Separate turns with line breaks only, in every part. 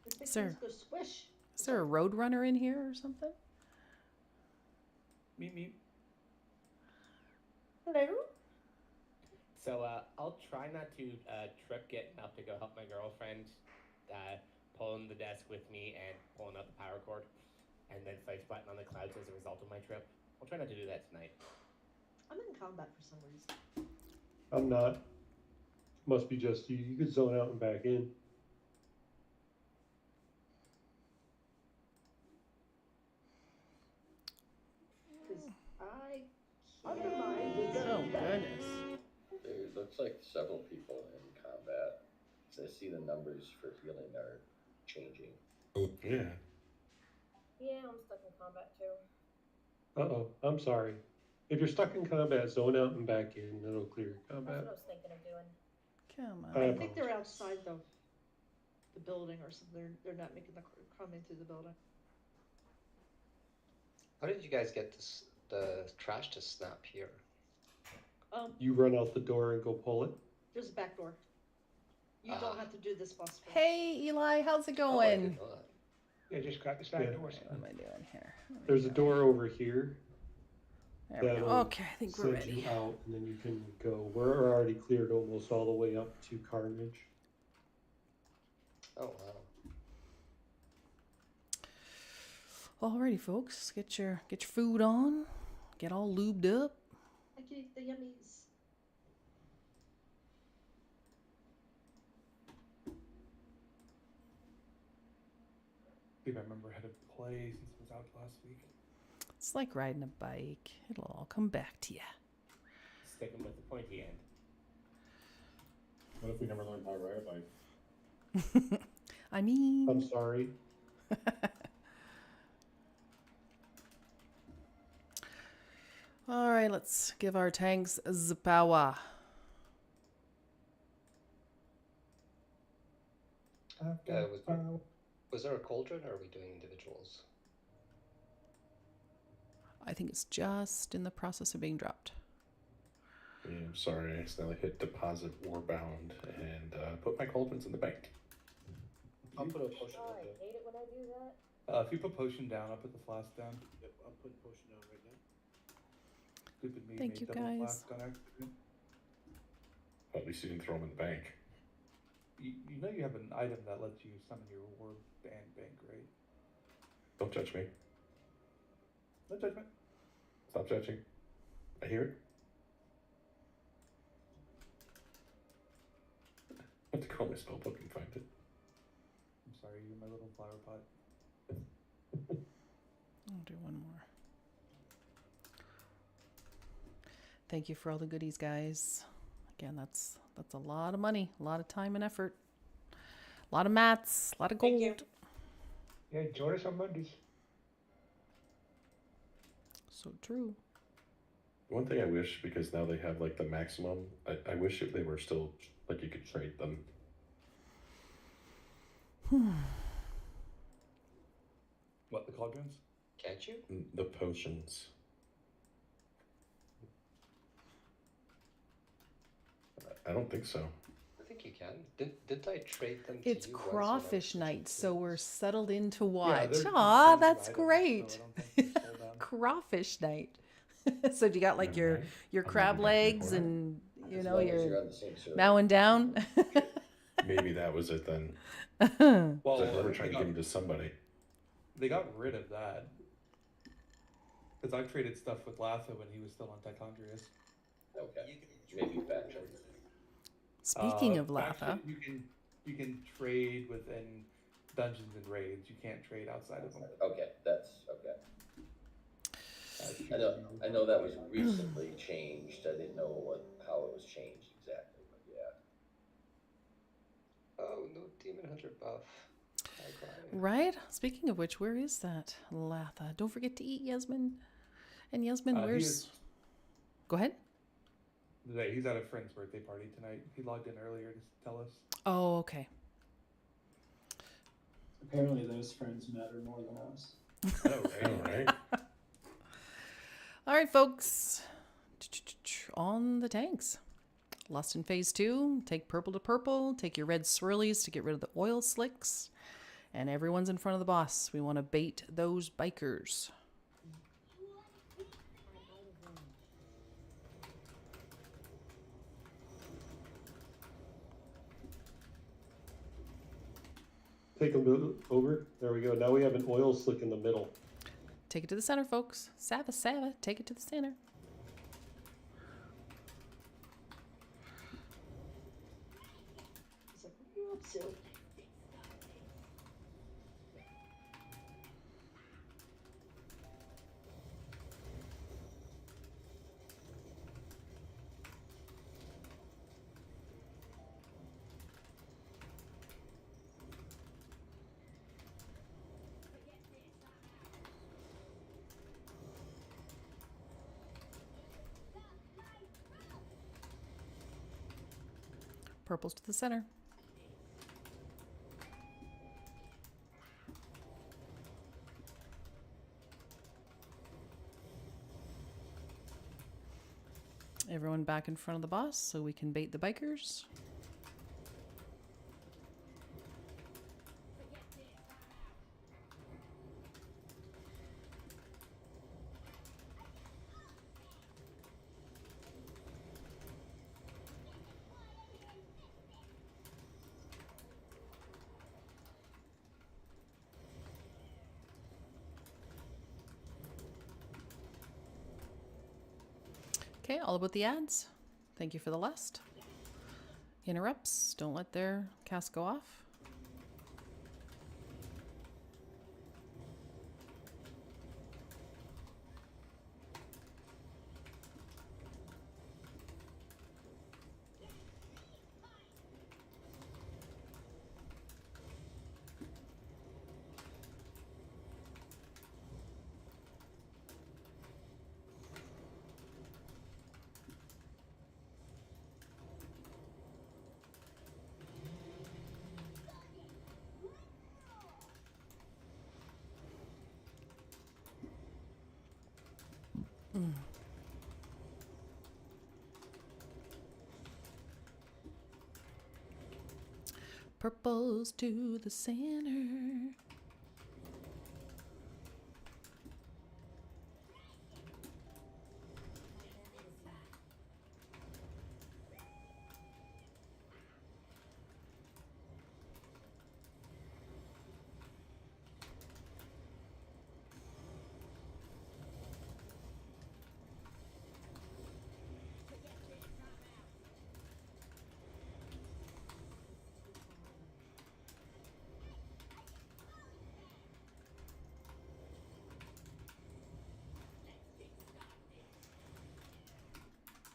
The big
Sir.
things go squish.
Is there a road runner in here or something?
Me.
Hello?
So I'll try not to trip getting up to go help my girlfriend pulling the desk with me and pulling out the power cord, and then face button on the clouds as a result of my trip. I'll try not to do that tonight.
I'm in combat for some reason.
I'm not. Must be just you. You could zone out and back in.
Because I undermine the
Oh, goodness.
There looks like several people in combat. So I see the numbers for healing are changing.
Oh, yeah.
Yeah, I'm stuck in combat too.
Uh-oh. I'm sorry. If you're stuck in combat, zone out and back in. It'll clear your
That's
combat.
what I was thinking of doing.
Come
I
on.
I think they're outside the building or something. They're not making the come into the building.
How did you guys get this, the trash to snap here?
You run out the door and go pull it.
There's a back door. You don't have to do this boss fight.
Hey, Eli, how's it
Oh, I
going?
did not.
Yeah, just crack the side
Yeah.
doors.
What am I doing here?
There's a door over here.
There we go.
That'll
Okay, I think we're
send
ready.
you out, and then you can go. We're already cleared almost all the way up to Carnage.
Oh, wow.
Alrighty, folks, get your food on, get all lubed up.
I can eat the yummies.
See if I remember how to play since it was out last week.
It's like riding a bike; it'll all come back to you.
Sticking with the pointy end.
What if we never learned how to ride a bike?
I mean,
I'm sorry.
all right, let's give our tanks the power.
Was there a cauldron or are we doing individuals?
I think it's just in the process of being dropped.
Yeah, I'm sorry, I accidentally hit deposit warbound and put my cauldrons in the bank.
I'll put a potion
Oh,
up
I
there.
hate it when I do that.
If you put potion down, I'll put the flask down.
Yep, I'm putting potion down right now.
Stupid me
Thank
made
you,
double
guys.
flask on accident.
At least you didn't throw them in the bank.
You know you have an item that lets you summon your ward band bank, right?
Don't judge me.
No judgment.
Stop judging. I hear it. I have to call my spellbook and find it.
I'm sorry, you're my little flower pot.
I'll do one more. Thank you for all the goodies, guys. Again, that's a lot of money, a lot of time and effort, a lot of mats, a lot of
Thank you.
gold.
Yeah, join us on Mondays.
So true.
One thing I wish, because now they have like the maximum, I wish if they were still like you could trade them.
What, the cauldrons?
Can't you?
The potions. I don't think so.
I think you can. Didn't I trade them to
It's
you once when I was
crawfish
switching
night, so
things?
we're settled into watch.
they're
Aw,
expensive
that's
items,
great.
so I don't think they're sold down.
Crawfish night. So do you got like your
Alright. I'm
crab
maybe back in the
legs
corner.
and you
As
know
long as
your
you're on the same server.
mowing down?
Maybe that was it then.
Well,
So I never
they
tried to
got,
give them to somebody.
they got rid of that. Because I've traded stuff with Latha when he was still on Tichondrius.
Okay. Maybe faction.
Speaking of
Faction,
Latha,
you can trade within dungeons and raids. You can't trade outside of them.
Okay, that's okay. I know that was recently changed. I didn't know how it was changed exactly, but yeah.
Oh, no demon hunter buff. Hi, Brian.
right? Speaking of which, where is that Latha? Don't forget to eat, Yasmin. And Yasmin, where's... Go ahead.
He's at a friend's birthday party tonight. He logged in earlier to tell us.
Oh, okay.
Apparently those friends matter more than us.
I know, right?
Alright.
All right, folks. On the tanks. Lust in phase 2. Take purple to purple. Take your red swirlies to get rid of the oil slicks. And everyone's in front of the boss. We want to bait those bikers.
Take them over. There we go. Now we have an oil slick in the middle.
Take it to the center, folks. Sava, Sava, take it to the center.
He's like, what are you up to?
Purple's to the center. Everyone back in front of the boss so we can bait the bikers. Okay, all about the ads. Thank you for the lust. Interrupts. Don't let their cast go off. Purples to the center.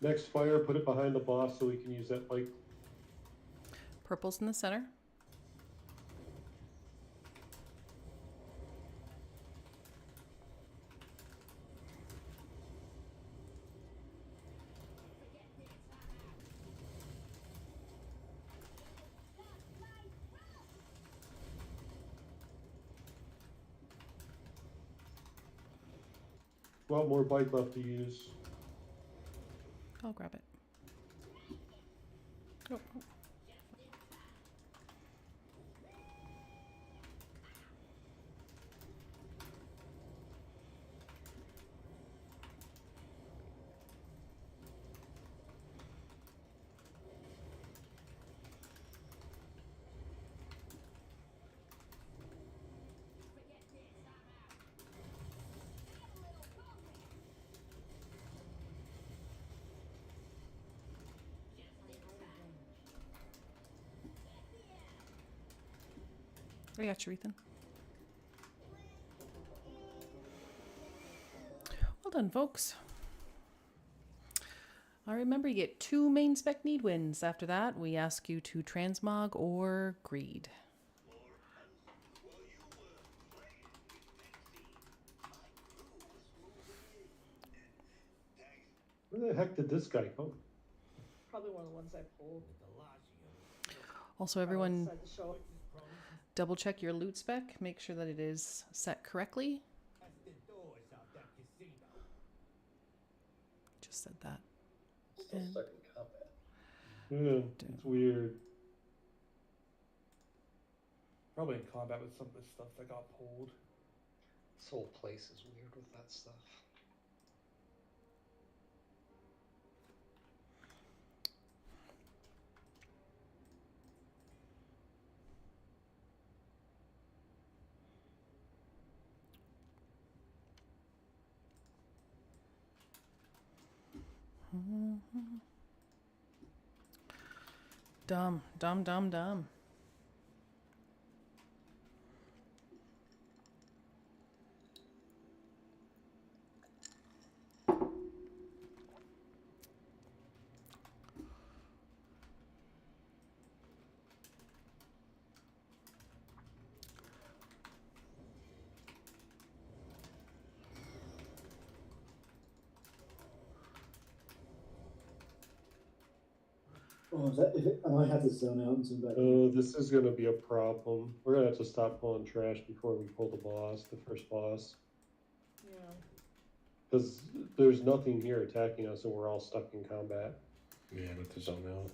Next fire, put it behind the boss so we can use that bike.
Purple's in the center.
A lot more bike left to use.
I'll grab it. Oh, oh. I got you, Ethan. Well done, folks. All right, remember, you get 2 main spec need wins. After that, we ask you to transmog or greed.
Where the heck did this guy come?
Probably one of the ones I pulled.
Also, everyone,
Outside the show.
double check your loot spec. Make sure that it is set correctly. Just said that.
Still stuck in combat.
Yeah, it's weird.
probably in combat with some of the stuff that got pulled.
This whole place is weird with that stuff.
Dumb, dumb, dumb, dumb.
Oh, is that, I might have to zone out and zoom back.
This is gonna be a problem. We're gonna have to stop pulling trash before we pull the first boss.
Yeah.
Because there's nothing here attacking us and we're all stuck in combat.
Yeah, with the zone out.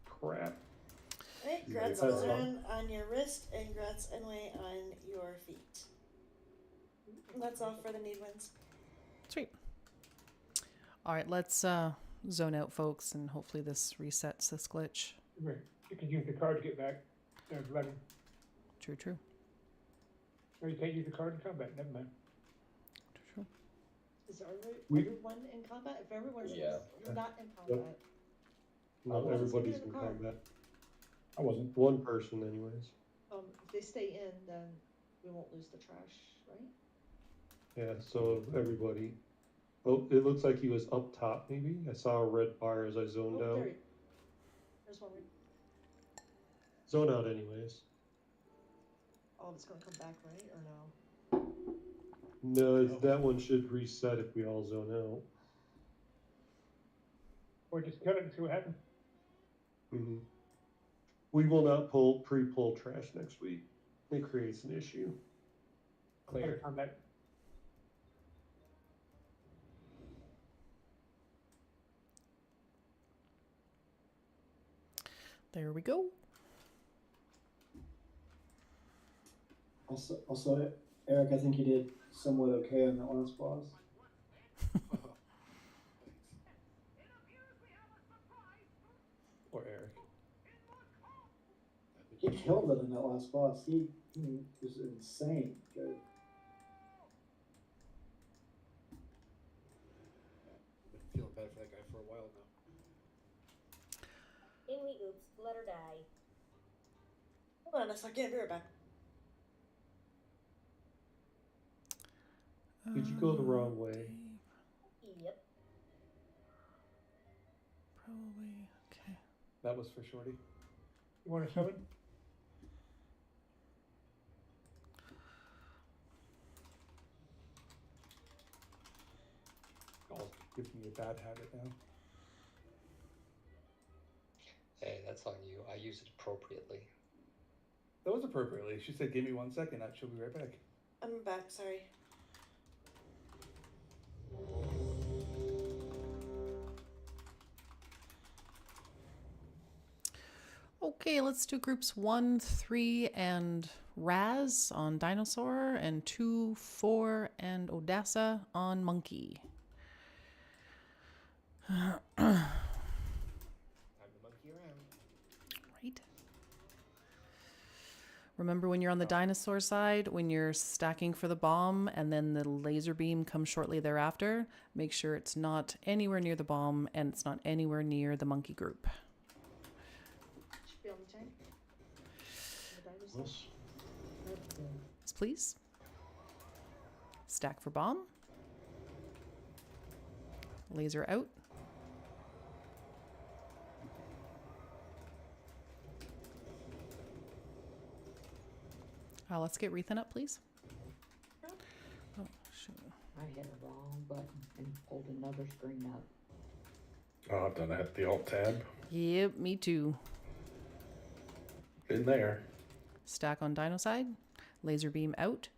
Crap.
Right,
Yeah,
Grats
that's
on your wrist and Grats anyway on your feet. That's all for the need wins.
Sweet. All right, let's zone out, folks, and hopefully this resets this glitch.
Right. You can use the card to get back. There's 11.
True, true.
Or you can't use the card in combat. Never mind.
True.
Is
We-
everyone in combat? If everyone's
Yeah.
not in combat,
Not
Oh,
everybody's
just
in
give it a card.
combat.
I wasn't.
One person, anyways.
if they stay in, then we won't lose the trash, right?
Yeah, so everybody. Oh, it looks like he was up top, maybe? I saw a red bar as I zoned out.
There's one.
Zone out, anyways.
Oh, it's gonna come back, right? Or no?
No, that one should reset if we all zone out.
Or just cut it and see what happens.
Mm-hmm. We will not pre-pull trash next week. It creates an issue.
Clear. Combat.
There we go.
Also, Eric, I think you did somewhat okay on that last boss.
Or Eric.
He killed it in that last boss. He was insane good.
Been feeling better for that guy for a while now.
In we oops, let her die.
Hold on a second, I'll be right back.
Did you go the wrong way?
Yep.
Probably. Okay.
That was for Shorty.
You want to summon?
Oh, gives me a bad habit now.
Hey, that's on you. I use it appropriately.
That was appropriately. She said, "Give me 1 second. She'll be right back."
I'm back, sorry.
Okay, let's do groups 1, 3, and Raz on Dinosaur, and 2, 4, and Odessa on Monkey.
Time to monkey around.
Right. Remember when you're on the dinosaur side, when you're stacking for the bomb and then the laser beam comes shortly thereafter, make sure it's not anywhere near the bomb and it's not anywhere near the monkey group.
Should be on the tank.
Yes.
Yes, please. Stack for bomb. Laser out. Let's get Rethan up, please. Oh, shoot.
I hit a wrong button and pulled another screen up.
Oh, I've done that. The Alt tab.
Yep, me too.
In there.
Stack on dino side. Laser beam out.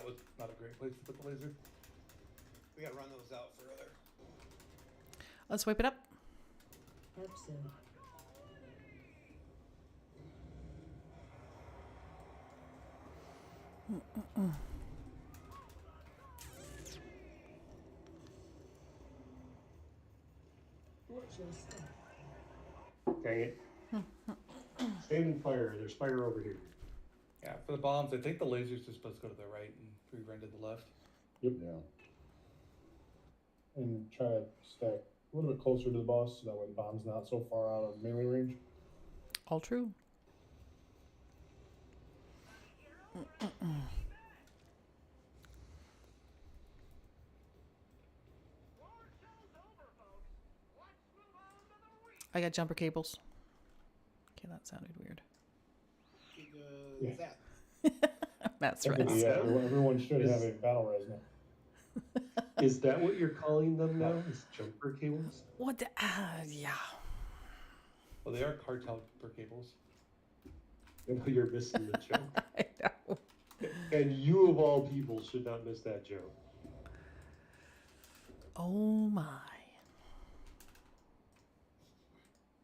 was not a great place to put the laser.
We gotta run those out for other.
Let's wipe it up.
Absolutely. Watch your step.
Dang it. Standing fire. There's fire over here.
Yeah, for the bombs, I think the laser's just supposed to go to the right and free run to the left.
Yep.
Yeah.
And try to stack a little bit closer to the boss so that way the bomb's not so far out of melee range.
All true. I got jumper cables. Okay, that sounded weird.
Yeah.
That.
That's right.
Yeah, everyone should have a battle res now.
Is that what you're calling them now? Is jumper cables?
What the? Yeah.
Well, they are cartel per cables.
I know you're missing the joke.
I know.
And you, of all people, should not miss that joke.
Oh my.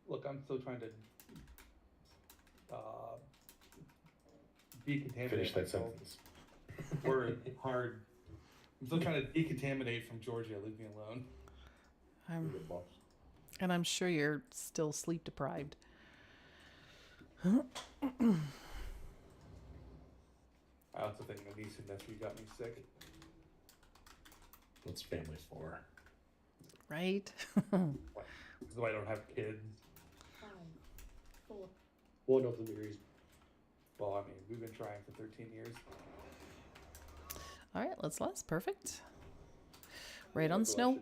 Look, I'm still trying to decontaminate
Finish that
myself.
sentence.
Word hard. I'm still trying to decontaminate from Georgia. Leave me alone.
And I'm sure you're still sleep deprived.
I also think my niece and nephew got me sick.
What's family for?
Right?
That's why I don't have kids.
5, 4.
One of them agrees.
Well, I mean, we've been trying for 13 years.
All right, let's last. Perfect. Right on snow.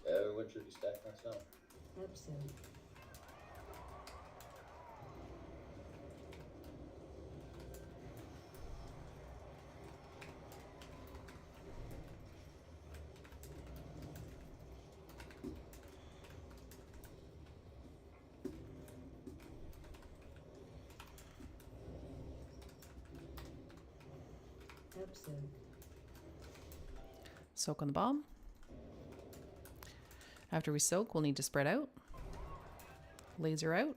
Everyone should be stacked on snow.
Absolutely. Absolutely.
Soak on the bomb. After we soak, we'll need to spread out. Laser out.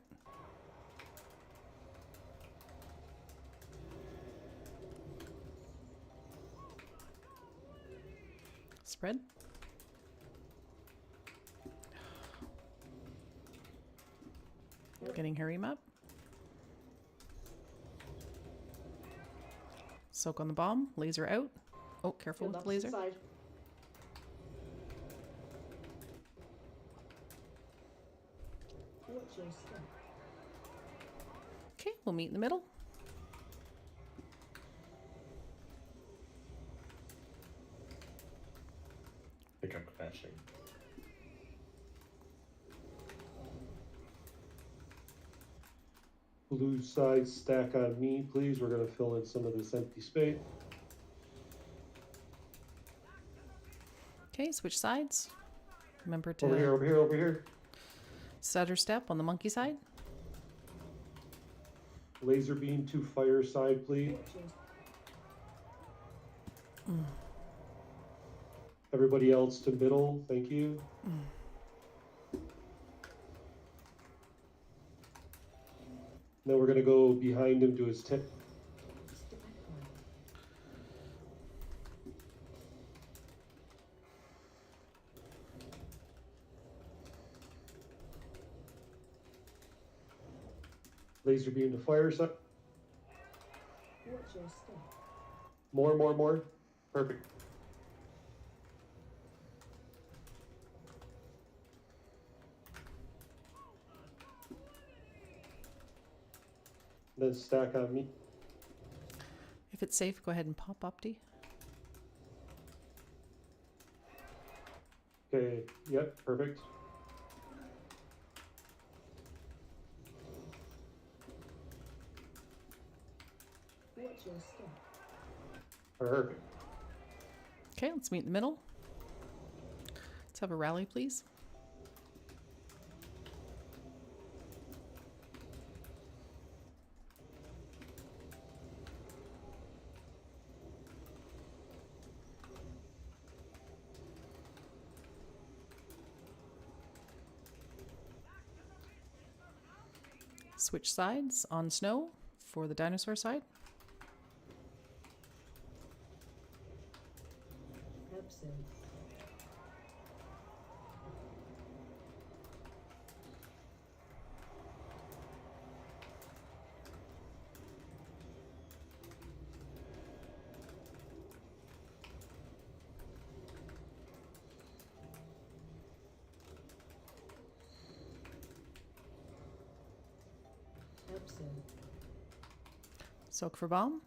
Spread. Getting Harry map. Soak on the bomb. Laser out. Oh, careful with the laser.
Side. Watch your step.
Okay, we'll meet in the middle.
I think I'm crashing.
Blue side stack on me, please. We're going to fill in some of this empty space.
Okay, switch sides. Remember to
Over here, over here, over here.
stutter step on the monkey side.
Laser beam to fire side, please. Everybody else to middle, thank you. Then we're going to go behind him to his tip. Laser beam to fire side.
Watch your step.
More, more, more. Perfect. Then stack on me.
If it's safe, go ahead and pop Opti.
Okay, yep, perfect.
Watch your step.
Perfect.
Okay, let's meet in the middle. Let's have a rally, please. Switch sides on snow for the dinosaur side.
Absent. Absent.
Soak for bomb.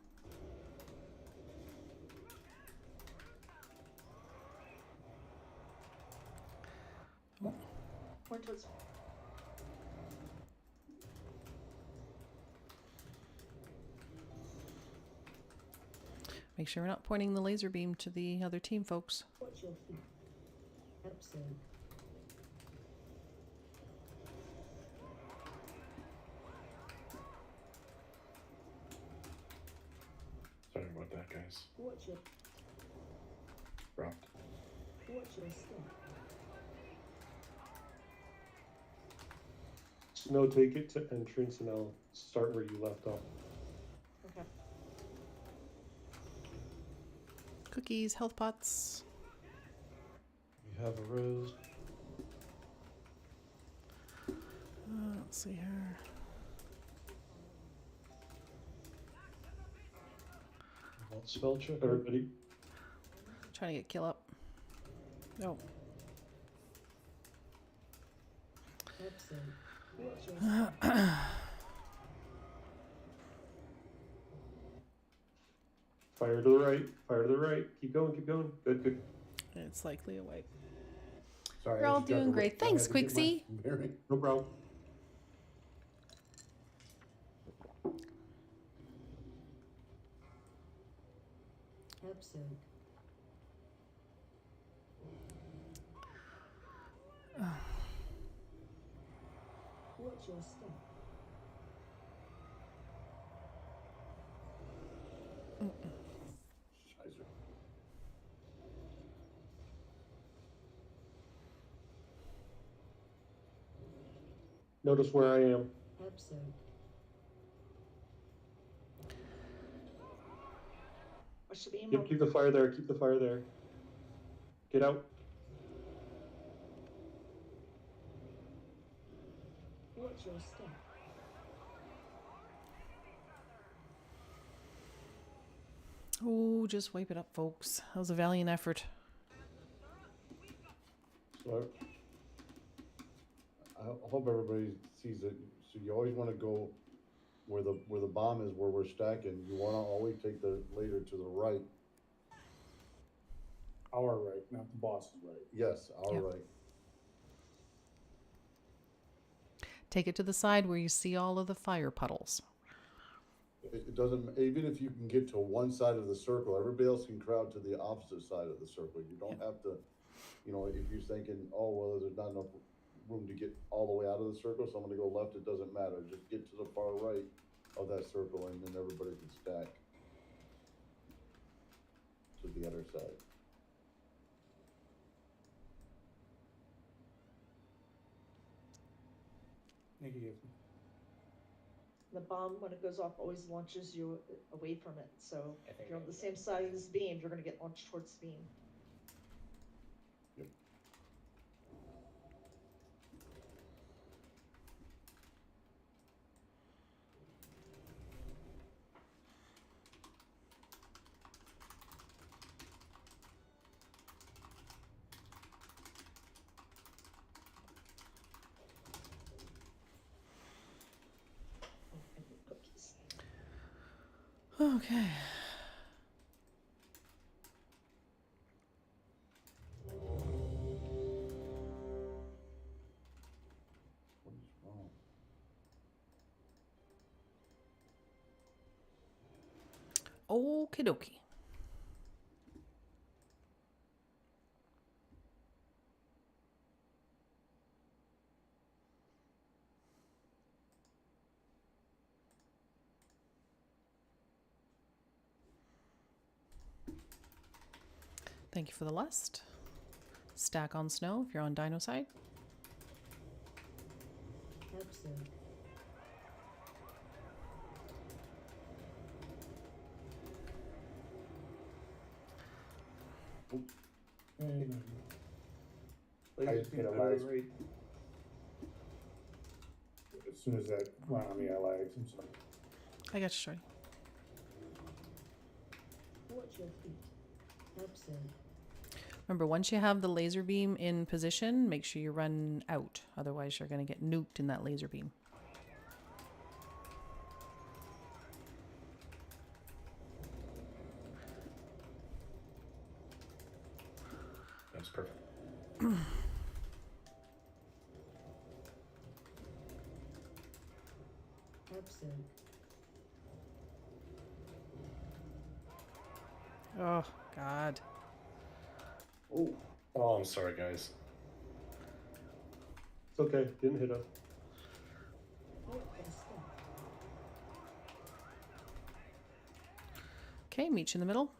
More towards.
Make sure we're not pointing the laser beam to the other team, folks.
Watch your feet. Absent.
Sorry about that, guys.
Watch your
Dropped.
watch your step.
Snow, take it to entrance and I'll start where you left off.
Okay.
Cookies, health pots.
We have a rose.
Let's see here.
Spell check, everybody.
Trying to get kill up. No.
Absent. Watch your step.
Fire to the right. Fire to the right. Keep going. Keep going. Good. Good.
It's likely a wipe.
Sorry,
You're
I
all
just got
doing
the-
great.
I had
Thanks,
to get my
Quixie.
bearing.
No problem.
Absent. Watch your step.
Scheiße.
Notice where I am.
Absent.
Watch the beam.
Keep the fire there. Keep the fire there. Get out.
Watch your step.
Oh, just wipe it up, folks. That was a valiant effort.
So I hope everybody sees it. So you always want to go where the bomb is, where we're stacking. You want to always take the laser to the right.
Our right, not the boss's right.
Yes, our
Yep.
right.
Take it to the side where you see all of the fire puddles.
It doesn't, even if you can get to one side of the circle, everybody else can crowd to the opposite side of the circle. You don't have to, if you're thinking, oh, well, there's not enough room to get all the way out of the circle, so I'm gonna go left, it doesn't matter. Just get to the far right of that circle and then everybody can stack to the other side.
Thank you, Gabe.
The bomb, when it goes off, always launches you away from it. So
I
if
think
you're on
I-
the same side as this beam, you're going to get launched towards the beam.
Yep.
Oh, I need cookies.
Okay.
What is wrong?
Okie dokie. Thank you for the lust. Stack on snow if you're on dino side.
Absent.
I just made a lag. As soon as that went on me, I lagged. I'm sorry.
I got you, Shorty.
Watch your feet. Absent.
Remember, once you have the laser beam in position, make sure you run out. Otherwise, you're going to get nuked in that laser beam.
That's perfect.
Absent.
Oh, God.
Oh,
Oh, I'm sorry, guys.
It's okay. Didn't hit us.
Okay, meet you in the middle.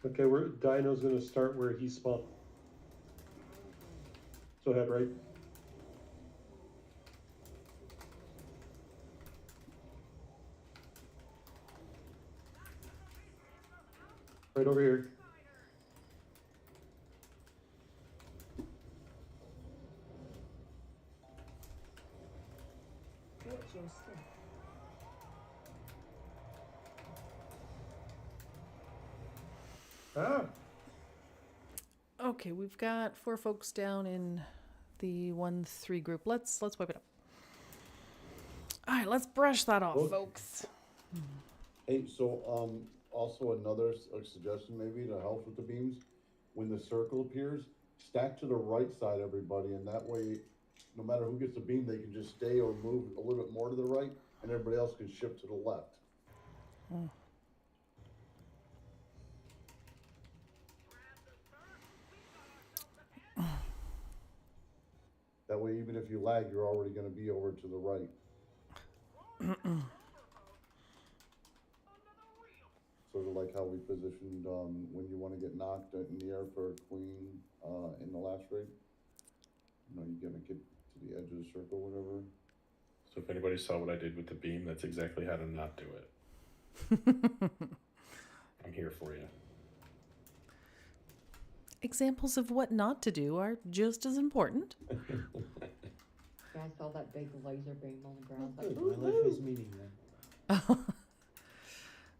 Okay, Dino's gonna start where he spawned. So head right. Right over here.
Watch your step.
Ah!
Okay, we've got 4 folks down in the 1-3 group. Let's wipe it up. All right, let's brush that off,
Okay.
folks.
hey, so also another suggestion maybe to help with the beams. When the circle appears, stack to the right side, everybody, and that way, no matter who gets the beam, they can just stay or move a little bit more to the right, and everybody else can shift to the left.
Oh.
That way, even if you lag, you're already going to be over to the right. Sort of like how we positioned when you want to get knocked in the air for a queen in the last raid. You know, you're going to get to the edge of the circle, whatever.
So if anybody saw what I did with the beam, that's exactly how to not do it. I'm here for you.
Examples of what not to do are just as important.
Yeah, I saw that big laser beam on the ground.
Good.
Like,
My life is meaning then.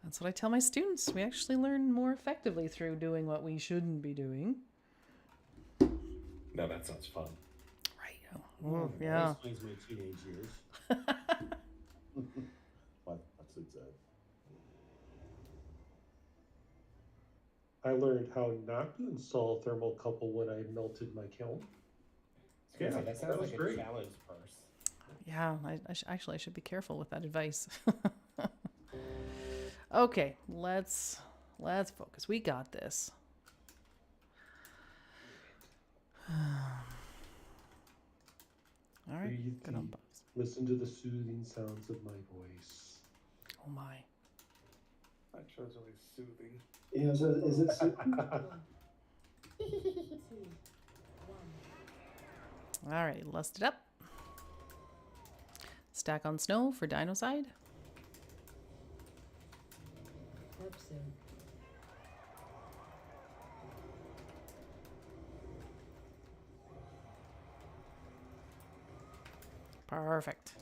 That's what I tell my students. We actually learn more effectively through doing what we shouldn't be doing.
Now that sounds fun.
Right. Oh, yeah.
That explains my teenage years.
That's exact.
I learned how not to install a thermocouple when I melted my kiln.
Yeah,
Yeah,
that sounds
that was
like a
great.
challenge purse.
Yeah, I should be careful with that advice. Okay, let's focus. We got this. All right,
Breathe
good on
deep.
Bubs.
Listen to the soothing sounds of my voice.
Oh my.
That show's always soothing.
Yeah, so is it?
2, 1.
All right, lust it up. Stack on snow for dino side.
Absent.
Perfect.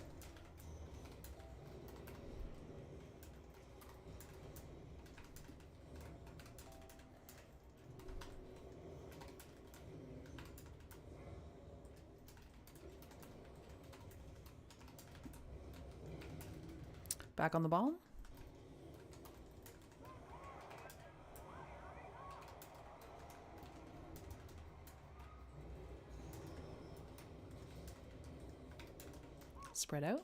Back on the ball. Spread out.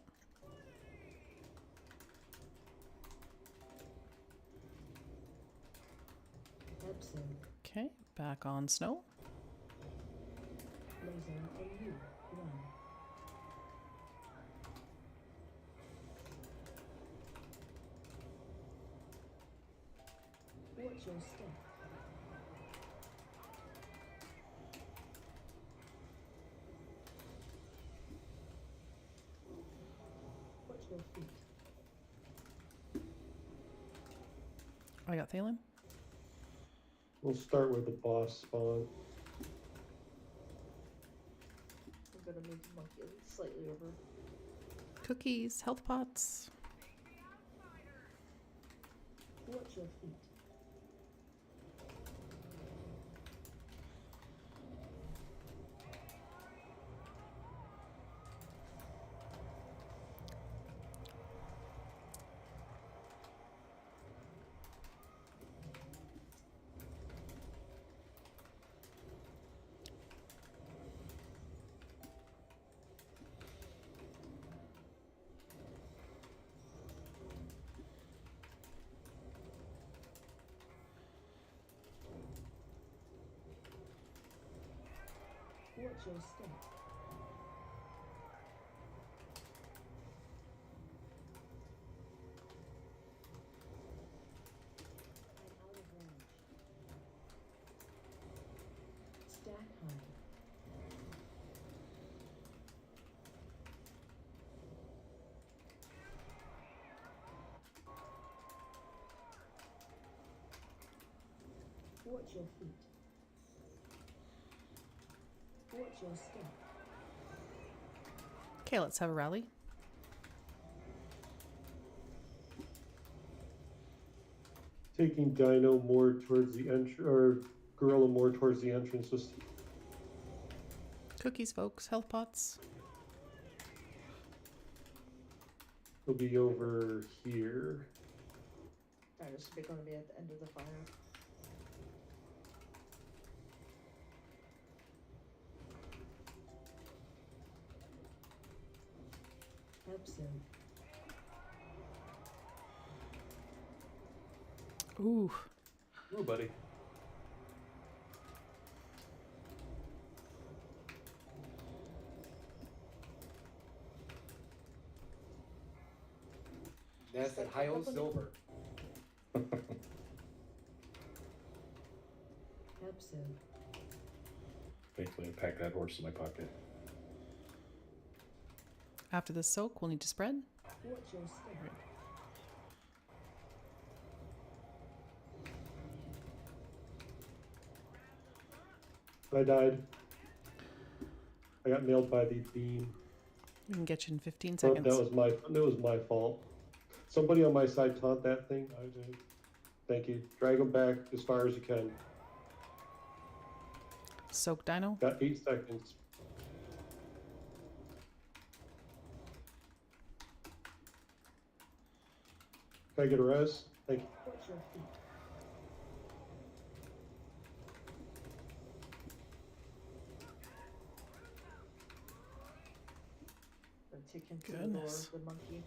Absent.
Okay, back on snow.
Laser on you. 1. Watch your step. Watch your feet.
I got Thalen.
We'll start with the boss spawn.
I'm gonna move the monkey slightly over.
Cookies, health pots.
Watch your feet. Watch your step. I'm out of range. Stack high. Watch your feet. Watch your step.
Okay, let's have a rally.
Taking Dino more towards the entrance, or Gorilla more towards the entrance. Just
Cookies, folks. Health pots.
he'll be over here.
Dino's gonna be at the end of the fire. Episode.
Ooh.
Ooh, buddy.
That's that high old silver.
Episode.
Thankfully, I packed that horse in my pocket.
After the soak, we'll need to spread.
Watch your step.
I died. I got nailed by the beam.
We can get you in 15
Oh,
seconds.
that was my fault. Somebody on my side taunt that thing. I did. Thank you. Drag him back as far as you can.
Soak Dino.
Got 8 seconds. Can I get a res? Thank you.
Watch your feet. Gonna take him to the door,
Goodness.
the monkey.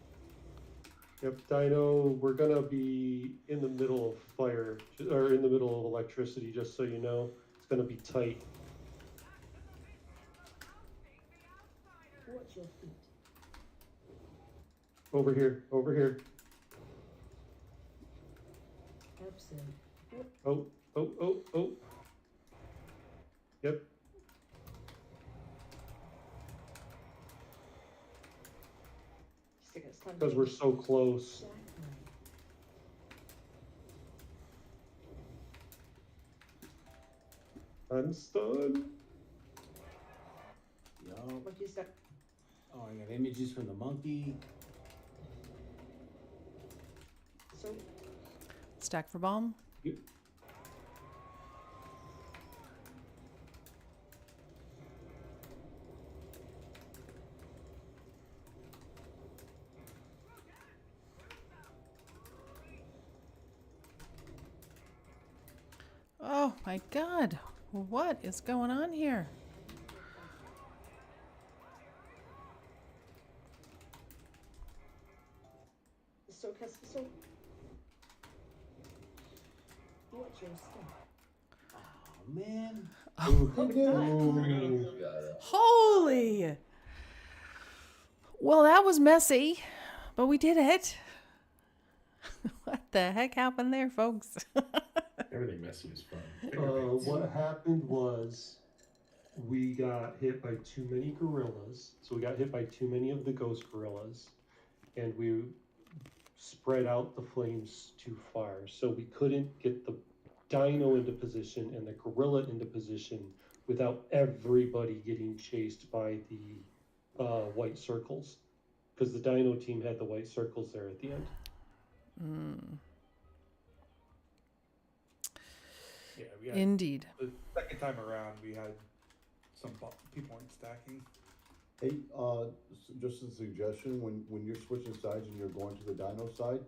Yep, Dino, we're gonna be in the middle of fire, or in the middle of electricity, just so you know. It's gonna be tight.
Watch your feet.
Over here, over here.
Episode.
Oh, oh, oh, oh. Yep. Because we're so close.
Stack high.
I'm stunned.
Yo.
Monkey step.
Oh, I got images from the monkey.
So
Stack for bomb.
Yep.
Oh my god. What is going on here?
the soak has the soak. Watch your step.
Oh man.
Ooh.
Holy! Well, that was messy, but we did it. What the heck happened there, folks?
Everything messy is fun.
What happened was we got hit by too many gorillas. So we got hit by too many of the ghost gorillas. And spread out the flames too far. So we couldn't get the dino into position and the gorilla into position without everybody getting chased by the white circles. Because the dino team had the white circles there at the end.
Yeah, we had,
Indeed.
the second time around, we had some people weren't stacking.
Hey, just a suggestion, when you're switching sides and you're going to the dino side,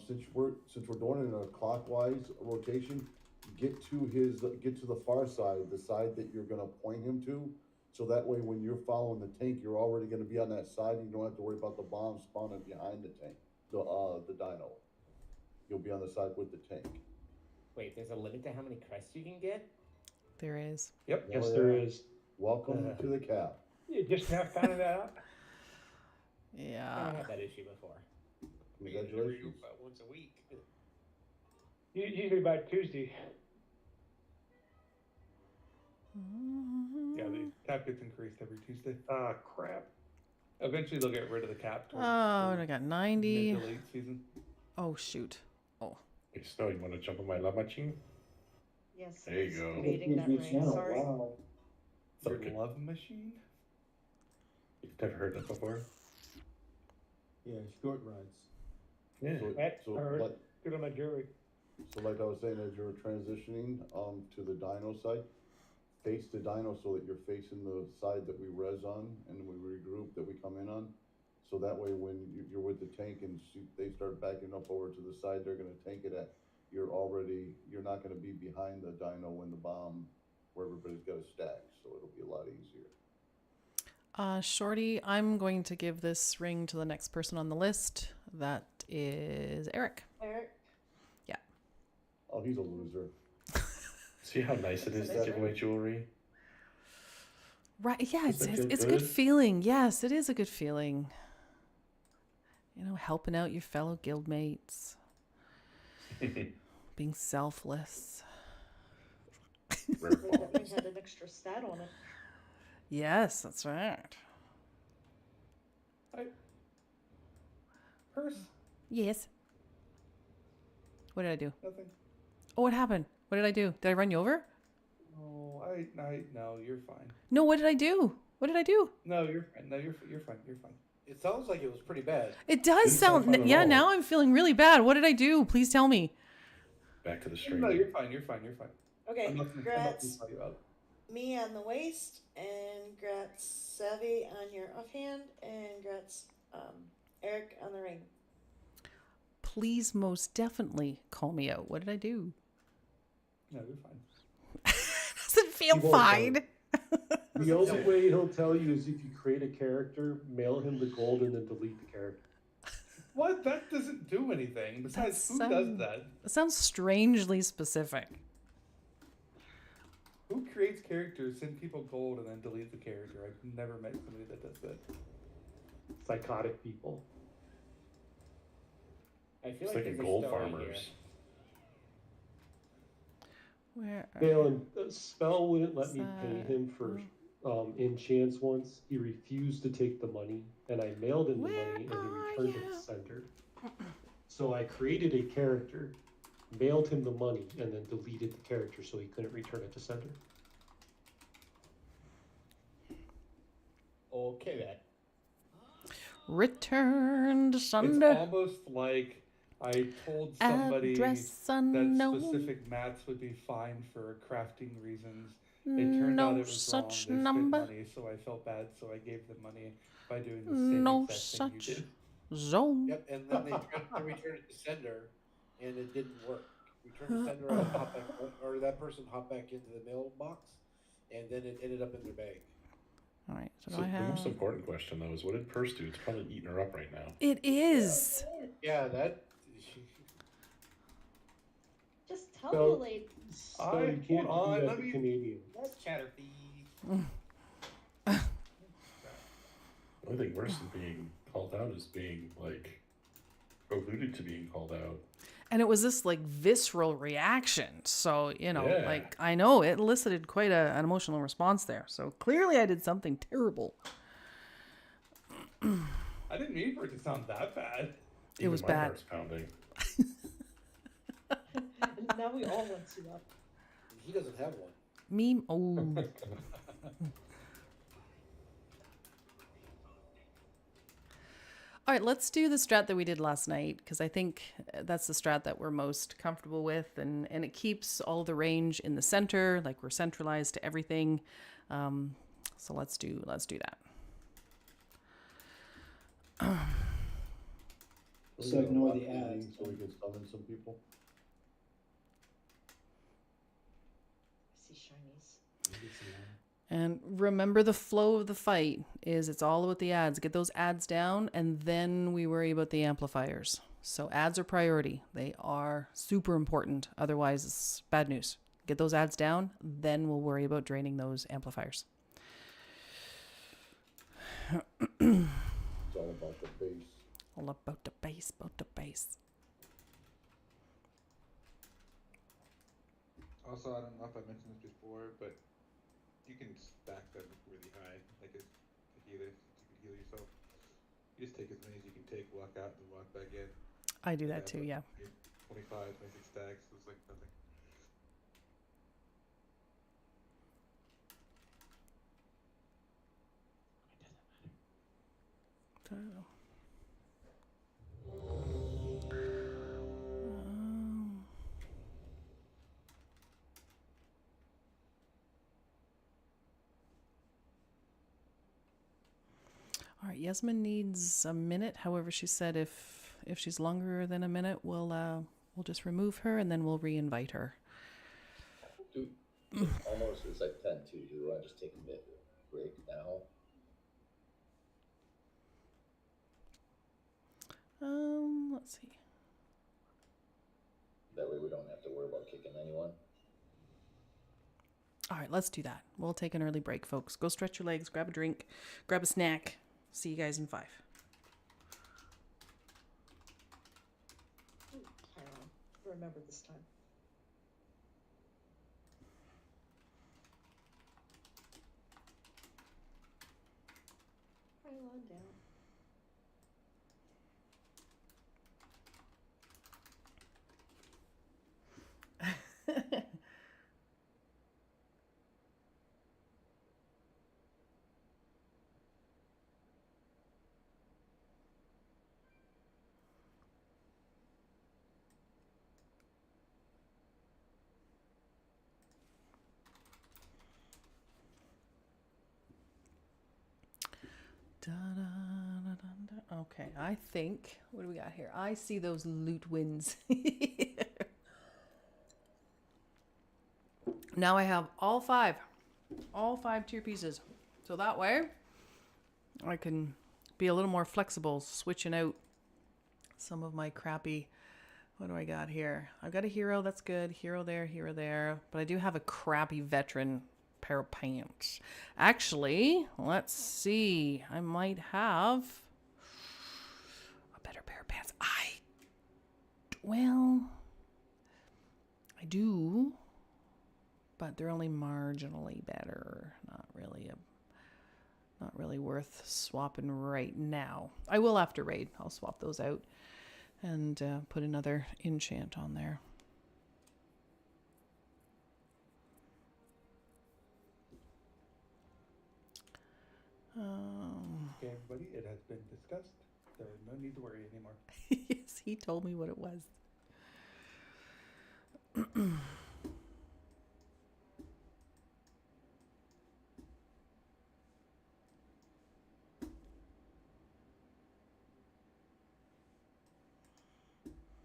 since we're doing it in a clockwise rotation, get to the far side, the side that you're gonna point him to, so that way when you're following the tank, you're already gonna be on that side, and you don't have to worry about the bomb spawning behind the tank, the dino. You'll be on the side with the tank.
Wait, there's a limit to how many crests you can get?
There is.
Yep.
Yes, there is.
Welcome to the cap.
You just now found that out?
I
Yeah.
had that issue before.
Congratulations.
About once a week.
Usually by Tuesday.
Yeah, the cap gets increased every Tuesday.
Ah, crap.
Eventually, they'll get rid of the cap.
Oh,
towards
and I got 90.
mid to late season.
Oh, shoot. Oh.
Hey, Snow, you want to jump on my love machine?
Yes.
There you go.
Debating that
PG
right.
channel,
Sorry.
wow.
The
Okay.
love machine.
You've never heard that before?
Yeah, short rides.
Yeah.
That or
like,
good on my jewelry.
so like I was saying, as you're transitioning to the dino side, face the dino so that you're facing the side that we res on and we regroup that we come in on. So that way when you're with the tank and they start backing up over to the side they're going to tank it at, you're not going to be behind the dino when the bomb, where everybody's got a stack. So it'll be a lot easier.
Shorty, I'm going to give this ring to the next person on the list. That is Eric.
Eric.
Yeah.
Oh, he's a loser.
See how nice it is to give away jewelry?
Right. Yeah,
Does that feel
it's a good
good?
feeling. Yes, it is a good feeling. You know, helping out your fellow guildmates. Being selfless.
Rare
The
quality.
ring had an extra stat on it.
Yes, that's right.
Purse.
Yes. What did I do?
Nothing.
Oh, what happened? What did I do? Did I run you over?
No, no, you're fine.
No, what did I do? What did I do?
No, you're fine. No, you're fine. You're fine.
It sounds like it was pretty bad.
It does
Didn't sound
sound.
fun at
Yeah,
all.
now I'm feeling really bad. What did I do? Please tell me.
Back to the stream.
No, you're fine. You're fine. You're fine.
Okay,
I'm not gonna
Gratz,
call you out.
me on the waist, and Gratz Savvy on your offhand, and Gratz Eric on the ring.
Please, most definitely call me out. What did I do?
No, you're fine.
Doesn't feel
He won't
fine.
The only way he'll tell you is if you create a character, mail him the gold, and then delete the character.
What? That doesn't do anything. Besides, who does that?
That sounds strangely specific.
Who creates characters, send people gold, and then delete the character? I've never met somebody that does that.
Psychotic people.
I feel
It's
like
like a
there's
gold
story
farmers.
Where are
Valen, Spell wouldn't let me pay
Sad.
him for enchants once. He refused to take the money, and I mailed him the
Where
money, and
are
he returned it
you?
to sender. So I created a character, mailed him the money, and then deleted the character so he couldn't return it to sender.
Okay then.
Return to
It's
Sunder.
almost like I told somebody
Address
that
unknown.
specific mats would be fine for crafting reasons. It turned out
No
it was wrong.
such
They spent
number.
money, so I felt bad, so I gave them money by doing the same
No
exact thing you
such
did.
zone.
Yep, and then they returned it to sender, and it didn't work. Returned to sender, and hop back, or that person hopped back into the mailbox, and then it ended up in their bag.
All right. So
So
do I
the most
have?
important question though is, what did Purse do? It's probably eating her up right now.
It is.
Yeah, that.
Just tell
So-
the lady.
So you can't
hold on,
do
let
that
me-
Canadian.
That's Caterpie.
The only thing worse than being called out is being like alluded to being called out.
And it was this like visceral reaction. So, you know,
Yeah.
like I know it elicited quite an emotional response there. So clearly I did something terrible.
I didn't mean for it to sound that bad.
It was
my
bad.
heart's pounding.
And now we all want to up.
He doesn't have one.
Meme. Oh. All right, let's do the strat that we did last night, because I think that's the strat that we're most comfortable with, and it keeps all the range in the center, like we're centralized to everything. So let's do that.
So ignore the ads.
So we can summon some people.
I see shinies.
And remember, the flow of the fight is it's all about the ads. Get those ads down, and then we worry about the amplifiers. So ads are priority. They are super important. Otherwise, it's bad news. Get those ads down, then we'll worry about draining those amplifiers.
It's all about the base.
All about the base, about the base.
Also, I don't know if I mentioned this before, but you can stack them really high, like as a healer, you can heal yourself. You just take as many as you can take, walk out, and walk back in.
I do that too, yeah.
25, 26 stacks, it's like nothing.
All right, Yasmin needs a minute. However, she said if she's longer than a minute, we'll just remove her and then we'll re-invite her.
Almost it's like 10 too. Do you want to just take a bit break now?
Let's see.
That way we don't have to worry about kicking anyone.
All right, let's do that. We'll take an early break, folks. Go stretch your legs, grab a drink, grab a snack. See you guys in 5.
Ooh, Chiron. Remember this time. Pylon down.
Okay, I think, what do we got here? I see those loot wins. Now I have all 5 tier pieces. So that way I can be a little more flexible, switching out some of my crappy, what do I got here? I've got a hero, that's good. Hero there. But I do have a crappy veteran pair of pants. Actually, let's see. I might have a better pair of pants. I do, but they're only marginally better. Not really worth swapping right now. I will after raid. I'll swap those out and put another enchant on there.
Okay, everybody, it has been discussed. There is no need to worry anymore.
Yes, he told me what it was.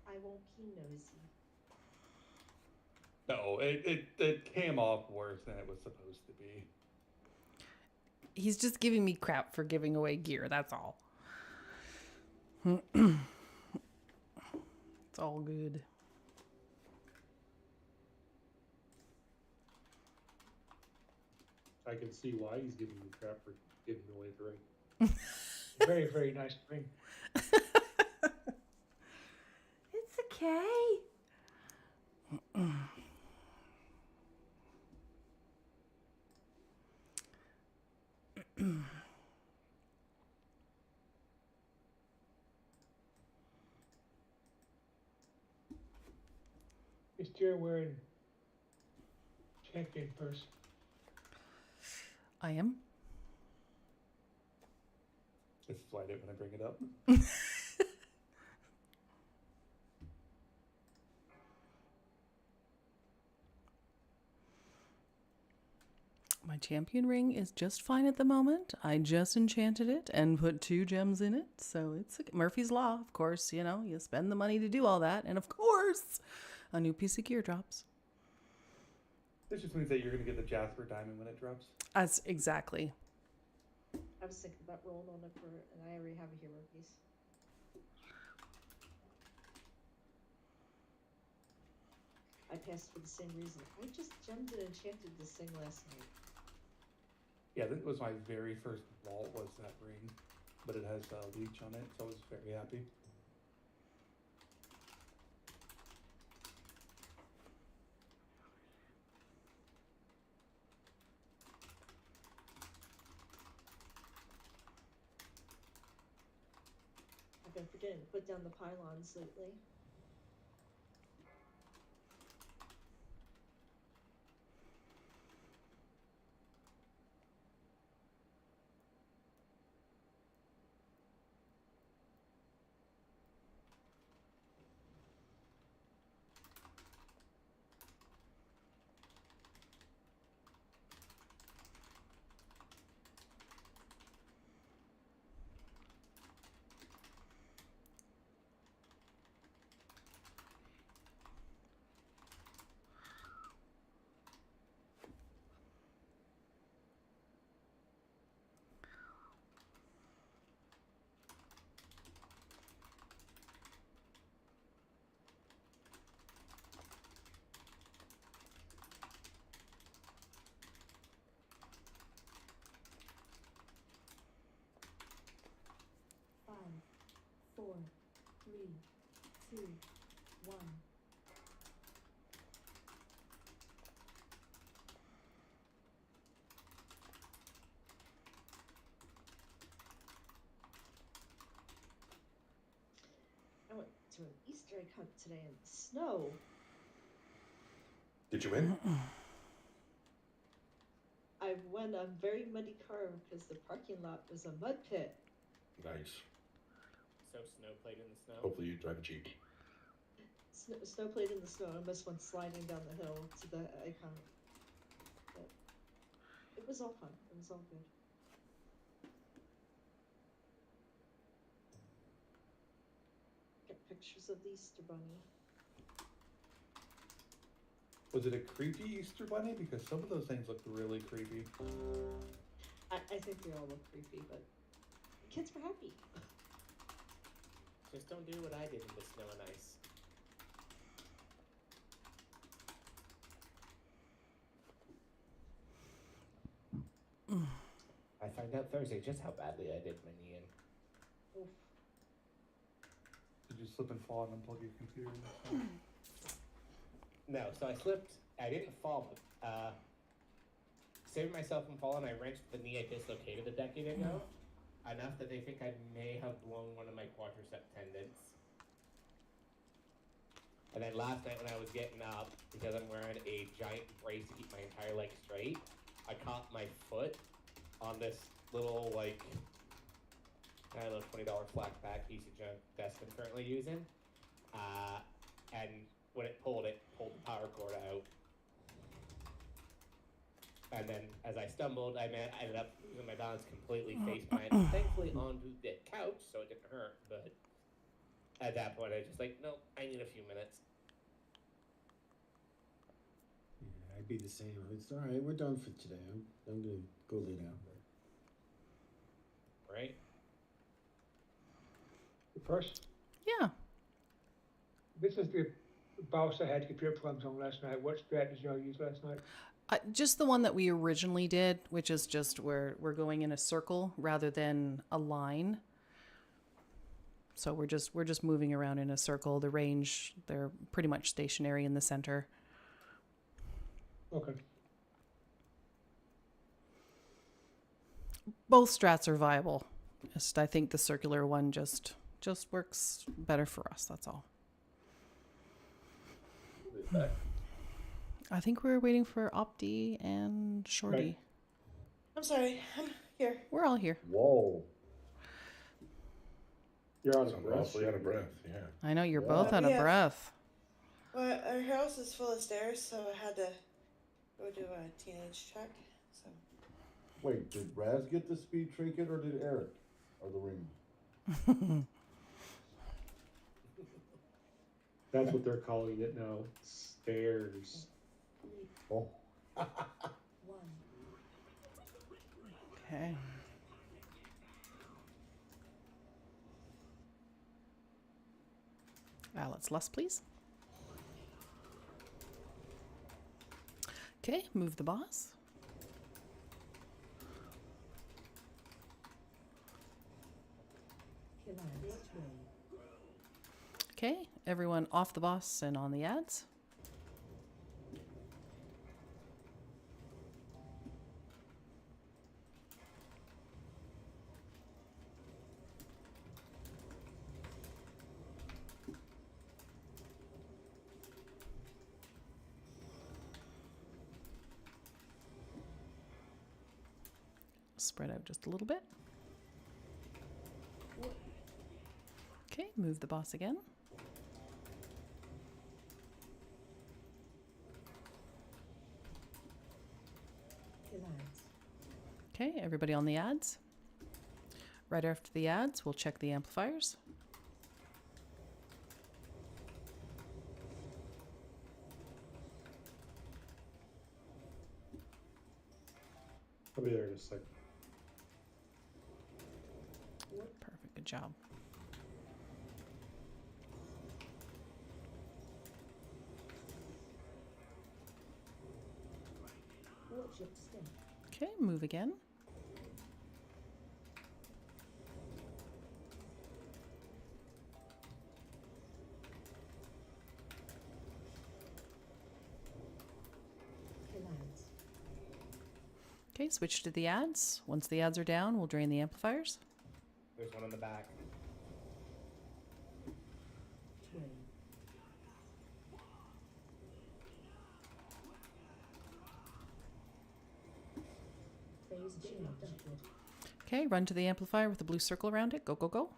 I won't be nosy.
No, it came off worse than it was supposed to be.
He's just giving me crap for giving away gear, that's all. It's all good.
I can see why he's giving you crap for giving away the ring.
Very, very nice ring.
It's okay.
Is Jared wearing champion purse?
I am.
I slide it when I bring it up.
My champion ring is just fine at the moment. I just enchanted it and put 2 gems in it. So it's Murphy's Law, of course. You know, you spend the money to do all that. And of course, a new piece of gear drops.
This just means that you're going to get the Jasper Diamond when it drops.
That's exactly.
I was thinking about rolling on it for, and I already have a hero piece. I passed for the same reason. I just gemmed and enchanted this thing last night.
Yeah, that was my very first vault, was that ring. But it has leech on it, so I was very happy.
I've been forgetting to put down the pylons lately. Five, 4, 3, 2, 1. I went to an Easter egg hunt today in the snow.
Did you win?
I went on very muddy car because the parking lot was a mud pit.
Nice.
So snow played in the snow.
Hopefully you drive a Jeep.
Snow played in the snow. I almost went sliding down the hill to the icon. But it was all fun. It was all good. Get pictures of the Easter Bunny.
Was it a creepy Easter bunny? Because some of those things looked really creepy.
I think they all look creepy, but the kids were happy.
Just don't do what I did in the snow and ice. I find out Thursday just how badly I did my knee in.
Oof.
Did you slip and fall and unplug your computer?
No, so I slipped. I didn't fall, but saving myself from falling, I wrenched the knee I dislocated a decade ago. Enough that they think I may have blown one of my quadricep tendons. And then last night when I was getting up, because I'm wearing a giant brace to keep my entire leg straight, I caught my foot on this little, like, I don't know, $20 flat back piece of junk desk I'm currently using. And when it pulled the power cord out. And then as I stumbled, I ended up losing my balance completely, face planted, thankfully onto the couch, so it didn't hurt. But at that point, I was just like, nope, I need a few minutes.
Yeah, I'd be the same. It's all right. We're done for today. I'm gonna go lay down.
Right?
The purse?
Yeah.
This is the boss I had computer problems on last night. What strategy y'all used last night?
Just the one that we originally did, which is just where we're going in a circle rather than a line. So we're just moving around in a circle. The range, they're pretty much stationary in the center.
Okay.
Both strats are viable. Just I think the circular one just works better for us. That's all.
The back.
I think we're waiting for Opti and Shorty.
Right.
I'm sorry. I'm here.
We're all here.
Whoa.
You're out
So
of
I'm
breath.
awfully out of breath. Yeah.
I know you're
Yeah.
both out of
Yeah.
breath.
Well, our house is full of stairs, so I had to go do a teenage check. So
Wait, did Raz get the speed trinket or did Eric? Or the ring?
That's what they're calling it now. Stairs.
Oh.
Okay. Let's less, please. Okay, move the boss. Okay, everyone off the boss and on the ads. Spread out just a little bit. Okay, move the boss again. Okay, everybody on the ads. Right after the ads, we'll check the amplifiers.
I'll be there in a second.
Perfect, good job. Okay, move again. Okay, switch to the ads. Once the ads are down, we'll drain the amplifiers.
There's one on the back.
Okay, run to the amplifier with the blue circle around it. Go, go, go.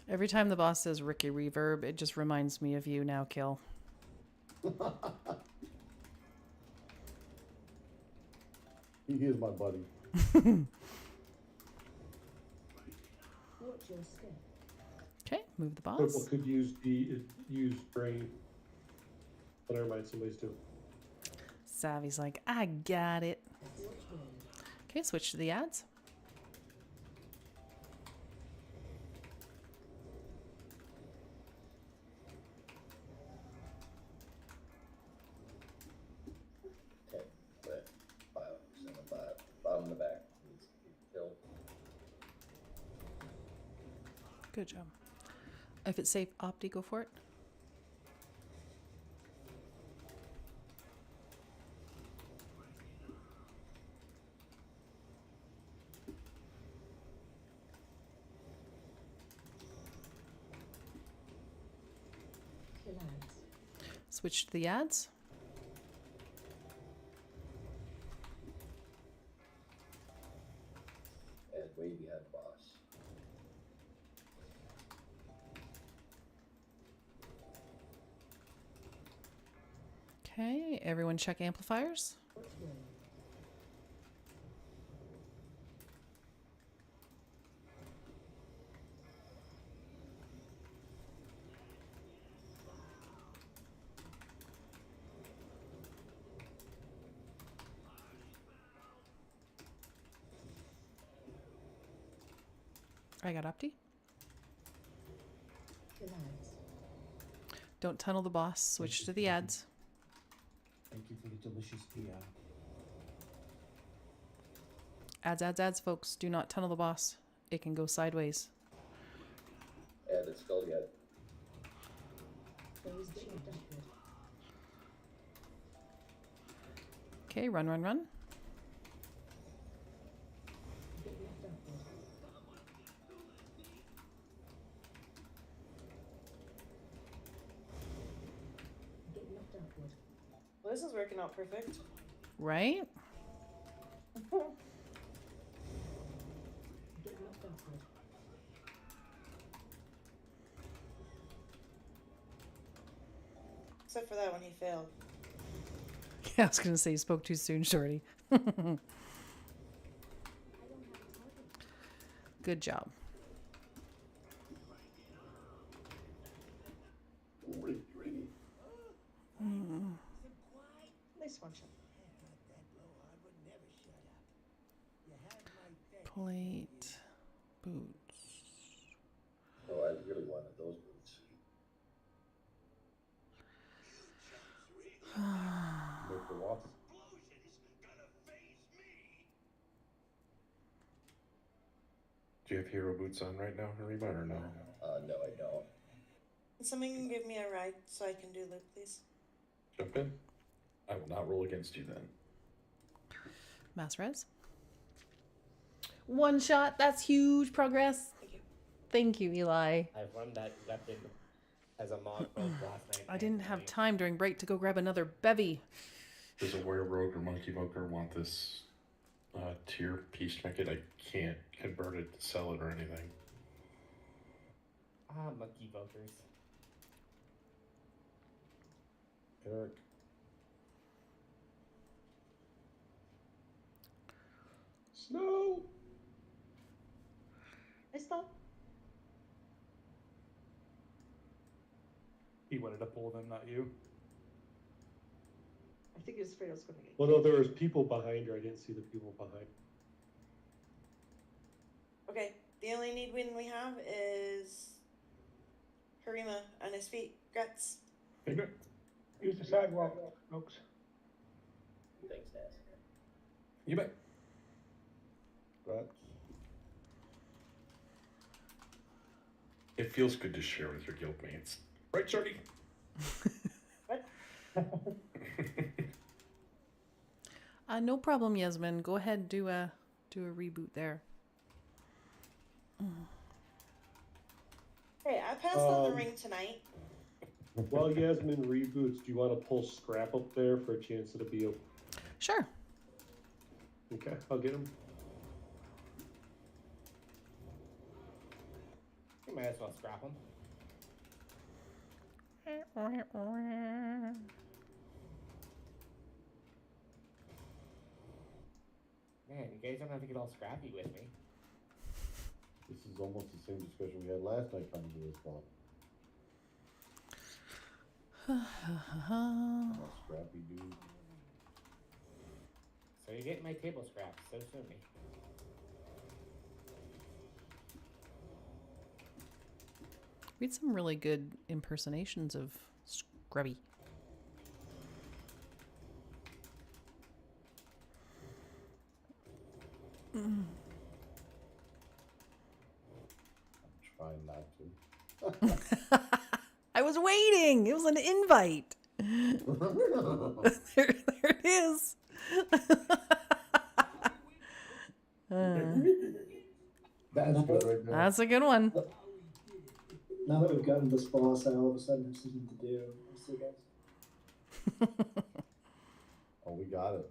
Every time the boss says Ricky Reverb, it just reminds me of you now, Kill.
He is my buddy.
Okay, move the boss.
Purple could use brain. But never mind, somebody's too.
Savvy's like, I got it. Okay, switch to the ads.
Okay, but bottom of the back needs to be filled.
Good job. If it's safe, Opti, go for it. Switch to the ads.
And way behind the boss.
Okay, everyone check amplifiers. I got Opti. Don't tunnel the boss. Switch to the ads.
Thank you for the delicious PR.
Ads, folks. Do not tunnel the boss. It can go sideways.
Added skull yet.
Okay, run.
Well, this is working out perfect.
Right?
Except for that when he failed.
Yeah, I was going to say you spoke too soon, Shorty. Good job.
Nice one shot.
Plate. Boots.
Oh, I really wanted those boots.
Make the walk.
Do you have hero boots on right now, Harima, or no?
No, I don't.
Can someone give me a ride so I can do loot, please?
Jump in. I will not roll against you then.
Mass res. 1 shot. That's huge progress.
Thank you.
Thank you, Eli.
I've run that weapon as a mod build last night.
I didn't have time during break to go grab another bevy.
Does a were rogue or monkey moker want this tier piece to make it? I can't convert it to sell it or anything.
Monkey voters.
Eric.
Snow!
I stop.
He wanted to pull them, not you.
I think he was afraid I was going to get.
Well, no, there was people behind her. I didn't see the people behind.
Okay, the only need win we have is Harima on his feet. Guts.
Use the sidewalk, folks.
Thanks, Naz.
You bet.
Right.
It feels good to share with your guildmates. Right, Shorty?
What?
No problem, Yasmin. Go ahead and do a reboot there.
Hey, I passed on the ring tonight.
While Yasmin reboots, do you want to pull Scrap up there for a chance at a BO?
Sure.
Okay, I'll get him.
You might as well scrap them. Man, you guys don't have to get all scrappy with me.
This is almost the same discussion we had last night trying to do this spot. I'm a scrappy dude.
So you're getting my table scraps so soon.
We had some really good impersonations of Scrubby.
I'm trying not to.
I was waiting. It was an invite. there it is.
That's good right now.
That's a good one.
Now that we've gotten this boss, I all of a sudden have something to do. See you guys.
Oh, we got it.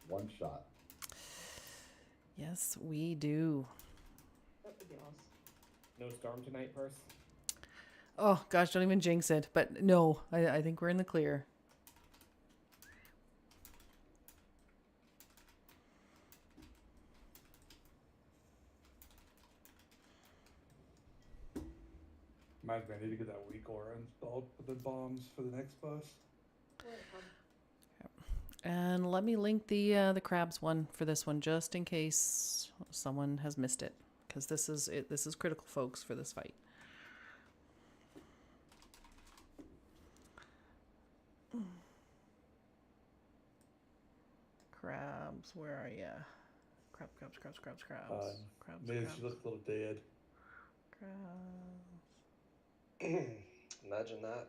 One shot.
Yes, we do.
That would be awesome.
No storm tonight, Purse?
Oh, gosh, don't even jinx it. But no, I think we're in the clear.
Reminds me, I need to get that weak aura installed for the bombs for the next boss.
And let me link the crabs one for this one, just in case someone has missed it, because this is it. This is critical, folks, for this fight. Crabs, where are ya? Crabs, crabs, crabs, crabs, crabs. Crabs,
Maybe
crabs,
she looked a little dead.
crabs.
Imagine that.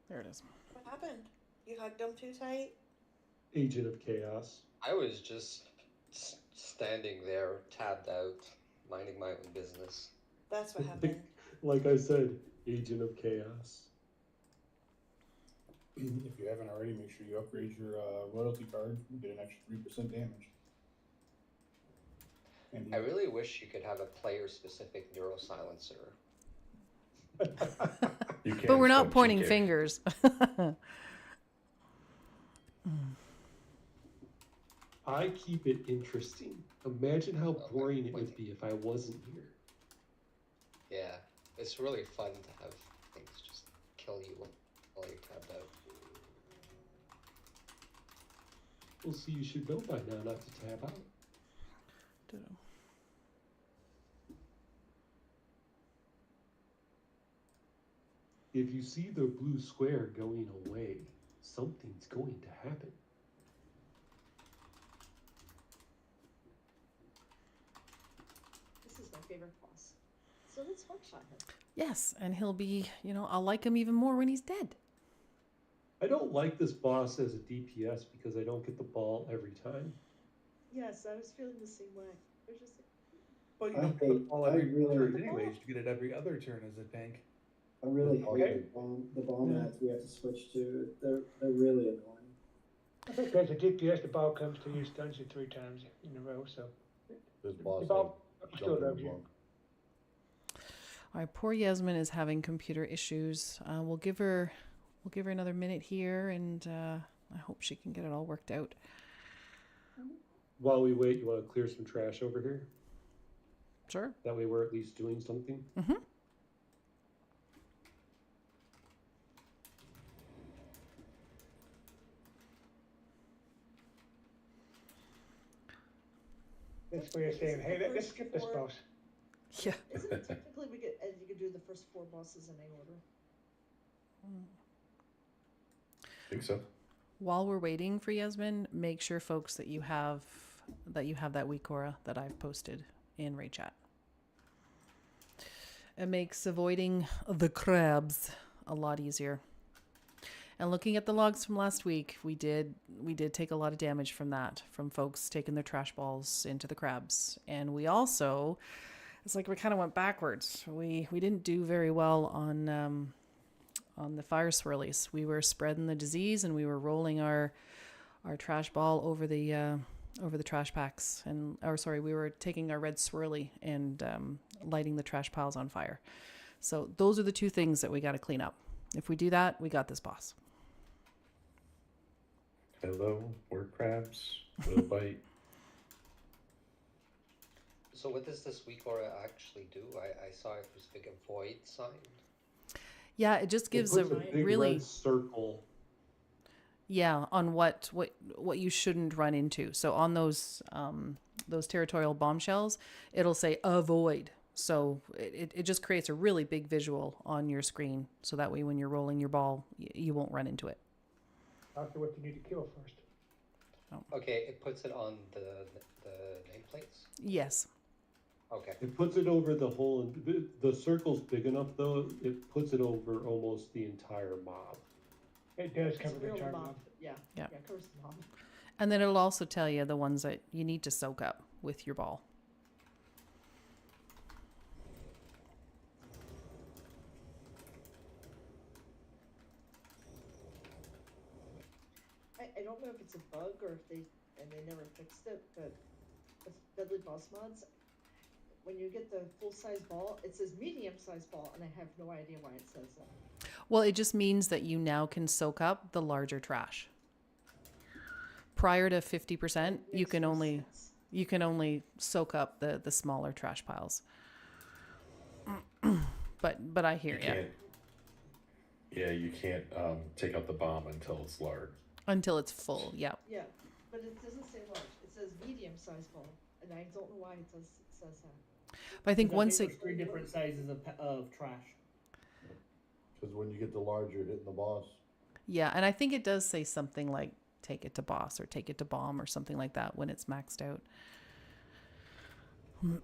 There it is.
What happened? You hugged them too tight?
Agent of Chaos.
I was just standing there, tabbed out, minding my own business.
That's what happened.
Like I said, Agent of Chaos.
If you haven't already, make sure you upgrade your royalty card and get an extra 3% damage. And
I really wish you could have a player-specific neuro silencer.
you can,
But we're not
but
pointing
you can't.
fingers.
I keep it interesting. Imagine how boring it would be if I wasn't here.
Yeah, it's really fun to have things just kill you while you're tabbed out.
Well, see, you should know by now not to tab out. If you see the blue square going away, something's going to happen.
This is my favorite boss. So let's one-shot him.
Yes, and he'll be, I'll like him even more when he's dead.
I don't like this boss as a DPS because I don't get the ball every time.
Yes, I was feeling the same way. It was just like,
But you
I
don't put the
hate-
ball
I
every
really-
turn anyways. You get it every other turn as a tank.
I really
Okay.
hate the bomb mats we have to switch to. They're really annoying.
I think as a DPS, the ball comes to you, stuns you 3 times in a row, so.
This
The
boss
ball
like
still
jumping
loves you.
monk.
All right, poor Yasmin is having computer issues. We'll give her another minute here, and I hope she can get it all worked out.
While we wait, you want to clear some trash over here?
Sure.
That way we're at least doing something.
Mm-hmm.
That's where you're saying, hey, let's skip this boss.
Yeah.
isn't it technically you can do the first 4 bosses in any order?
I think so.
While we're waiting for Yasmin, make sure, folks, that you have that weak aura that I've posted in Ray Chat. It makes avoiding the crabs a lot easier. And looking at the logs from last week, we did take a lot of damage from that, from folks taking their trash balls into the crabs. And we also, it's like we kind of went backwards. We didn't do very well on the fire swirlies. We were spreading the disease, and we were rolling our trash ball over the trash packs, we were taking our red swirly and lighting the trash piles on fire. So those are the 2 things that we got to clean up. If we do that, we got this boss.
Hello, we're crabs. Little bite.
So what does this weak aura actually do? I saw it was big a void sign.
Yeah, it just gives a
puts big
really
red circle.
Yeah, on what you shouldn't run into. So on those territorial bombshells, it'll say avoid. So it just creates a really big visual on your screen. So that way when you're rolling your ball, you won't run into it.
After what you need to kill first.
Okay, it puts it on the nameplates?
Yes.
Okay.
It puts it over the whole. The circle's big enough, though. It puts it over almost the entire mob.
It does
It's
cover the
real
entire
mob.
mob.
Yeah.
It covers the mob.
And then it'll also tell you the ones that you need to soak up with your ball.
I don't know if it's a bug or if they never fixed it, but with Deadly Boss mods, when you get the full-size ball, it says medium-size ball, and I have no idea why it says that.
Well, it just means that you now can soak up the larger trash. Prior to 50%, you can only soak up the smaller trash piles. But I hear you.
Yeah, you can't take out the bomb until it's large.
Until it's full, yeah.
Yeah, but it doesn't say large. It says medium-sized ball, and I don't know why it says that.
But I think once
there's
it
3 different sizes of trash.
Because when you get the large, you're hitting the boss.
Yeah, and I think it does say something like take it to boss or take it to bomb or something like that when it's maxed out. And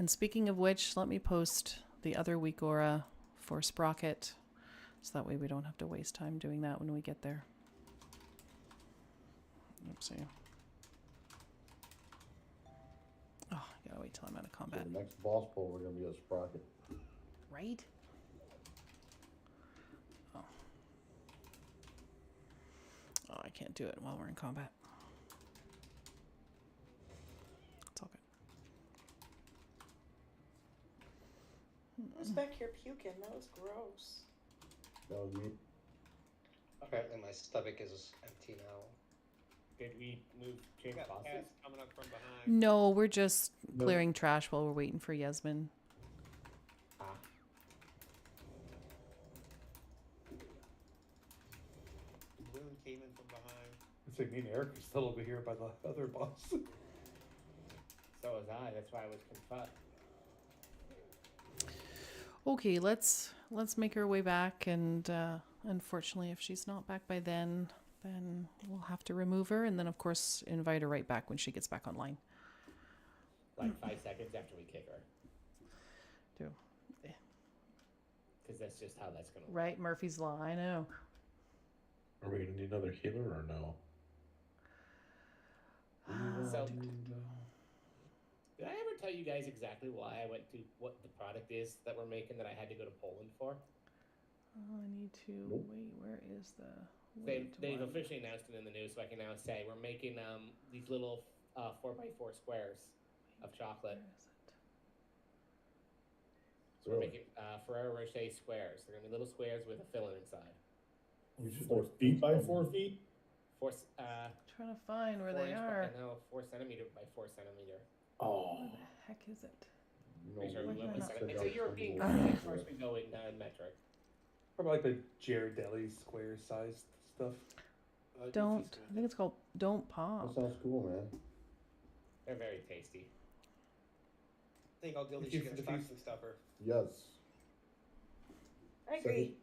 speaking of which, let me post the other week aura for Sprocket, so that way we don't have to waste time doing that when we get there. Oopsie. Oh, I gotta wait till I'm out of
So
combat.
the next boss pull, we're gonna be a Sprocket.
Right? Oh. Oh, I can't do it while we're in combat. It's all good.
I was back here puking. That was gross.
That was me.
Apparently my stomach is empty now.
Did we change bosses?
Coming up from behind.
No, we're just clearing trash while we're waiting for Yasmin.
Ah.
Moon came in from behind.
It's like me and Eric are still over here by the other boss.
So was I. That's why I was confused.
Okay, let's make our way back, and unfortunately, if she's not back by then we'll have to remove her, and then of course invite her right back when she gets back online.
Like 5 seconds after we kick her.
Do.
Because that's just how that's gonna work.
Right, Murphy's Law. I know.
Are we gonna need another healer or no?
So, did I ever tell you guys exactly why I went to what the product is that we're making that I had to go to Poland for?
I need to wait. Where is the?
They've officially announced it in the news, so I can now say we're making these little 4x4 squares of chocolate. So we're making Ferrero Rocher squares. They're gonna be little squares with a filling inside.
4 feet by 4 feet?
Trying to find where they are.
No, 4 centimeter by 4 centimeter.
Oh. Where the heck is it?
Make sure we
Where
went
the
with
heck-
it's a European country. Of course, we go in metric.
Probably like the Ghirardelli square sized stuff.
Don't. I think it's called Don't Pop.
That sounds cool, man.
They're very tasty.
I think I'll Gildy
Thank you
should
for
get a
the
stocking stuffer.
Yes.
I agree.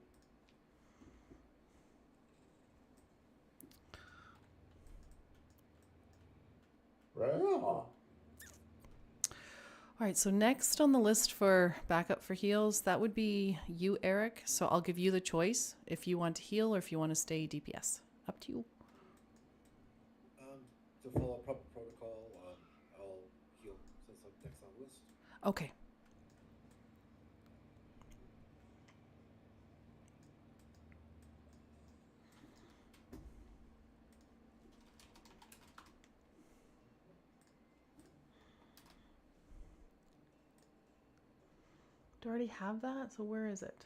Right.
All right, so next on the list for backup for heals, that would be you, Eric. So I'll give you the choice if you want to heal or if you want to stay DPS. Up to you.
To follow proper protocol, I'll heal since I'm next on the list.
Okay. Do I already have that? So where is it?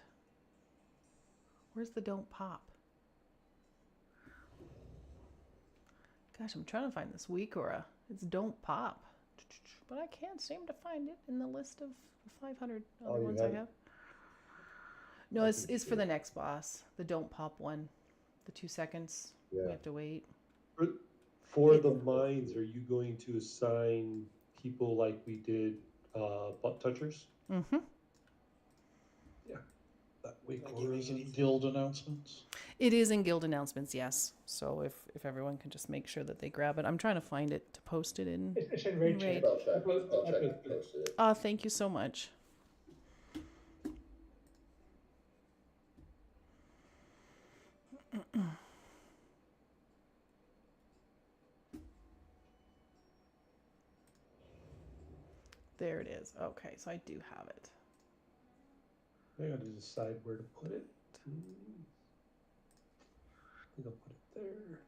Where's the Don't Pop? Gosh, I'm trying to find this week aura. It's Don't Pop. But I can't seem to find it in the list of 500 other ones I have. No, it's for the next boss. The Don't Pop one. The 2 seconds.
Yeah.
We have to wait.
For the mines, are you going to assign people like we did butt touchers?
Mm-hmm.
That week or is it guild announcements?
It is in guild announcements, yes. So if everyone can just make sure that they grab it. I'm trying to find it to post it in.
It's in raid chat.
I'll check and post it.
Thank you so much. There it is. Okay, so I do have it.
I got to decide where to put it. I think I'll put it there.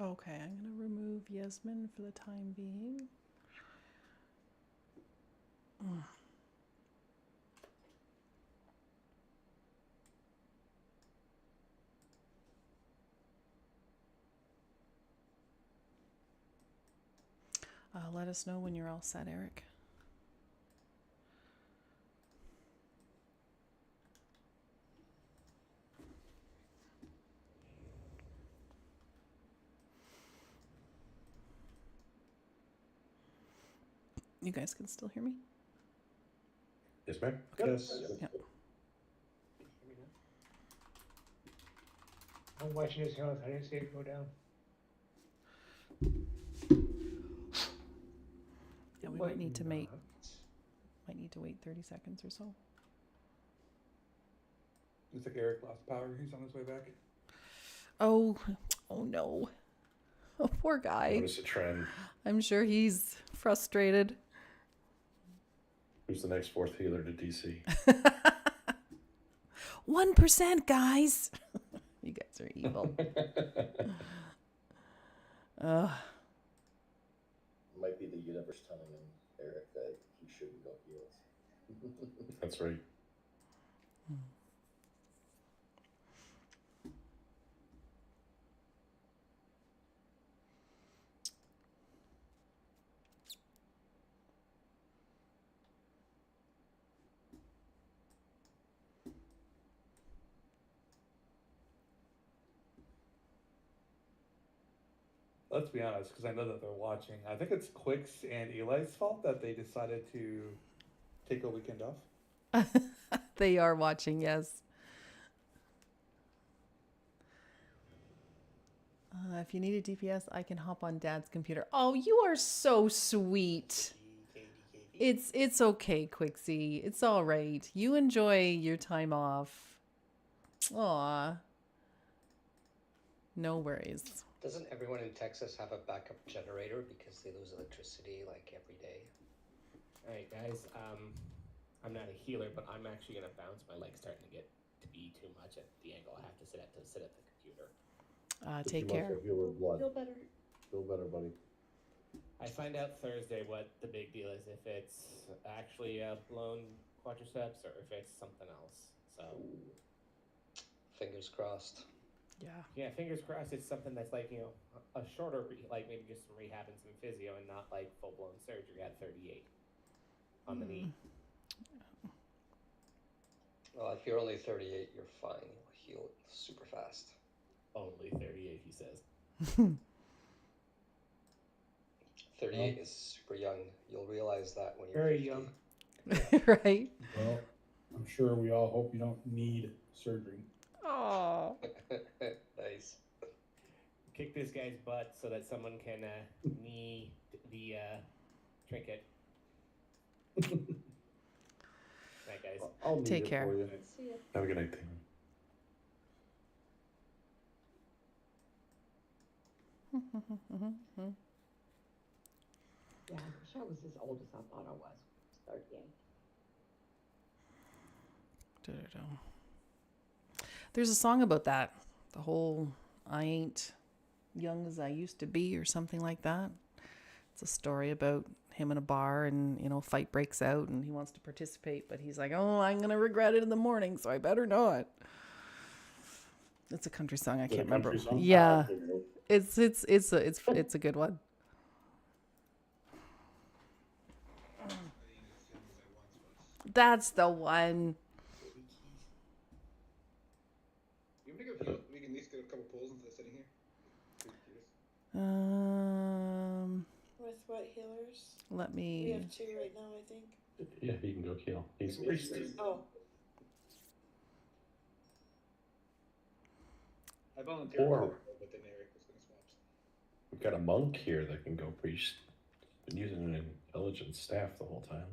Okay, I'm going to remove Yasmin for the time being. Let us know when you're all set, Eric. You guys can still hear me?
Yes, ma'am.
Yes.
Yeah.
I'm watching his health. I didn't see it go down.
Yeah, we might need to wait 30 seconds or so.
Looks like Eric lost power. He's on his way back.
Oh no. Oh, poor guy.
Notice a trend.
I'm sure he's frustrated.
Who's the next fourth healer to DC?
1%, guys. You guys are evil.
Might be the universe telling him, Eric, that he shouldn't go heals.
That's right.
Let's be honest, because I know that they're watching. I think it's Quick's and Eli's fault that they decided to take a weekend off.
They are watching, yes. If you need a DPS, I can hop on Dad's computer. Oh, you are so sweet. It's okay, Quixie. It's all right. You enjoy your time off. Aw. No worries.
Doesn't everyone in Texas have a backup generator because they lose electricity like every day?
Alright, guys. I'm not a healer, but I'm actually gonna bounce. My leg's starting to get to be too much at the angle I have to sit at the computer.
Take
You
care.
must have healer blood.
Feel better.
Feel better, buddy.
I find out Thursday what the big deal is, if it's actually a blown quadriceps or if it's something else. So
Fingers crossed.
yeah, fingers crossed. It's something that's like, you know, a shorter, like maybe just some rehab and some physio, and not like full blown surgery at 38 on the knee.
Well, if you're only 38, you're fine. You'll heal super fast.
Only 38, he says.
38 is super young. You'll realize that when you're
Very
50.
young.
Right?
Well, I'm sure we all hope you don't need surgery.
Oh.
Nice.
Kick this guy's butt so that someone can knee the trinket. Night, guys.
I'll need
Take
it
care.
for you.
See ya.
Have a good night, Tim.
Yeah, I wish I was as old as I thought I was. 38.
There's a song about that. The whole I ain't young as I used to be or something like that. It's a story about him in a bar and, you know, fight breaks out and he wants to participate, but he's like, oh, I'm going to regret it in the morning, so I better not. It's a country song. I can't remember. Yeah. It's a good one. That's the one.
You want to go heal? We can at least get a couple pulls instead of sitting here.
With what healers?
Let
We
me.
have 2 right now, I think.
Yeah, he can go heal. He's
Oh,
I volunteered
Or-
for it, but then Eric was going to swap.
We've got a monk here that can go priest. Been using an intelligent staff the whole time.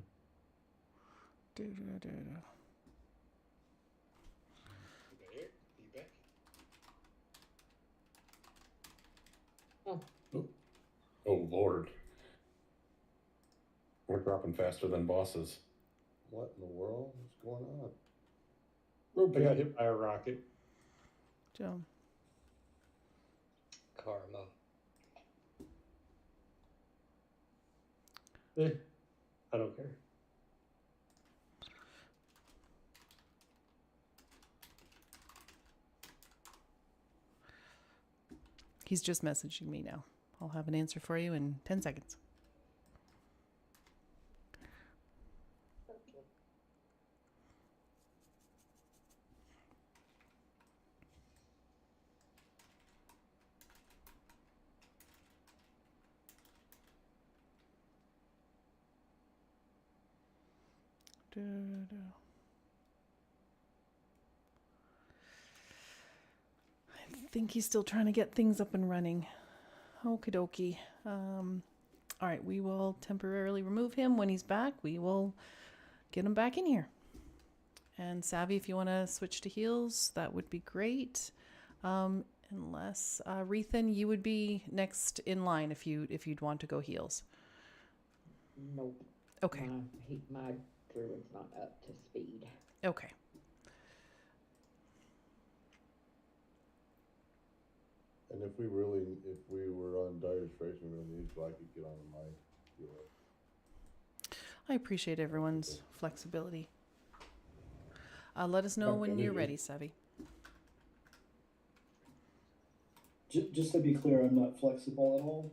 You Eric? You back?
Oh Lord. We're dropping faster than bosses.
What in the world? What's going on?
I got hit by a rocket.
Joe.
Karma.
I don't care.
He's just messaging me now. I'll have an answer for you in 10 seconds. I think he's still trying to get things up and running. Okie dokie. All right, we will temporarily remove him. When he's back, we will get him back in here. And Savvy, if you want to switch to heals, that would be great. Unless Rethan, you would be next in line if you'd want to go heals.
Nope.
Okay.
My druid's not up to speed.
Okay.
And if we were on dire straits, we were going to use Black, could get on my healer.
I appreciate everyone's flexibility. Let us know when you're ready, Savvy.
Just to be clear, I'm not flexible at all.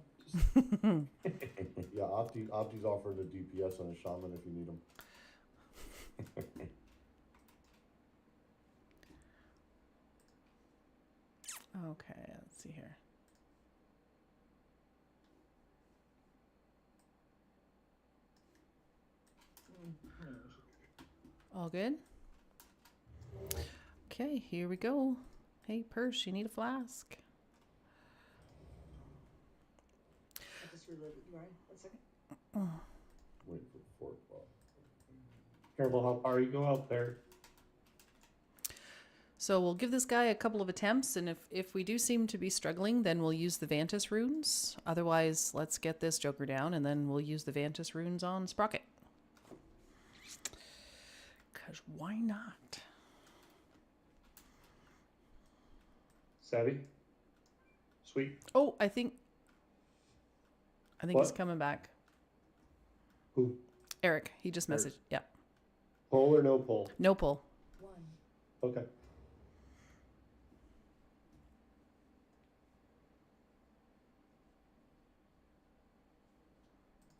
Yeah, Opti's offered a DPS and a shaman if you need them.
Okay, let's see here. All good? Okay, here we go. Hey, Persh, you need a flask.
I just reloaded. You all right? 1 second.
Wait for 4 o'clock.
Careful how far you go out there.
So we'll give this guy a couple of attempts, and if we do seem to be struggling, then we'll use the Vantus runes. Otherwise, let's get this Joker down, and then we'll use the Vantus runes on Sprocket. Because why not?
Savvy? Sweet.
Oh, I think he's
What?
coming back.
Who?
Eric, he just
Eric.
messaged. Yeah.
Pull or no pull?
No pull.
Okay.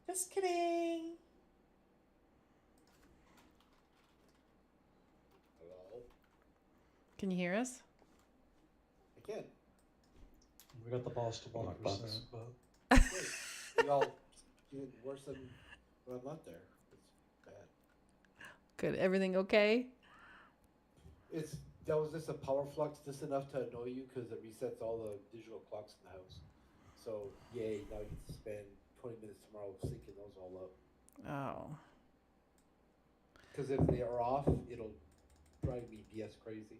Just kidding.
Hello?
Can you hear us?
I can.
We got the boss to 100%, but
You all even worse than when I'm not there. It's bad.
Good. Everything okay?
That was just a power flux, just enough to annoy you because it resets all the digital clocks in the house. So yay! Now you get to spend 20 minutes tomorrow syncing those all up.
Oh.
Because if they are off, it'll drive me BS crazy.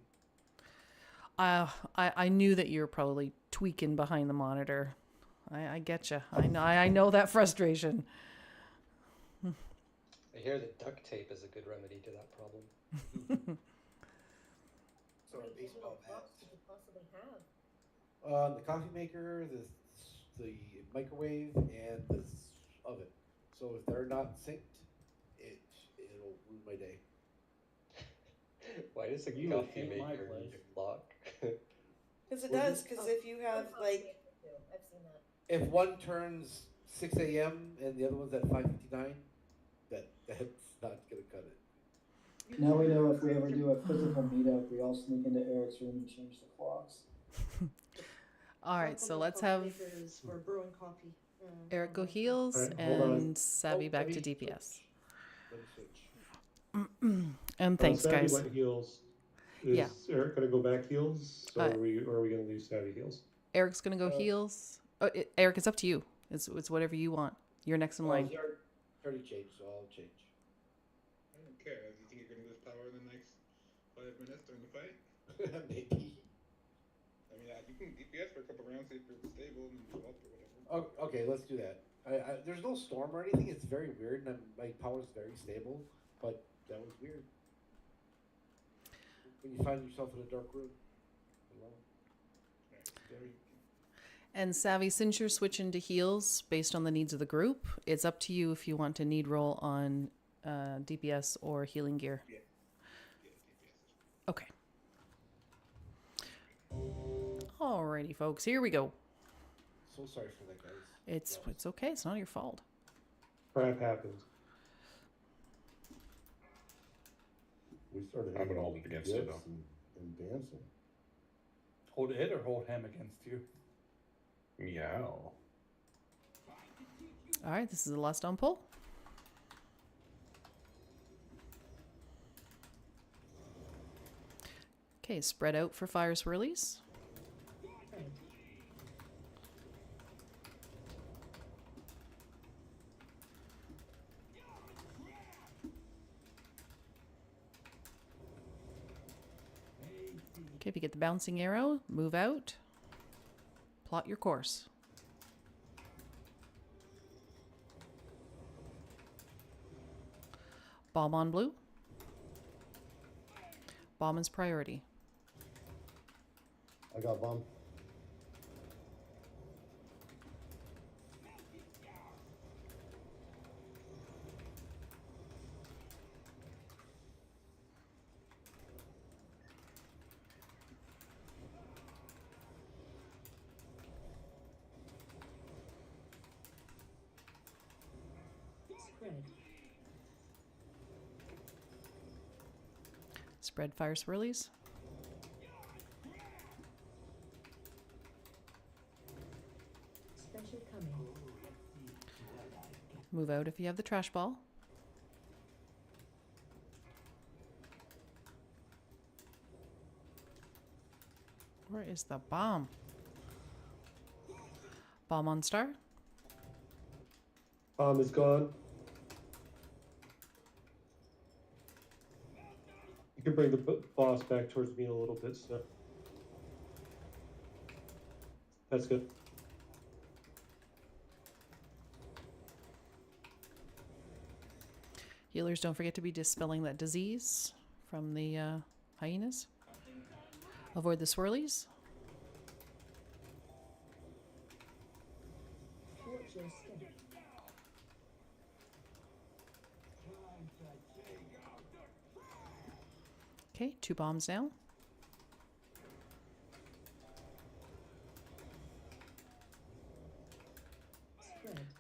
I knew that you were probably tweaking behind the monitor. I get you. I know that frustration.
I hear that duct tape is a good remedy to that problem.
So a baseball bat.
Could you possibly have?
The coffee maker, the microwave, and the oven. So if they're not synced, it'll ruin my day.
Why does a
You would
coffee
hate my
maker
place.
need a clock?
Because it does. Because if you have like,
I've seen that.
If one turns 6 a.m. and the other one's at 5:59, that's not gonna cut it.
Now we know if we ever do a physical meetup, we all sneak into Eric's room and change the clocks.
All right, so let's have
We're brewing coffee.
Eric go heals
All right, hold on.
and Savvy back to
let me
DPS.
switch.
And thanks,
Savvy
guys.
went heals. Is
Yeah.
Eric going to go back heals? Or
Uh,
are we going to leave Savvy heals?
Eric's gonna go heals. Oh, Eric, it's up to you. It's whatever you want. You're next in line.
It's already changed, so I'll change.
I don't care. Do you think you're gonna lose power in the next 5 minutes during the fight?
Maybe.
I mean, you can DPS for a couple rounds, see if you're stable and go up or whatever.
Oh, okay, let's do that. There's no storm or anything. It's very weird, and my power's very stable. But that was weird. When you find yourself in a dark room alone.
And Savvy, since you're switching to heals based on the needs of the group, it's up to you if you want to need roll on DPS or healing gear.
Yeah.
Okay. Alrighty, folks, here we go.
So sorry for that, guys.
It's okay. It's not your fault.
Crap happens.
We started
I would
hitting
hold it against you,
jets
though.
and dancing.
Hold it or hold him against you?
Meow.
All right, this is the last on pull. Okay, spread out for fire swirlies. Okay, if you get the bouncing arrow, move out. Plot your course. Bomb on blue. Bomb is priority.
I got bomb.
Spread fire swirlies.
Special coming.
Move out if you have the trash ball. Where is the bomb? Bomb on star.
Bomb is gone. You can bring the boss back towards me a little bit, so that's good.
Healers, don't forget to be dispelling that disease from the hyenas. Avoid the swirlies.
Watch your step.
Okay, 2 bombs now.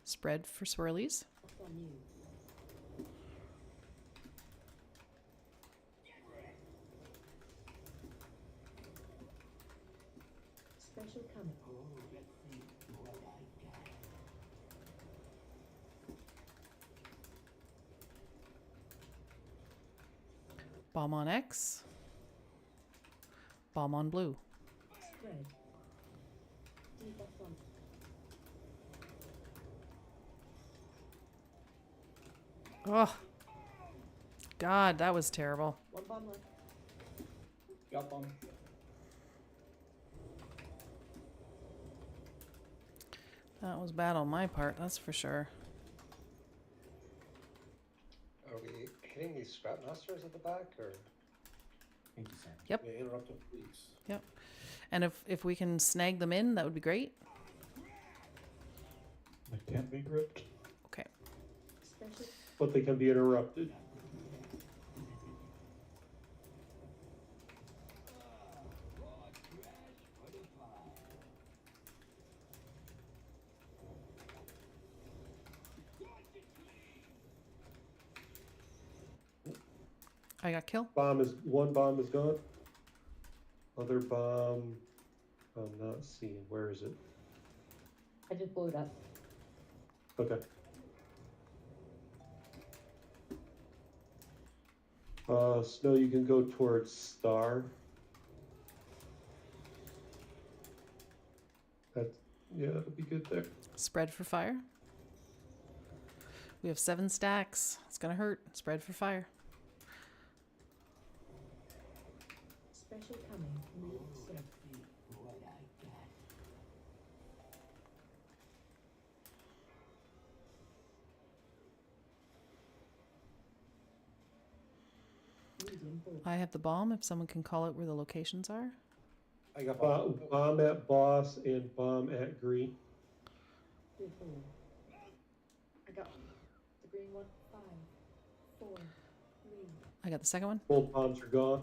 Spread for swirlies.
On you. Special coming.
Bomb on X. Bomb on blue.
Spread. Debuff on.
Oh, God, that was terrible.
One bomb left.
Got bomb.
That was bad on my part, that's for sure.
Are we hitting these scrap masters at the back, or?
Thank you, Sam.
Yep.
Yeah, interrupt them, please.
Yep. And if we can snag them in, that would be great.
They can't be gripped,
Okay.
Special.
but they can be interrupted.
I got kill.
One bomb is gone. Other bomb, I'm not seeing. Where is it?
I just blew it up.
Okay. Snow, you can go towards Star. Yeah, that'll be good there.
Spread for fire. We have 7 stacks. It's gonna hurt. Spread for fire.
Special coming. Move step. Medium bulk.
I have the bomb if someone can call out where the locations are.
I got bomb.
Bomb at boss and bomb at green.
Before.
I got the green one.
5, 4, 3.
I got the second one.
Both bombs are gone.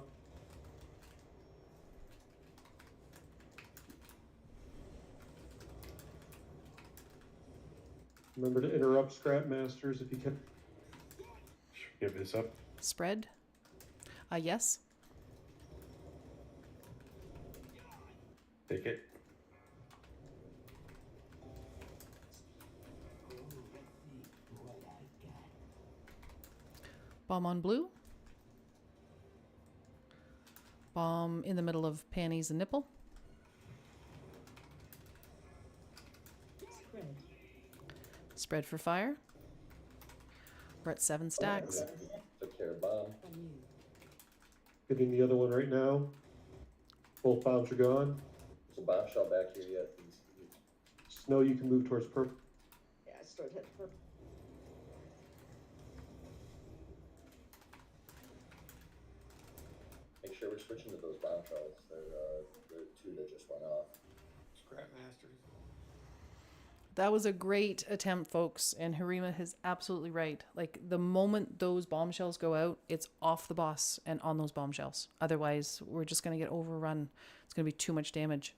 Remember to interrupt scrap masters if you can.
Give this up.
Spread. Yes.
Take it.
Bomb on blue. Bomb in the middle of panties and nipple.
Spread.
Spread for fire. We're at 7 stacks.
Took care of bomb.
Getting the other one right now. Both bombs are gone.
There's a bombshell back here yet.
Snow, you can move towards purple.
Yeah, I started hitting purple.
Make sure we're switching to those bombshells. They're two that just went off.
Scrap masters.
That was a great attempt, folks, and Harima is absolutely right. Like, the moment those bombshells go out, it's off the boss and on those bombshells. Otherwise, we're just going to get overrun. It's going to be too much damage.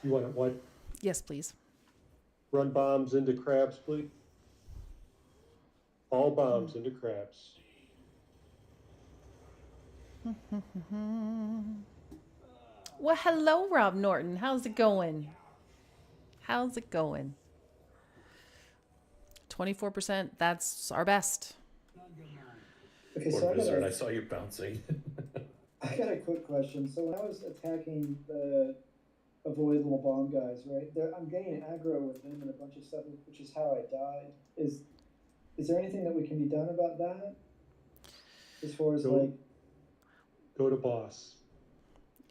You want it what?
Yes, please.
Run bombs into crabs, please. All bombs into crabs.
Well, hello, Rob Norton. How's it going? How's it going? 24%. That's our best.
Okay,
Poor
so I
Wizard,
got,
I saw you bouncing.
I got a quick question. So when I was attacking the avoid little bomb guys, right? I'm getting aggro with them and a bunch of stuff, which is how I died. Is there anything that we can be done about that? As far as
go to boss.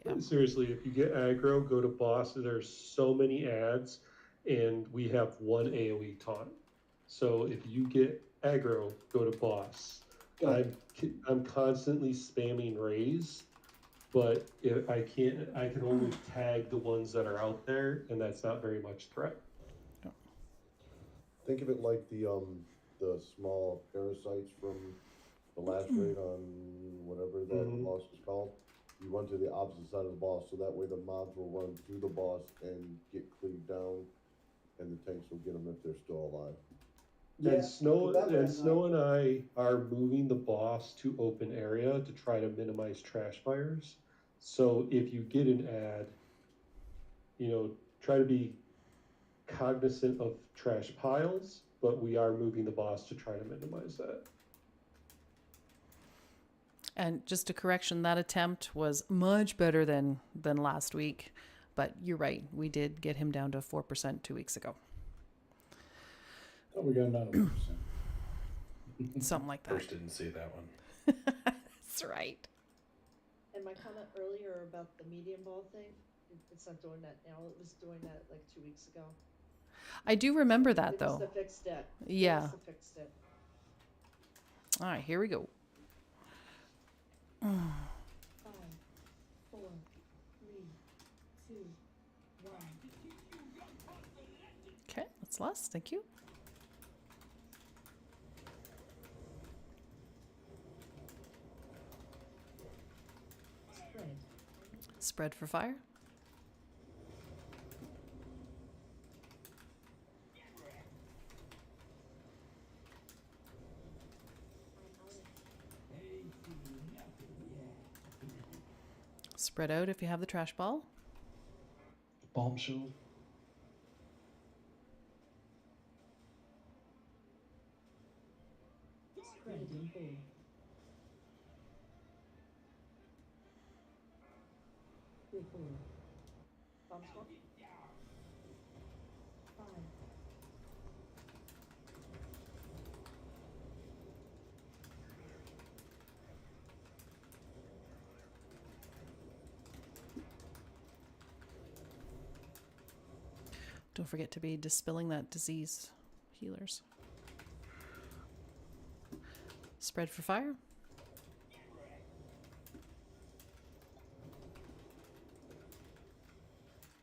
Yeah.
Seriously, if you get aggro, go to boss. There's so many ads, and we have one AoE taunt. So if you get aggro, go to boss. I'm constantly spamming raise, but if I can only tag the ones that are out there, and that's not very much threat.
Think of it like the small parasites from the last raid on whatever that boss is called. You run to the opposite side of the boss, so that way the mobs will run through the boss and get cleaved down, and the tanks will get them if they're still alive.
Yeah, and Snow and I are moving the boss to open area to try to minimize trash fires. So if you get an ad, try to be cognizant of trash piles, but we are moving the boss to try to minimize that.
And just a correction, that attempt was much better than last week. But you're right, we did get him down to 4% 2 weeks ago.
Oh, we got another 1%.
Something like that.
First didn't see that one.
That's right.
And my comment earlier about the medium ball thing, it's not doing that now. It was doing that like 2 weeks ago.
I do remember that,
They
though.
must have fixed it.
Yeah.
They must have fixed it.
All right, here we go.
5, 4, 3, 2, 1.
Okay, that's less. Thank you.
Spread.
Spread for fire. Spread out if you have the trash ball.
Bombshell.
Spread in ball. With ball.
Bomb squad.
5,
Don't forget to be dispelling that disease, healers. Spread for fire.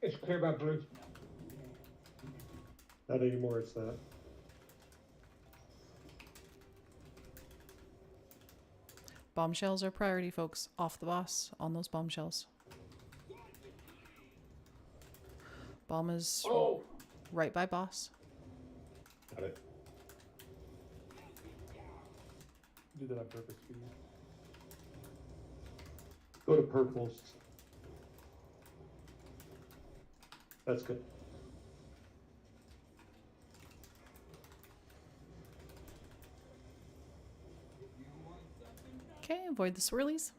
It's clear by blue.
Not anymore, it's not.
Bombshells are priority, folks. Off the boss on those bombshells. Bomb is right by boss.
Got it.
Do that on purpose for you.
Go to purples. That's good.
Okay, avoid the swirlies.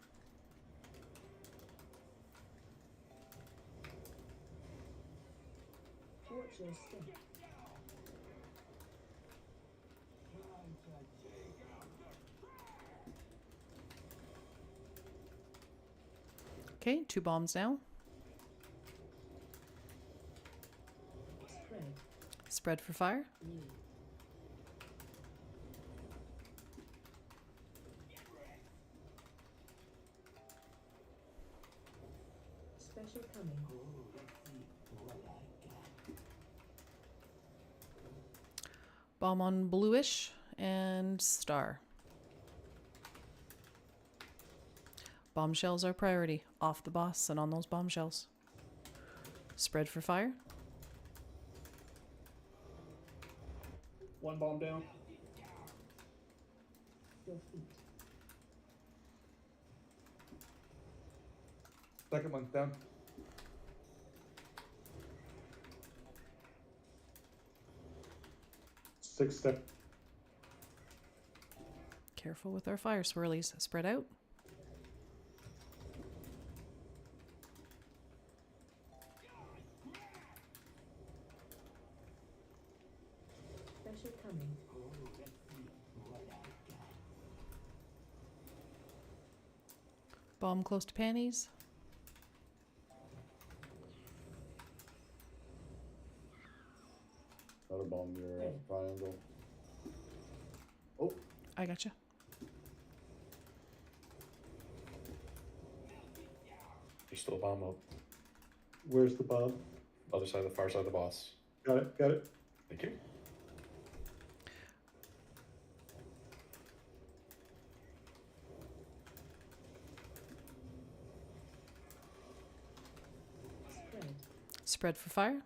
Okay, 2 bombs now.
Spread.
Spread for fire.
Lead. Special coming.
Bomb on bluish and star. Bombshells are priority. Off the boss and on those bombshells. Spread for fire.
1 bomb down.
Your feet.
Second one's down.
Six step.
Careful with our fire swirlies. Spread out.
Special coming.
Bomb close to panties.
Another bomb near triangle. Oh,
I gotcha.
There's still a bomb up.
Where's the bomb?
Other side, the far side of the boss.
Got it, got it.
Thank you.
Spread.
Spread for fire.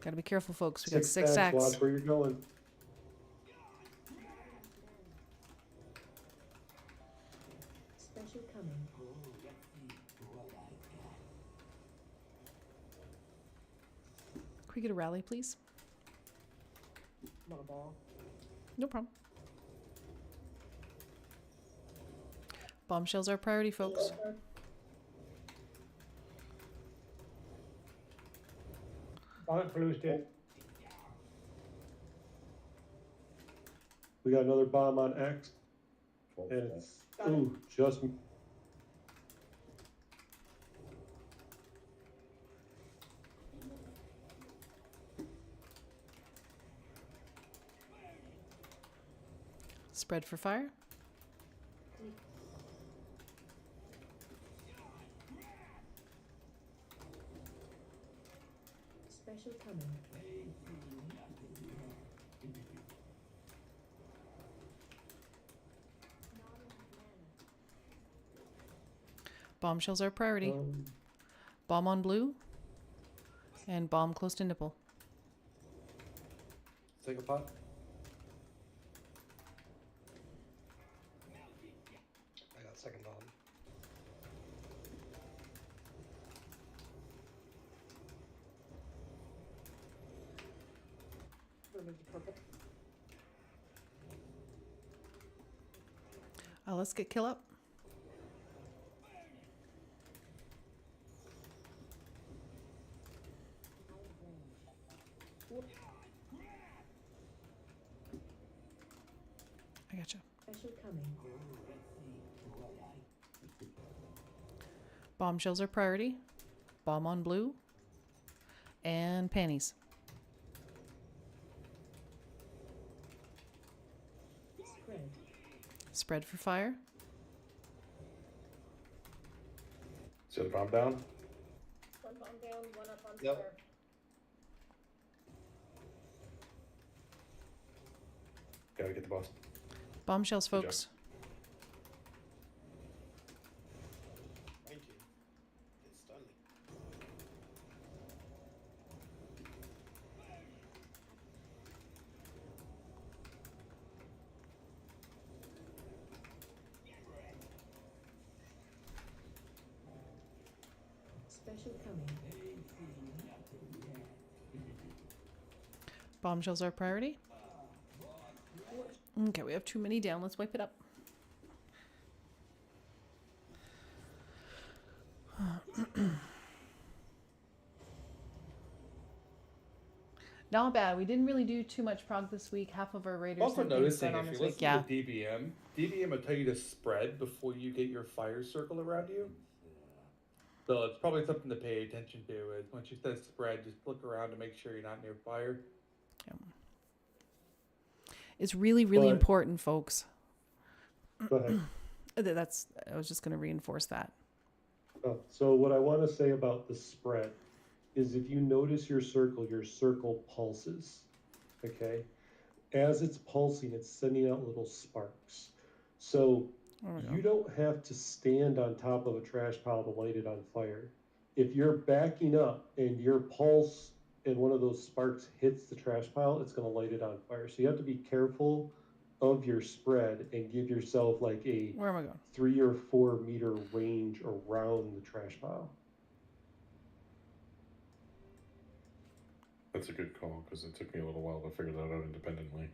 Gotta be careful, folks. We got 6
stacks.
stacks.
Watch where you're going.
Special coming.
Can we get a rally, please?
Want a ball?
No problem. Bombshells are priority, folks.
Bomb blue's dead.
We got another bomb on X.
12
And
step.
it's, ooh, just
Spread for fire.
Special coming.
Bombshells are priority. Bomb on blue. And bomb close to nipple.
Take a pot.
I got second bomb.
Remove the purple.
Let's get kill up. I gotcha.
Special coming.
Bombshells are priority. Bomb on blue. And panties.
Spread.
Spread for fire.
Is the other bomb down?
1 bomb down, 1 up on
Yep.
square.
Gotta get the boss.
Bombshells,
Good job.
folks.
Thank you. It stunned me.
Special coming.
Bombshells are priority. Okay, we have too many down. Let's wipe it up. Not bad. We didn't really do too much prog this week. Half of our raiders
Also
had things
noticing
going on
if
this
you
week.
listen
Yeah.
to DBM will tell you to spread before you get your fire circle around you. So it's probably something to pay attention to. Is once you said spread, just look around to make sure you're not near fire.
It's really, really
But-
important, folks.
Go ahead.
I was just going to reinforce that.
Oh, so what I want to say about the spread is if you notice your circle pulses, okay? As it's pulsing, it's sending out little sparks. So you don't have to stand on top of a trash pile to light it on fire. If you're backing up and your pulse and one of those sparks hits the trash pile, it's going to light it on fire. So you have to be careful of your spread and give yourself like a
Where am I going?
3 or 4 meter range around the trash pile.
That's a good call because it took me a little while to figure that out independently.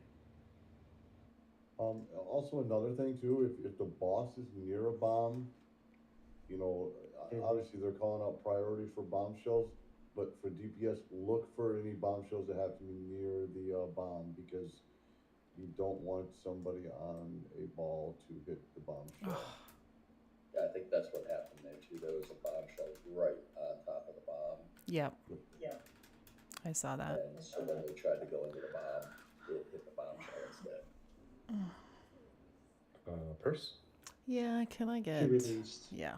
Also another thing too, if the boss is near a bomb, you know, obviously they're calling out priority for bombshells, but for DPS, look for any bombshells that have to be near the bomb because you don't want somebody on a ball to hit the bombshell.
Yeah, I think that's what happened there too. There was a bombshell right on top of the bomb.
Yep.
Yeah.
I saw that.
And so when they tried to go into the bomb, it hit the bombshell instead.
Purse?
Yeah, can I get...
Released.
Yeah.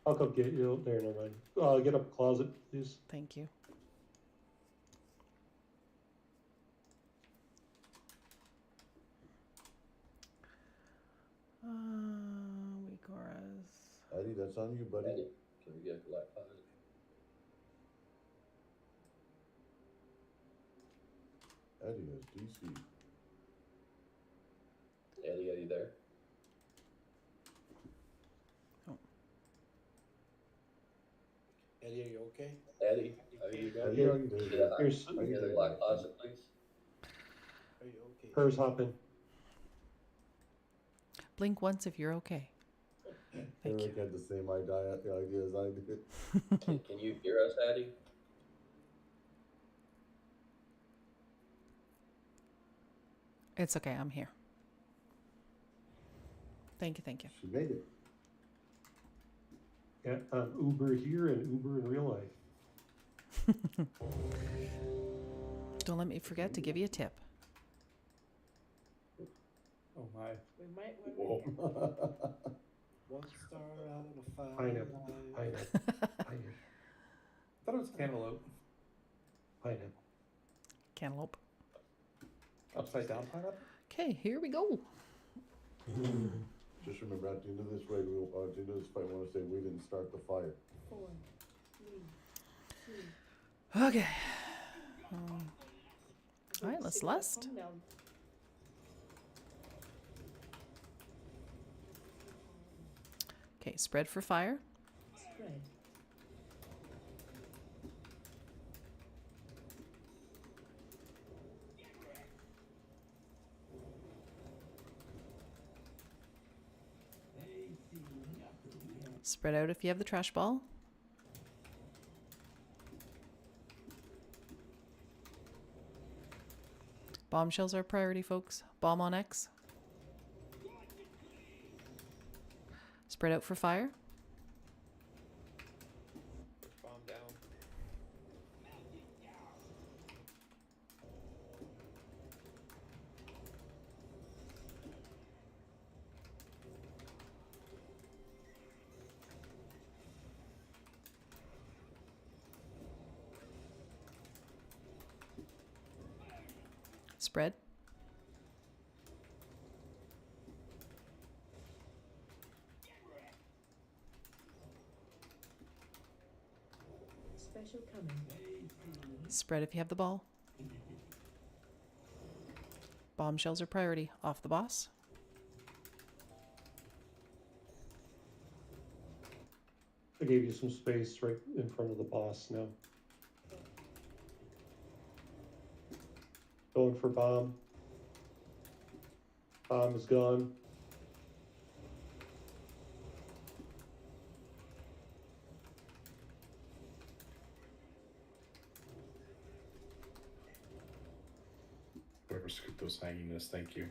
I'll come get you. There, never mind. Get up a closet, please.
Thank you. Weakoras.
Eddie, that's on you, buddy.
Eddie, can we get black closet?
Eddie has DC.
Eddie, are you there?
Eddie, are you okay?
Eddie, are you there?
Eddie, are you there?
Yeah,
Here's-
are you in the black closet, please?
Are you okay?
Hers hopping.
Blink once if you're okay.
Eric had the same idea as I did.
Can you hear us, Eddie?
It's okay. I'm here. Thank you. Thank you.
She made it.
Yeah, Uber here and Uber in real life.
Don't let me forget to give you a tip.
Oh my.
We might
Whoa.
One star out of a five.
Pineapple. Pineapple. Pineapple.
I thought it was cantaloupe.
Pineapple.
Cantaloupe.
Upside down pineapple?
Okay, here we go.
Just remember, at the end of this raid, at the end of this fight, we want to say we didn't start the fire.
4, 3, 2.
Okay. All right, let's lust.
Calm down.
Okay, spread for fire.
Spread.
Spread out if you have the trash ball. Bombshells are priority, folks. Bomb on X. Spread out for fire.
Bomb down.
Spread.
Special coming.
Spread if you have the ball. Bombshells are priority. Off the boss.
I gave you some space right in front of the boss now. Going for bomb. Bomb is gone.
whoever scooped those hanginess, thank you.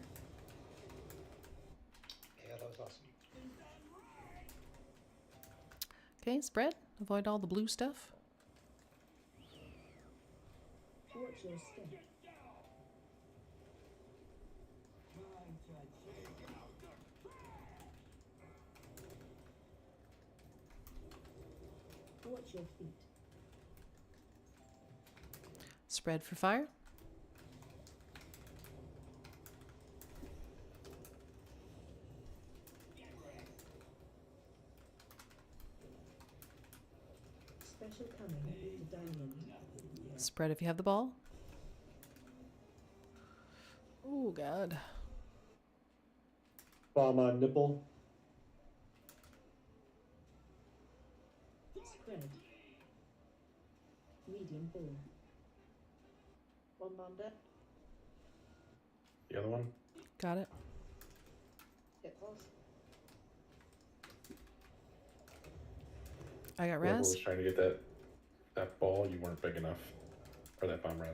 Yeah, that was awesome.
Okay, spread. Avoid all the blue stuff.
Watch your step. Watch your feet.
Spread for fire.
Special coming to diamond.
Spread if you have the ball. Oh, God.
Bomb on nipple.
Spread. Medium bull.
One bomb dead.
The other one?
Got it.
Get close.
I got
Whoever
Raz.
was trying to get that ball, you weren't big enough. Or that bomb rod.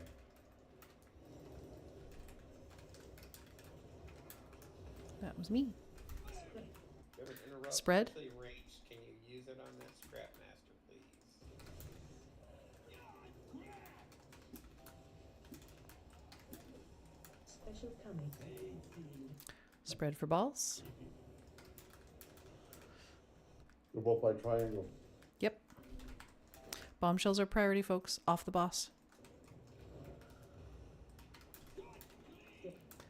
That was me.
Interrupt.
Spread.
Range. Can you use it on that scrap master, please?
Special coming.
Spread for balls.
They're both by triangle.
Yep. Bombshells are priority, folks. Off the boss.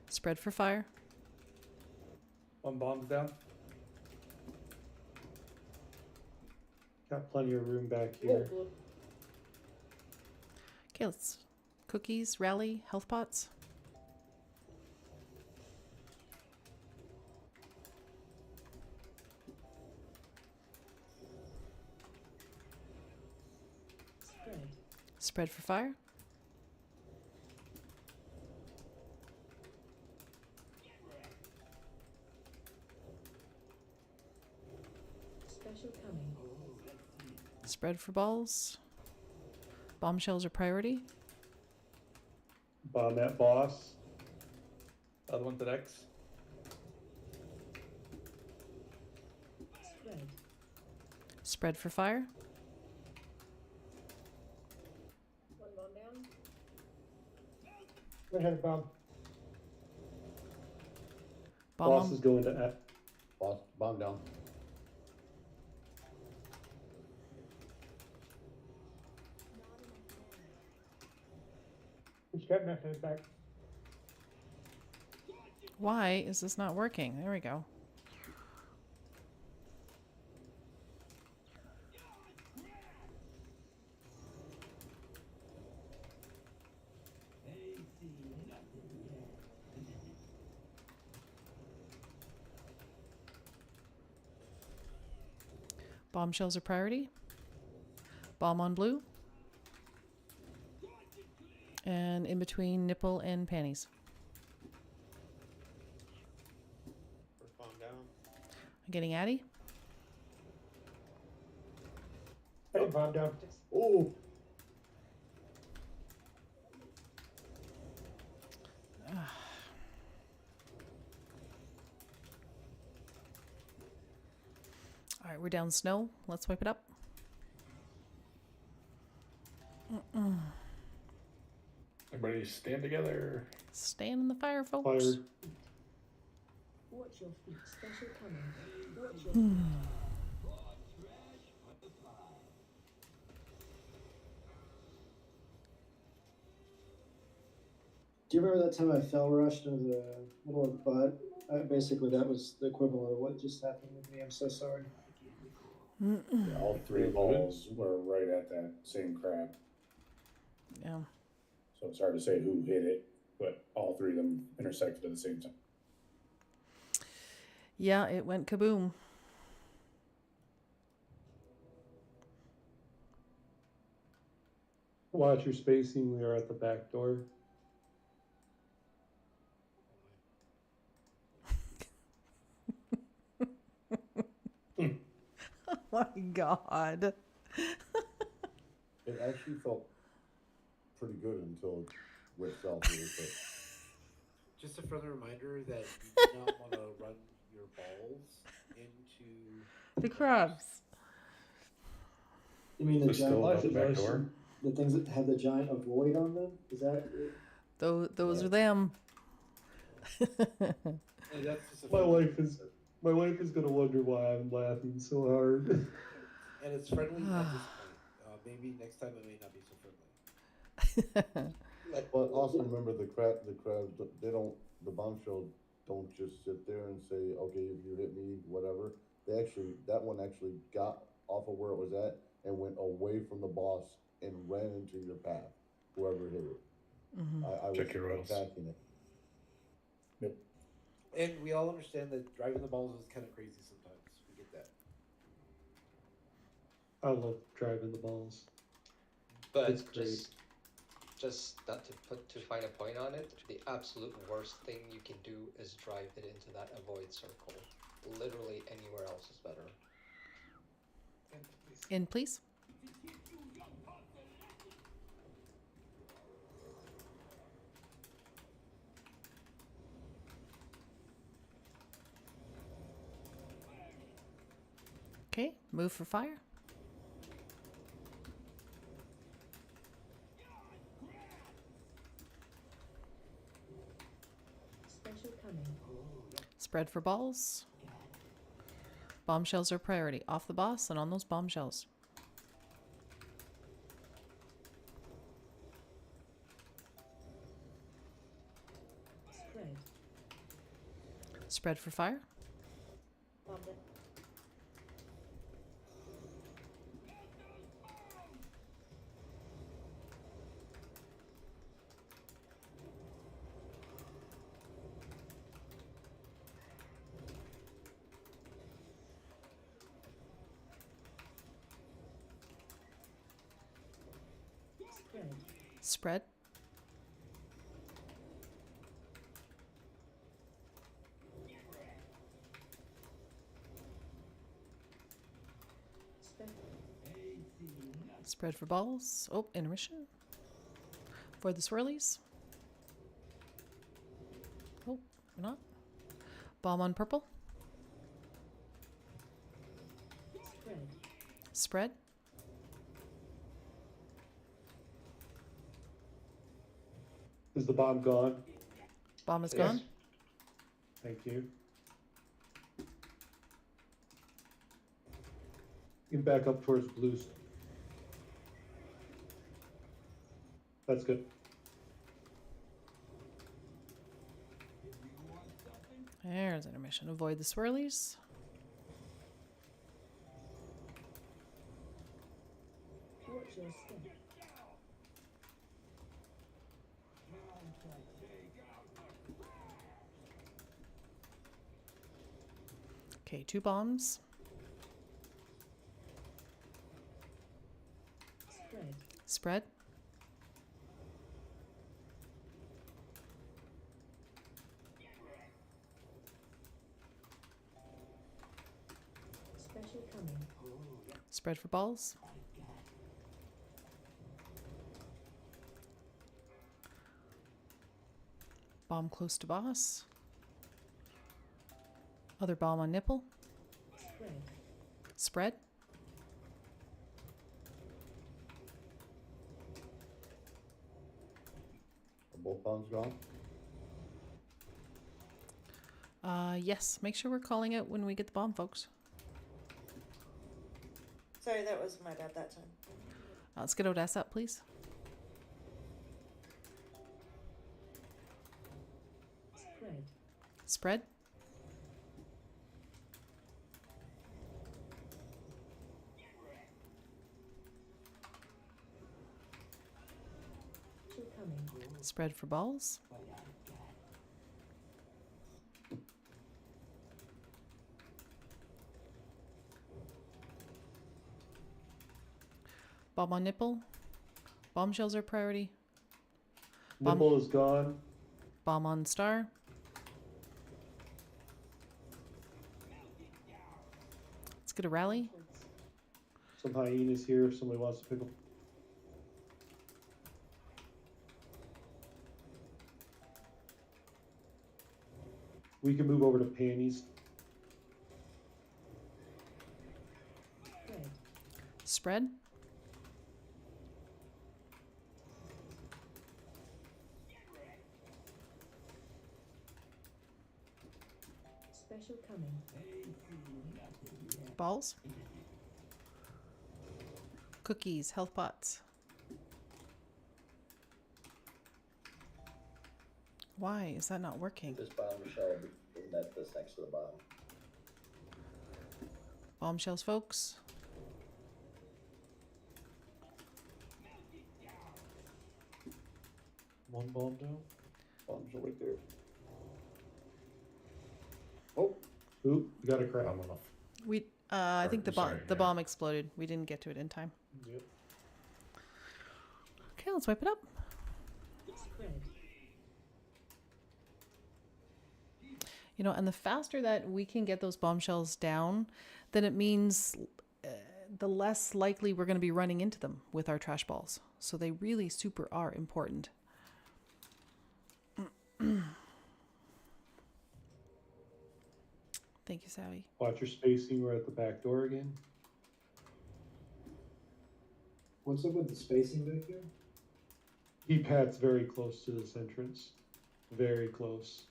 Spread for fire.
One bomb's down.
Got plenty of room back here.
Okay, let's... Cookies, rally, health pots.
Spread.
Spread for fire.
Special coming.
Spread for balls. Bombshells are priority.
Bomb at boss.
Other one's at X.
Spread.
Spread for fire.
One bomb down.
Go ahead, bomb.
Boss is going to F.
Boss, bomb down.
Scrap master is back.
Why is this not working? There we go. Bombshells are priority. Bomb on blue. And in between nipple and panties.
First bomb down.
I'm getting Addy.
Hey, bomb down.
Oh,
All right, we're down snow. Let's wipe it up.
Everybody stand together.
Stand in the fire, folks.
Fire.
Watch your feet. Special coming. Watch your feet.
Do you remember that time I fell rushed into the middle of the butt? Basically, that was the equivalent of what just happened with me. I'm so sorry.
Yeah, all three balls were right at that same crab.
Yeah.
So it's hard to say who hit it, but all three of them intersected at the same time.
Yeah, it went kaboom.
Watch your spacing. We are at the back door.
Oh my god.
it actually felt pretty good until it whipped out really quick.
just a further reminder that you do not want to run your balls into
The crabs.
You mean the
So still
giant,
about the back door?
the things that have the giant avoid on them? Is that it?
Those are them.
And that's just a
My
further-
wife is gonna wonder why I'm laughing so hard.
And it's friendly at this point. Maybe next time it may not be so friendly.
But also remember the crabs, they don't, the bombshell don't just sit there and say, okay, if you hit me, whatever. They actually, that one actually got off of where it was at and went away from the boss and ran into your path, whoever hit it. I was
Check your oils.
attacking it.
Yep.
And we all understand that driving the balls is kind of crazy sometimes. We get that.
I love driving the balls.
But
It's great.
just not to find a point on it, the absolute worst thing you can do is drive it into that avoid circle. Literally anywhere else is better.
In, please. Okay, move for fire.
Special coming.
Spread for balls. Bombshells are priority. Off the boss and on those bombshells.
Spread.
Spread for fire.
Bombed it.
Spread.
Spread.
Spread.
Spread for balls. Oh, intermission. For the swirlies. Oh, not. Bomb on purple.
Spread.
Spread.
Is the bomb gone?
Bomb is
Yes.
gone.
Thank you. You can back up towards blues. That's good.
There's intermission. Avoid the swirlies.
Watch your step.
Okay, 2 bombs.
Spread.
Spread.
Special coming.
Spread for balls. Bomb close to boss. Other bomb on nipple.
Spread.
Spread.
Are both bombs gone?
Yes. Make sure we're calling it when we get the bomb, folks.
Sorry, that was my bad that time.
Let's get Odessa up, please.
Spread.
Spread.
Two coming.
Spread for balls. Bomb on nipple. Bombshells are priority. Bomb-
Nipple is gone.
Bomb on star. Let's get a rally.
Some hyenas here if somebody wants to pick them. We can move over to panties.
Red.
Spread.
Special coming.
Balls. Cookies. Health pots. Why is that not working?
This bombshell, isn't that this next to the bomb?
Bombshells, folks.
One bomb down. Bombs are right there.
Oh, oop, we got a crap.
I'm off.
We I think the bomb
sorry,
the
yeah.
bomb exploded. We didn't get to it in time.
Yep.
Okay, let's wipe it up.
Spread.
You know, and the faster that we can get those bombshells down, then it means the less likely we're going to be running into them with our trash balls. So they really super are important. Thank you, Savvy.
Watch your spacing. We're at the back door again.
What's up with the spacing back here?
Keypad's very close to this entrance. Very close.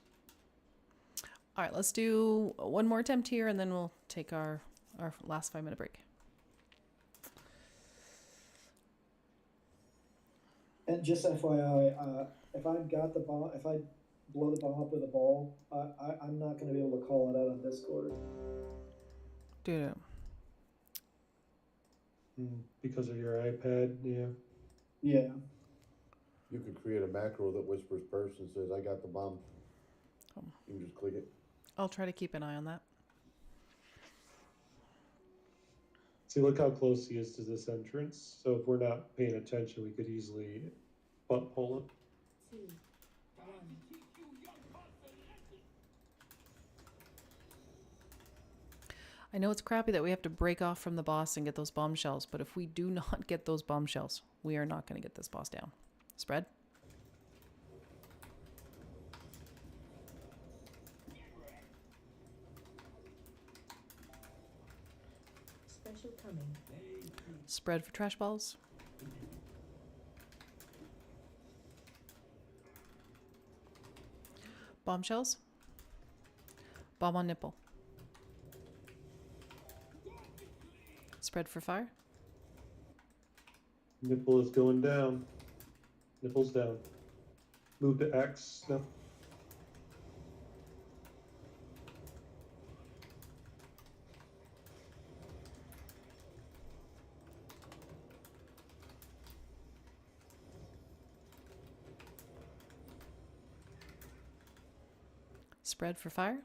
All right, let's do one more attempt here, and then we'll take our last 5-minute break.
And just FYI, if I got the bomb, if I blow the bomb up with a ball, I'm not going to be able to call it out on Discord.
Dude.
Because of your iPad, yeah.
Yeah.
You could create a macro that whispers first and says, I got the bomb. You can just click it.
I'll try to keep an eye on that.
See, look how close he is to this entrance. So if we're not paying attention, we could easily butt pull him.
2, 1.
I know it's crappy that we have to break off from the boss and get those bombshells, but if we do not get those bombshells, we are not going to get this boss down. Spread.
Special coming.
Spread for trash balls. Bombshells. Bomb on nipple. Spread for fire.
Nipple is going down. Nipple's down. Move to X. No.
Spread for fire.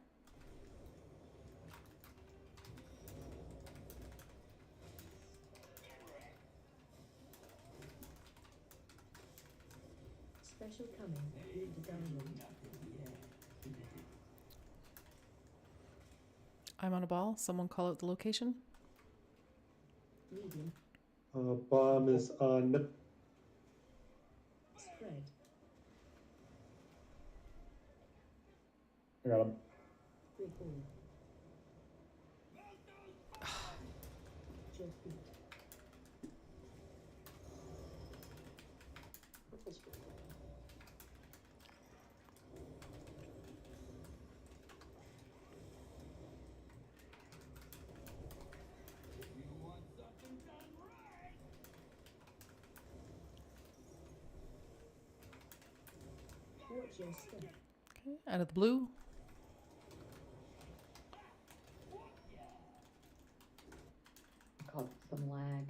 Special coming. Leave the diamond.
I'm on a ball. Someone call out the location.
Medium.
Bomb is on nip.
Spread.
I got him.
3 4. Your feet. Purple spread. Watch your step.
Okay, out of the blue.
Caught some lag.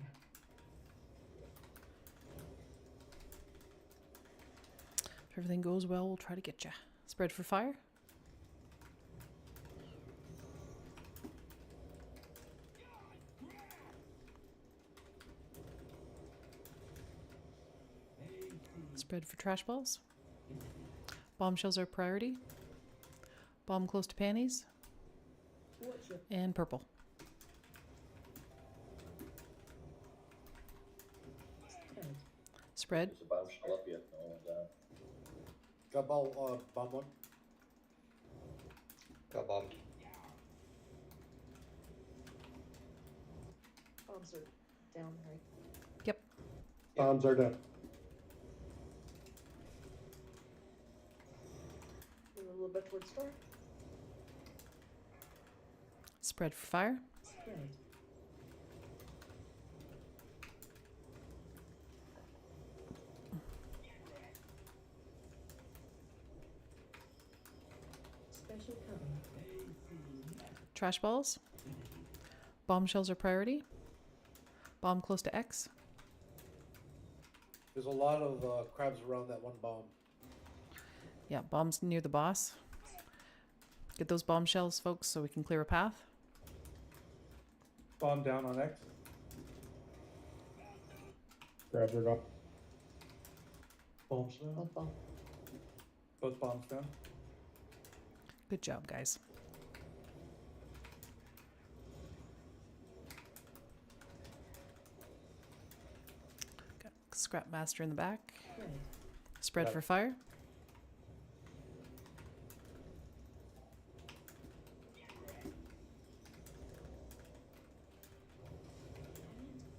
If everything goes well, we'll try to get you. Spread for fire. Spread for trash balls. Bombshells are priority. Bomb close to panties.
Watch your
And purple.
spread.
Spread.
There's a bombshell up yet. No one's on.
Got bomb one.
Got bombed.
Bombs are down, right?
Yep.
Bombs are down.
Move a little bit towards store.
Spread for fire.
Spread. Special cover.
Trash balls. Bombshells are priority. Bomb close to X.
There's a lot of crabs around that one bomb.
Yeah, bombs near the boss. Get those bombshells, folks, so we can clear a path.
Bomb down on X.
Crabs are up.
Bombs down.
Both bomb.
Both bombs down.
Good job, guys. Got Scrap Master in the back.
Spread.
Spread for fire.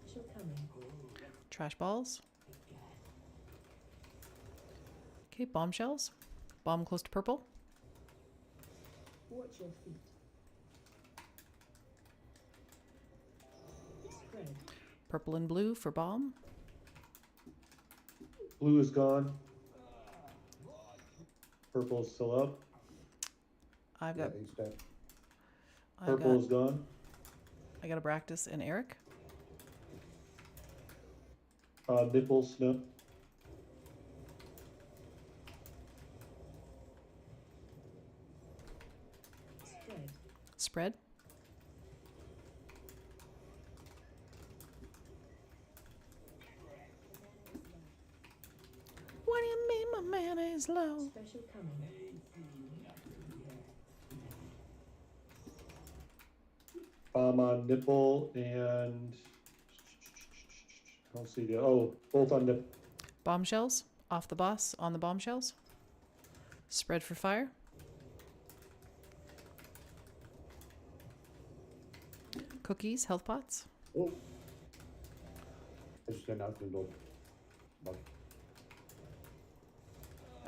Special coming.
Trash balls. Okay, bombshells. Bomb close to purple.
Watch your feet. Spread.
Purple and blue for bomb.
Blue is gone. Purple's still up.
I've got.
He's dead.
Purple is gone.
I got a Bractus and Eric.
Nipple snip.
Spread.
Spread. What do you mean my mayonnaise low?
Special coming.
Bomb on nipple and I don't see the both on nipple.
Bombshells off the boss on the bombshells. Spread for fire. Cookies, health pots.
Oh. I just got knocked in the door.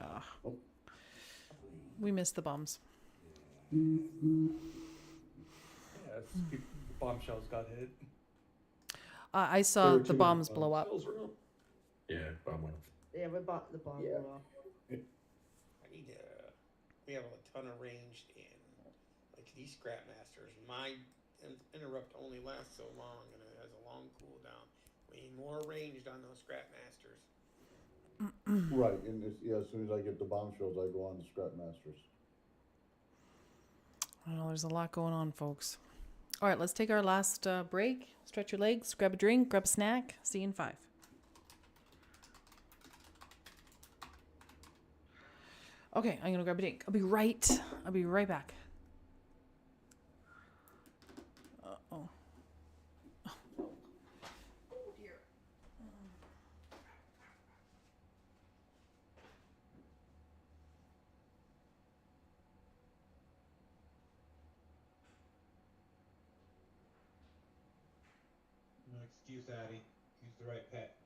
Ah.
Oh.
We missed the bombs.
Yes, bombshells got hit.
I saw the bombs blow up.
Yeah, bomb went off.
Yeah, we bought the bomb.
Yeah.
Blew off.
I need to. We have a ton of ranged in. Like these scrap masters. My interrupt only lasts so long, and it has a long cooldown. We need more ranged on those scrap masters.
Right, and as soon as I get the bombshells, I go on to Scrap Masters.
Well, there's a lot going on, folks. All right, let's take our last break. Stretch your legs, grab a drink, grab a snack. See you in 5. Okay, I'm gonna grab a drink. I'll be right back. Uh-oh. Oh, dear.
No excuse, Addy. Use the right pet.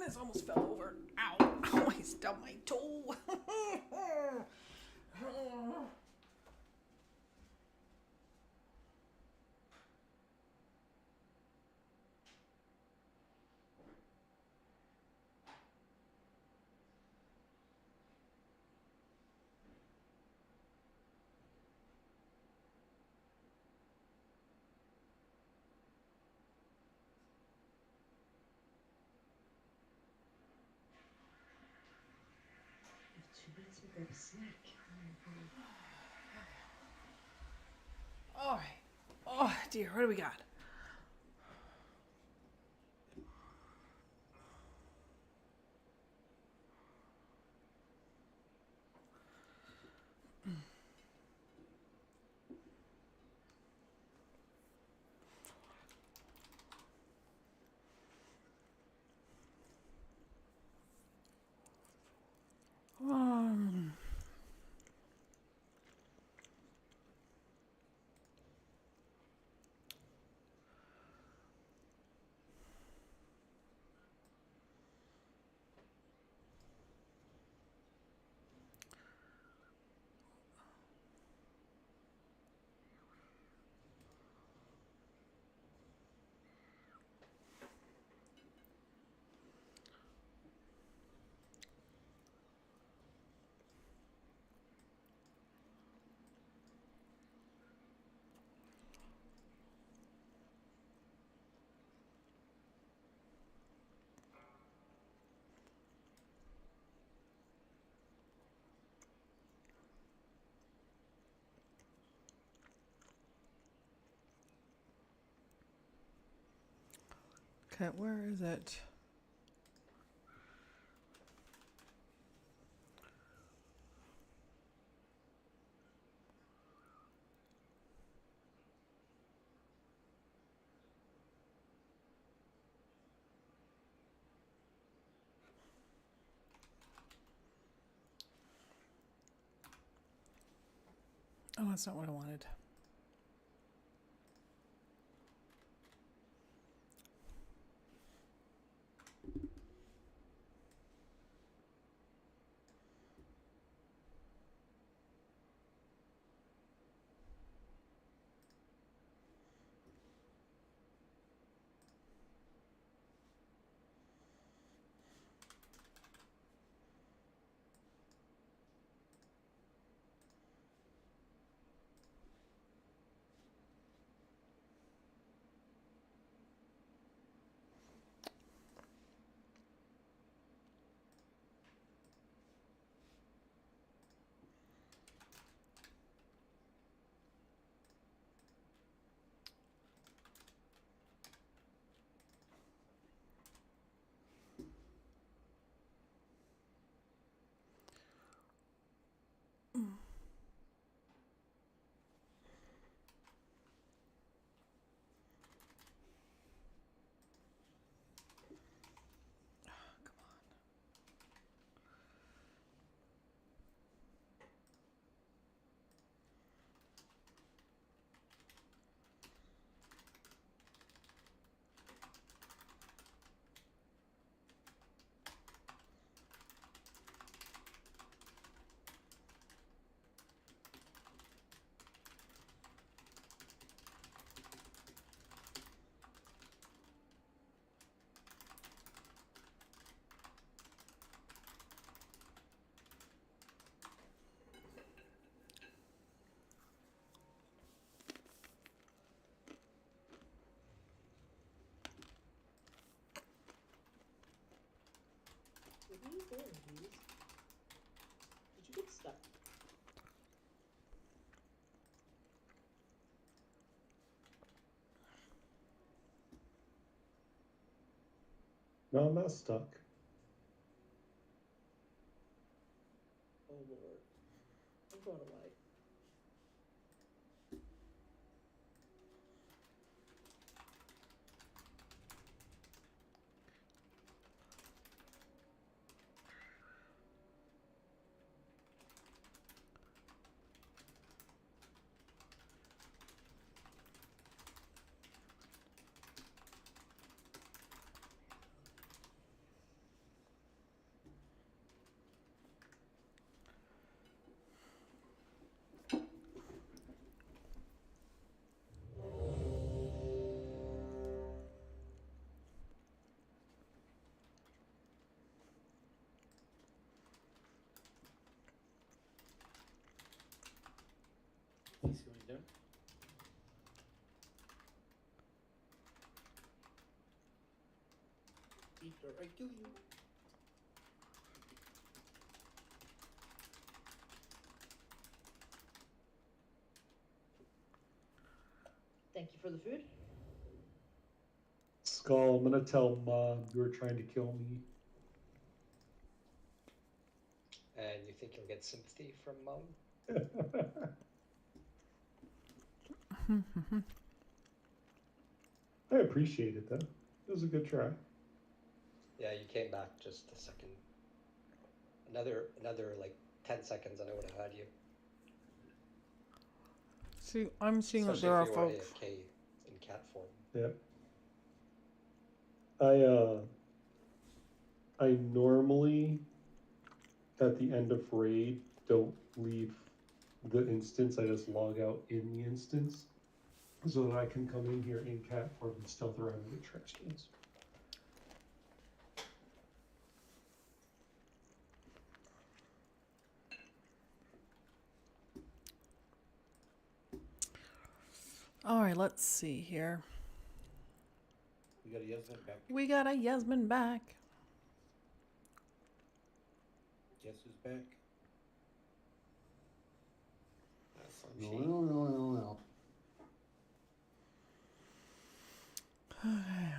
This almost fell over. Ow. Oh, I stubbed my toe.
I have 2 minutes to grab a snack.
All right. Oh, dear. What do we got? Um, okay, where is it? Oh, that's not what I wanted.
What are you doing, Bees? Did you get stuck?
No, I'm not stuck.
Oh lord. I'm going away.
done? Eat or I kill you.
Thank you for the food.
Skull, I'm gonna tell Mom you were trying to kill me.
And you think you'll get sympathy from Mom?
I appreciate it though. It was a good try.
Yeah, you came back just a second. Another like 10 seconds and I would have had you.
See, I'm seeing that
Especially
there are
if you were
folks.
AFK in cat form.
Yep. I normally at the end of raid don't leave the instance. I just log out in the instance so that I can come in here in cat form and stealth around and get trash cans.
All right, let's see here.
We got a Yasmin back.
We got a Yasmin back.
Guess who's back?
That's some
No,
cheat.
no.
Okay.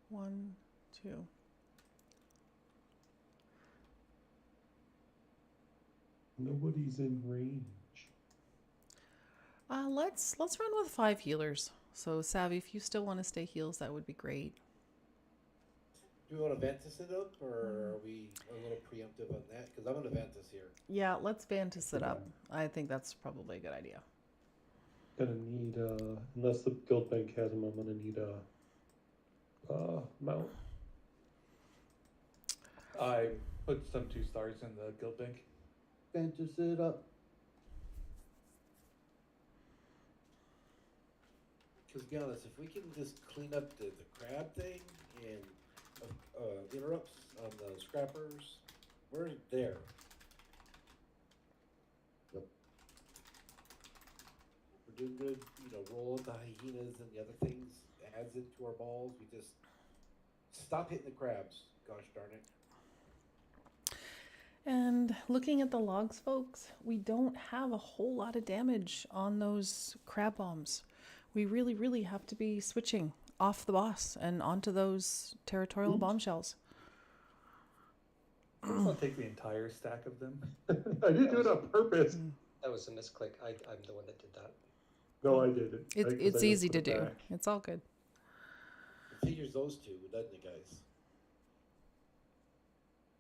One, two.
Nobody's in range.
Let's run with 5 healers. So Savvy, if you still want to stay heals, that would be great.
Do we want to Ventus it up, or are we a little preemptive on that? Because I'm going to Ventus here.
Yeah, let's Vantis it up. I think that's probably a good idea.
Gonna need unless the guild bank has them, I'm gonna need a mount.
I put some 2 stars in the guild bank.
Ventus it up.
Because to be honest, if we can just clean up the crab thing and interrupts on the scrappers, we're there.
Yep.
We're doing good. Roll out the hyenas and the other things adds into our balls. We just stop hitting the crabs. Gosh darn it.
And looking at the logs, folks, we don't have a whole lot of damage on those crab bombs. We really, really have to be switching off the boss and onto those territorial bombshells.
I'll take the entire stack of them.
I didn't do it on purpose.
That was a misclick. I'm the one that did that.
No, I did it.
It's easy to do. It's all good.
It figures those two, doesn't it, guys?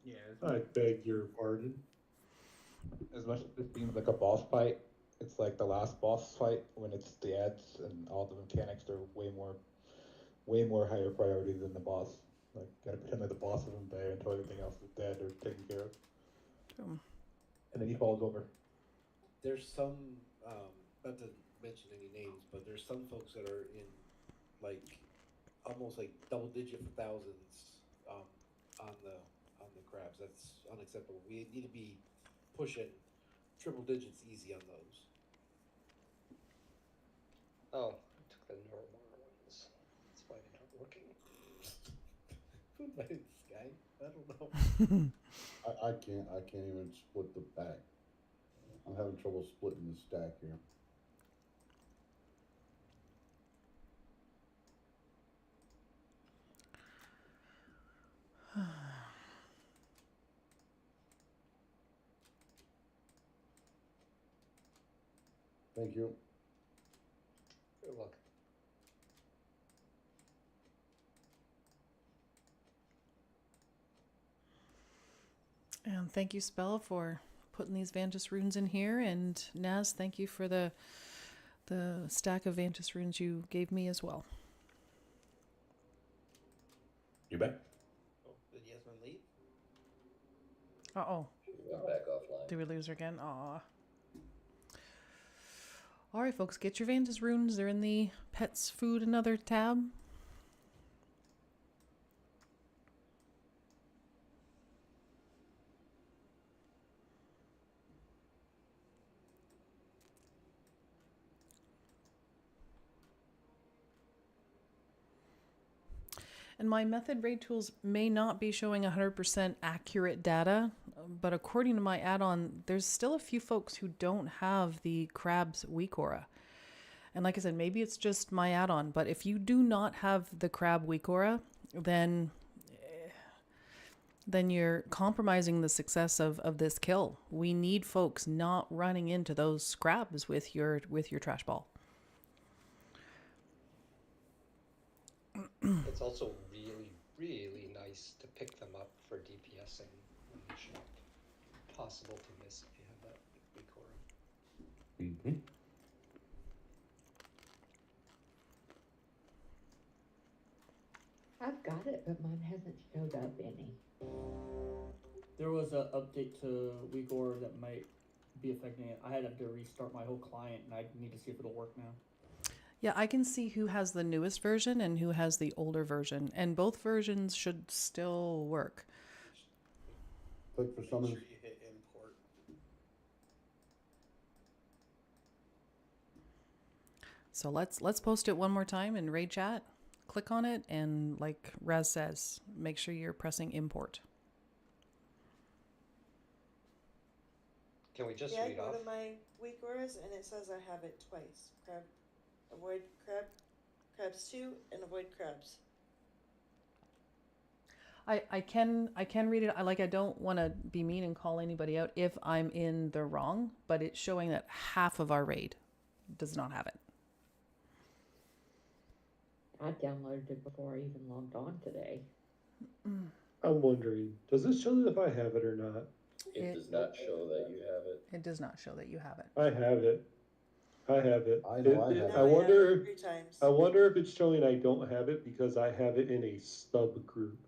Yeah.
I beg your pardon.
As much as this seems like a boss fight, it's like the last boss fight when it's the ads and all the mechanics are way more higher priority than the boss. Like, gotta pretend like the boss isn't there until everything else is dead or taken care of. And then he falls over.
There's some, not to mention any names, but there's some folks that are in like almost like double digit for thousands on the crabs. That's unacceptable. We need to be pushing triple digits easy on those.
Oh, I took the normal ones. That's why they're not working.
Who invited this guy? I don't know.
I can't even split the pack. I'm having trouble splitting the stack here. Thank you.
You're welcome.
And thank you, Spell, for putting these Vantis runes in here. And Naz, thank you for the stack of Vantis runes you gave me as well.
You bet.
Oh, did Yasmin leave?
Uh-oh.
She went back offline.
Did we lose her again? Aw. All right, folks, get your Vantis runes. They're in the Pets Food and Other tab. And my method raid tools may not be showing 100% accurate data, but according to my add-on, there's still a few folks who don't have the crab's weak aura. And like I said, maybe it's just my add-on, but if you do not have the crab weak aura, then you're compromising the success of this kill. We need folks not running into those crabs with your trash ball.
It's also really, really nice to pick them up for DPSing when it's not possible to miss if you have that weak aura.
Mm-hmm.
I've got it, but mine hasn't showed up any.
There was an update to weak aura that might be affecting it. I had to restart my whole client, and I need to see if it'll work now.
Yeah, I can see who has the newest version and who has the older version, and both versions should still work.
Click for summon.
Make sure you hit import.
So let's post it one more time in raid chat. Click on it, and like Raz says, make sure you're pressing import.
Can we just
Yeah, I
read
go
off?
to my weak auras and it says I have it twice. Avoid crabs 2 and avoid crabs.
I can read it. I don't want to be mean and call anybody out if I'm in the wrong, but it's showing that half of our raid does not have it.
I downloaded it before I even logged on today.
I'm wondering, does this show if I have it or not?
It does not show that you have it.
It does not show that you have it.
I have it. I have it.
I know I have it.
I wonder.
3 times.
I wonder if it's showing I don't have it because I have it in a sub group.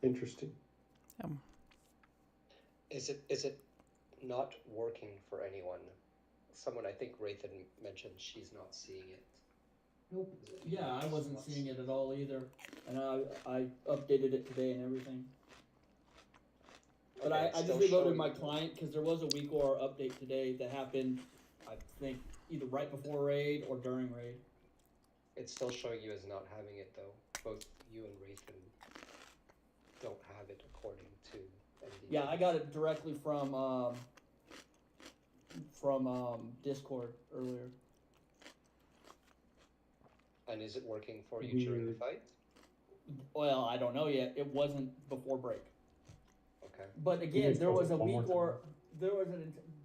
Interesting.
Is it not working for anyone? Someone, I think Wraithen mentioned she's not seeing it.
Nope.
Yeah, I wasn't seeing it at all either, and I updated it today and everything. But
Okay,
I
it's
just
still
reloaded
showing-
my client because there was a weak aura update today that happened, I think, either right before raid or during raid.
It's still showing you as not having it though. Both you and Wraithen don't have it according to MD.
Yeah, I got it directly from Discord earlier.
And is it working for you during the fight?
Well, I don't know yet. It wasn't before break.
Okay.
But
you
again,
guys
there
post
was
it
a
one more
weak
time?
aura.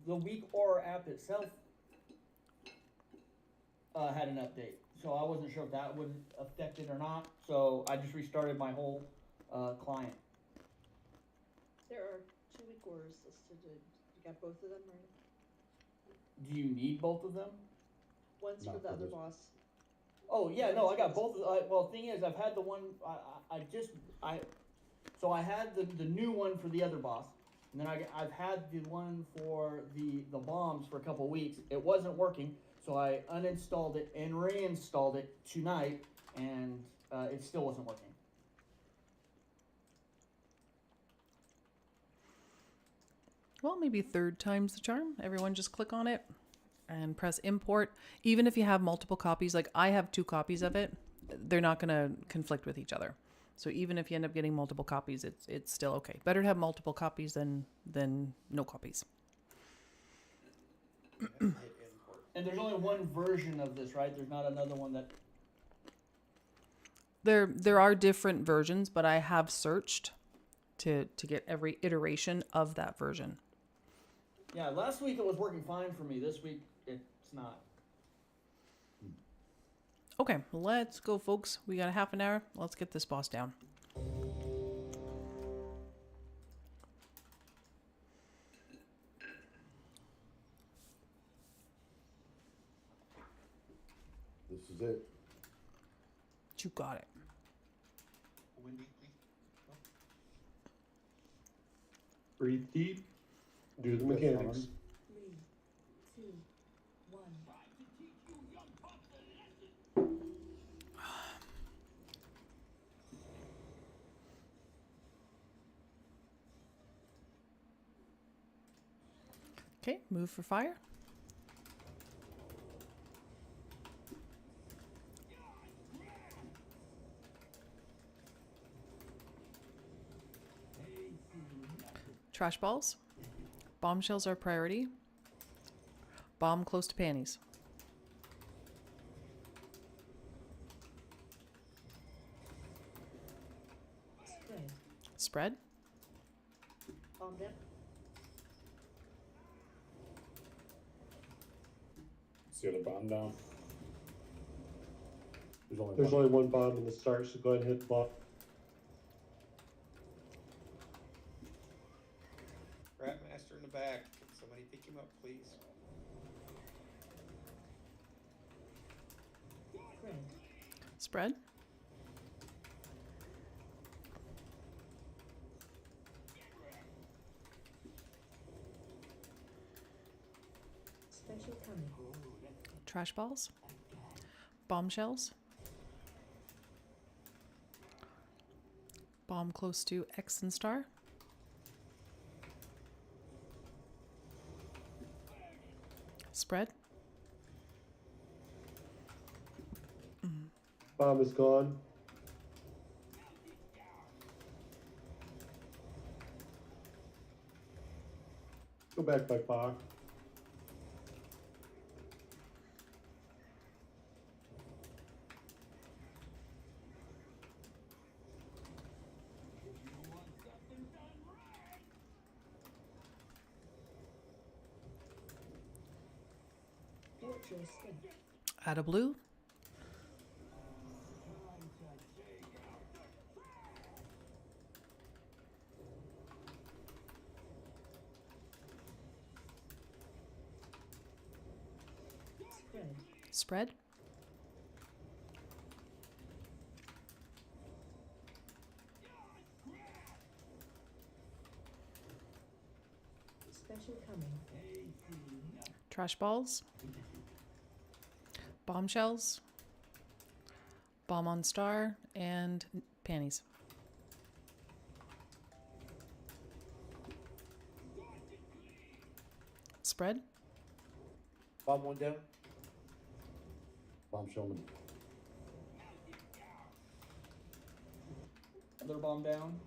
The weak aura app itself had an update, so I wasn't sure if that would affect it or not. So I just restarted my whole client.
There are 2 weak auras listed. You got both of them, right?
Do you need both of them?
One's for
Not
the
for
other
this.
boss.
Oh yeah, no, I got both. Well, thing is, I've had the one. So I had the new one for the other boss, and then I've had the one for the bombs for a couple of weeks. It wasn't working, so I uninstalled it and reinstalled it tonight, and it still wasn't working.
Well, maybe third time's the charm. Everyone just click on it and press import. Even if you have multiple copies, like I have 2 copies of it, they're not going to conflict with each other. So even if you end up getting multiple copies, it's still okay. Better to have multiple copies than no copies.
And there's only one version of this, right? There's not another one that.
There are different versions, but I have searched to get every iteration of that version.
Yeah, last week it was working fine for me. This week it's not.
Okay, let's go, folks. We got a half an hour. Let's get this boss down.
This is it.
You got it.
Wendy, please.
Breathe deep. Do the mechanics.
3, 2, 1.
Okay, move for fire. Trash balls. Bombshells are priority. Bomb close to panties.
Spread.
Spread.
Bomb down.
It's the other bomb down.
There's only one bomb in the start, so go ahead and hit the bomb.
Rat Master in the back. Can somebody pick him up, please?
Spread.
Spread.
Special coming.
Trash balls. Bombshells. Bomb close to X and star. Spread.
Bomb is gone. Go back by far.
Watch your step.
Add a blue.
Spread.
Spread.
Special coming.
Trash balls. Bombshells. Bomb on star and panties. Spread.
Bomb one down.
Bomb showman.
Other bomb down.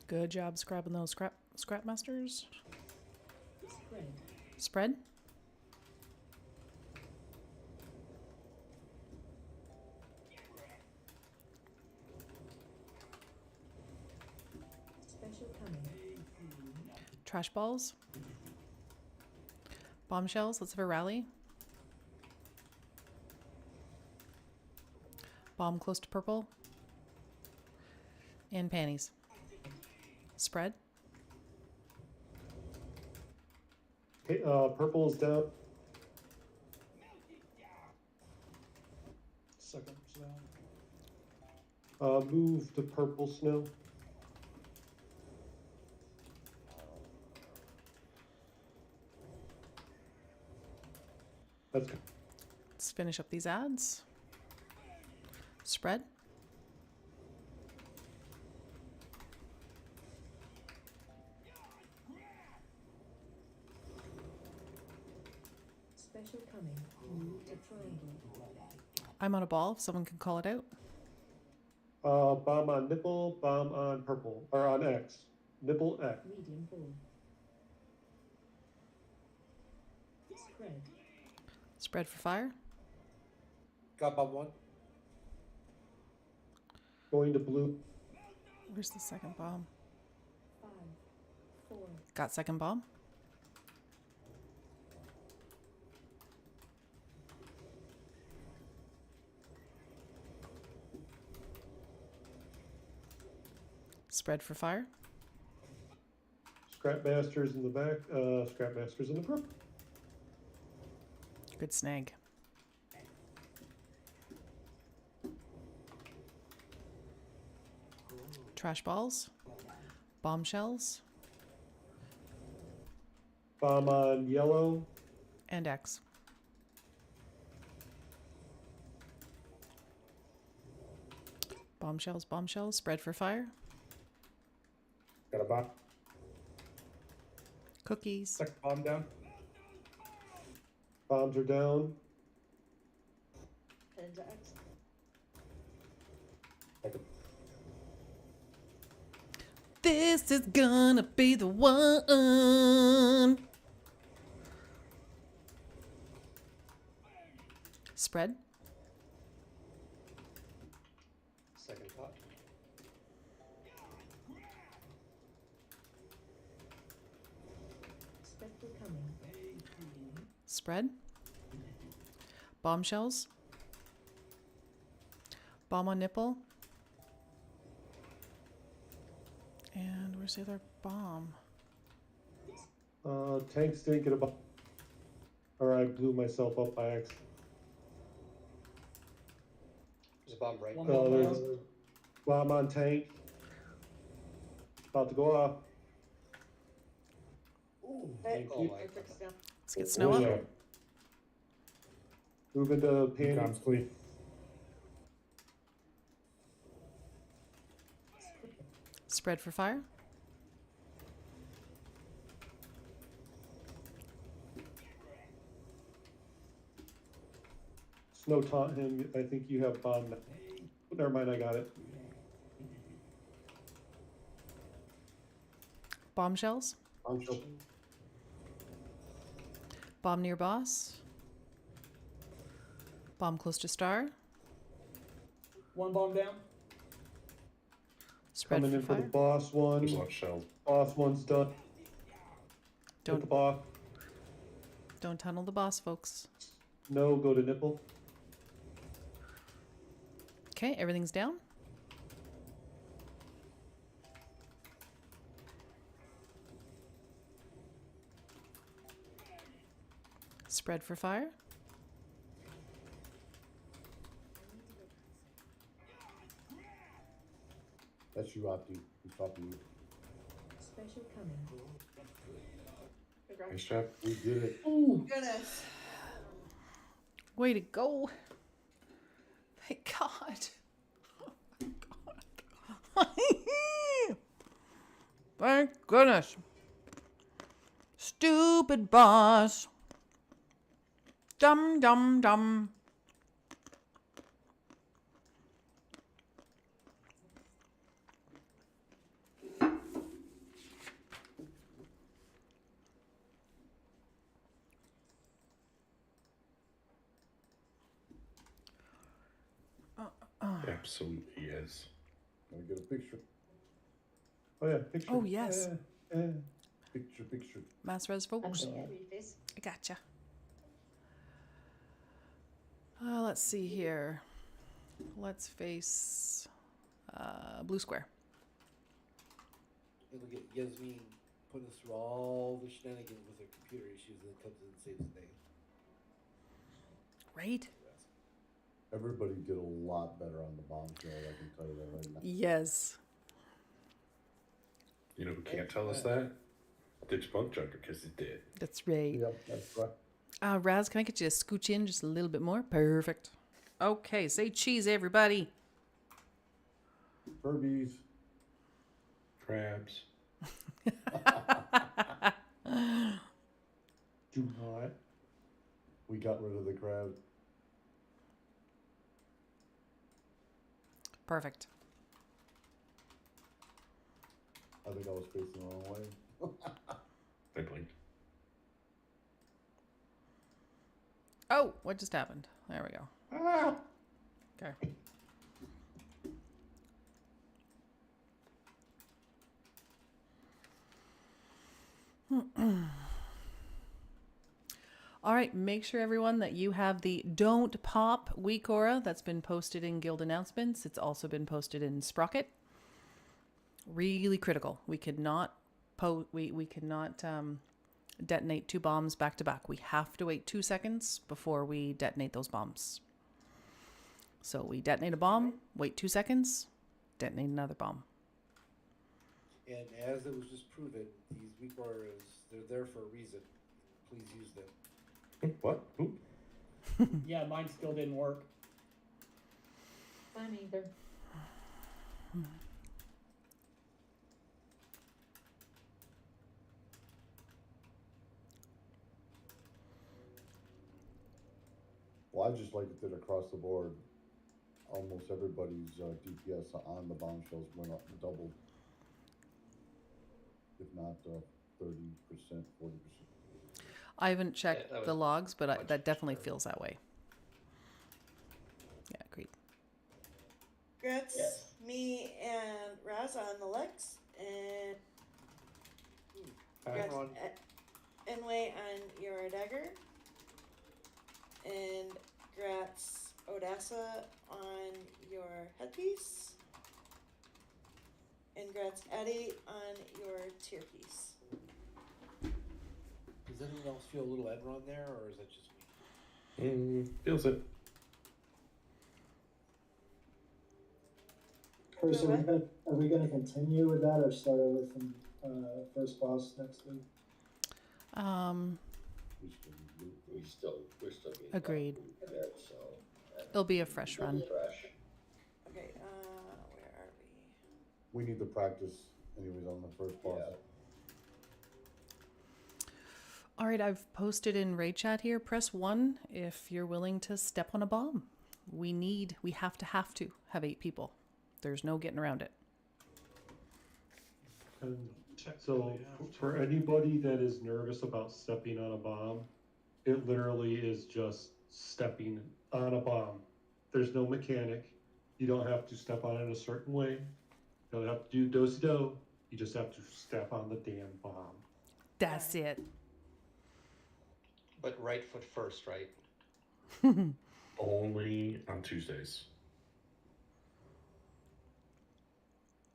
Good job scrapping those scrap masters.
Spread.
Spread.
Special coming.
Trash balls. Bombshells. Let's have a rally. Bomb close to purple. And panties. Spread.
Okay, purple is down.
Second down.
Move to purple snow. That's good.
Let's finish up these ads. Spread.
Special coming. Move to triangle.
I'm on a ball if someone can call it out.
Bomb on nipple, bomb on purple, or on X. Nipple X.
Medium ball. Spread.
Spread for fire.
Got bomb one.
Going to blue.
Where's the second bomb?
5, 4.
Got second bomb. Spread for fire.
Scrap masters in the back. Scrap masters in the purple.
Good snag. Trash balls. Bombshells.
Bomb on yellow.
And X. Bombshells, bombshells. Spread for fire.
Got a bomb.
Cookies.
Second bomb down.
Bombs are down.
into X.
This is gonna be the one. Spread.
Second thought.
Spectre coming.
Spread. Bombshells. Bomb on nipple. And where's the other bomb?
Tanks didn't get a bomb. Or I blew myself up by accident.
There's a bomb right
One
now.
bomb
There's
down.
a bomb on tank. About to go off.
Hey,
Oh my
perfect stuff.
Let's get snow up.
Yeah.
Move into panic.
Comms clear.
Spread for fire.
Snow taunt him. I think you have bomb. Never mind, I got it.
Bombshells.
Bombshell.
Bomb near boss. Bomb close to star.
One bomb down.
Spread
Coming
for
in for
fire.
the boss one.
There's a lot of shells.
Boss one's done.
Don't-
Hit the boss.
Don't tunnel the boss, folks.
No, go to nipple.
Okay, everything's down. Spread for fire.
That's you, Opti. He's talking to you.
Special coming.
Nice job.
We did it.
Goodness.
Way to go. Thank God. Oh my God. Thank goodness. Stupid boss. Dum dum dum.
Absolutely is.
Can we get a picture?
Oh yeah, picture.
Oh, yes.
Picture, picture.
Mass res, folks.
Baby face.
I gotcha. Let's see here. Let's face blue square.
And look at Yasmin putting us through all the shenanigans with her computer issues and comes in and saves the day.
Right?
Everybody did a lot better on the bombshell, I can tell you that right now.
Yes.
You know who can't tell us that? Ditch Bunk Junker, because he did.
That's right.
Yep, that's right.
Raz, can I get you to scooch in just a little bit more? Perfect. Okay, say cheese, everybody.
Furbies.
Crabs.
Do not.
We got rid of the crowd.
Perfect.
I think I was facing the wrong way.
I blinked.
Oh, what just happened? There we go.
Ah!
Okay. All right, make sure everyone that you have the Don't Pop Week Aura that's been posted in Guild announcements. It's also been posted in Sprocket. Really critical. We could not detonate 2 bombs back to back. We have to wait 2 seconds before we detonate those bombs. So we detonate a bomb, wait 2 seconds, detonate another bomb.
And as it was just proven, these weak auras, they're there for a reason. Please use them.
What? Oop.
Yeah, mine still didn't work.
Mine either.
I just like it that across the board, almost everybody's DPS on the bombshells went up, doubled, if not 30%, 40%.
I haven't checked
that
the
was
logs, but
much
that definitely
better.
feels that way. Yeah, agreed.
Grats, me, and Raz on the Lex, and
Hi,
Grats,
everyone.
Enway on your dagger, and Grats Odessa on your headpiece, and Grats Eddie on your tier piece.
Does anyone else feel a little Enron there, or is that just me?
Feels it.
Chris, are we gonna continue with that or start over from first boss next week?
We're still getting
Agreed.
a bit, so
It'll be a fresh run.
fresh.
Okay, where are we?
We need to practice anyways on the first boss.
All right, I've posted in raid chat here. Press 1 if you're willing to step on a bomb. We have to have 8 people. There's no getting around it.
And so for anybody that is nervous about stepping on a bomb, it literally is just stepping on a bomb. There's no mechanic. You don't have to step on it a certain way. You don't have to do do-si-do. You just have to step on the damn bomb.
That's it.
But right foot first, right?
Only on Tuesdays.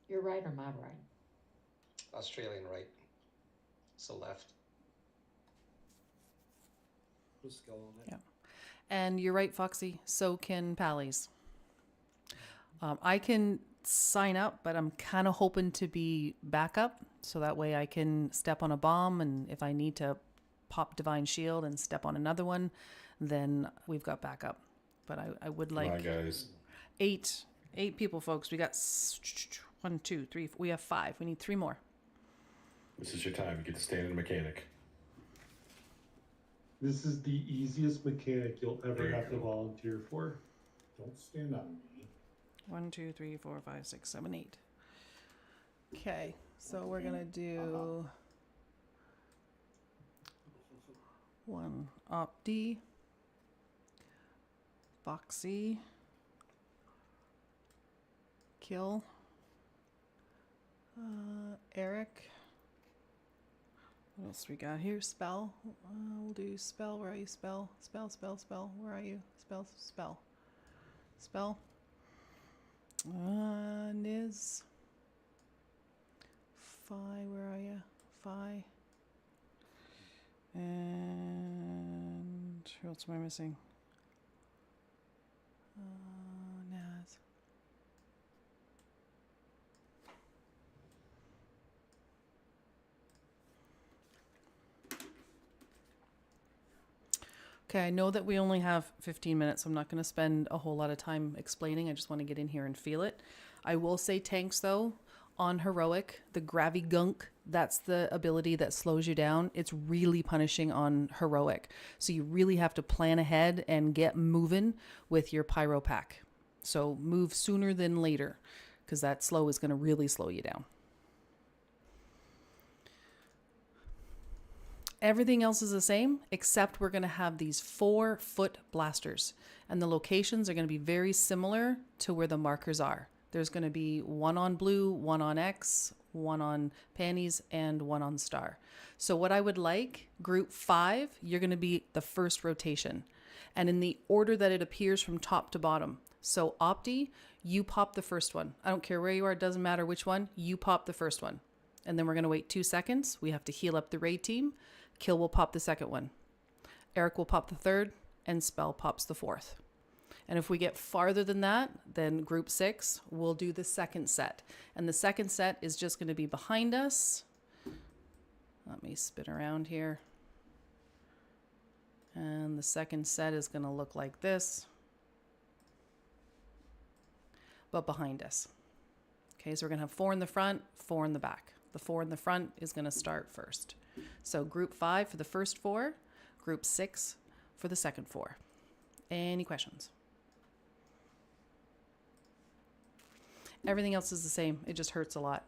You're right or my right?
Australian right. So left.
Put a skull on it.
Yeah. And you're right, Foxy. So can Pallies. I can sign up, but I'm kind of hoping to be backup. So that way I can step on a bomb. And if I need to pop Divine Shield and step on another one, then we've got backup. But I would like...
Come on, guys.
8 people, folks. We got 1, 2, 3. We have 5. We need 3 more.
This is your time. You get to stand in a mechanic.
This is the easiest mechanic you'll ever have to volunteer for.
Don't stand on me.
1, 2, 3, 4, 5, 6, 7, 8. Okay, so we're gonna do 1 Opti, Foxy, Kill, Eric. What else we got here? Spell. We'll do spell. Where are you? Spell. Spell. Spell. Spell. Where are you? Spell. Spell. Spell. Niz. Phi. Where are you? Phi. And who else am I missing? Naz. Okay, I know that we only have 15 minutes, so I'm not going to spend a whole lot of time explaining. I just want to get in here and feel it. I will say tanks, though, on Heroic, the Gravy Gunk, that's the ability that slows you down. It's really punishing on Heroic. So you really have to plan ahead and get moving with your Pyro Pack. So move sooner than later, because that slow is going to really slow you down. Everything else is the same, except we're going to have these 4-foot blasters. And the locations are going to be very similar to where the markers are. There's going to be 1 on blue, 1 on X, 1 on panties, and 1 on star. So what I would like, group 5, you're going to be the first rotation. And in the order that it appears from top to bottom. So Opti, you pop the first one. I don't care where you are, it doesn't matter which one, you pop the first one. And then we're going to wait 2 seconds. We have to heal up the raid team. Kill will pop the second one. Eric will pop the third, and Spell pops the fourth. And if we get farther than that, then group 6 will do the second set. And the second set is just going to be behind us. Let me spin around here. And the second set is going to look like this, but behind us. Okay, so we're going to have 4 in the front, 4 in the back. The 4 in the front is going to start first. So group 5 for the first 4, group 6 for the second 4. Any questions? Everything else is the same. It just hurts a lot.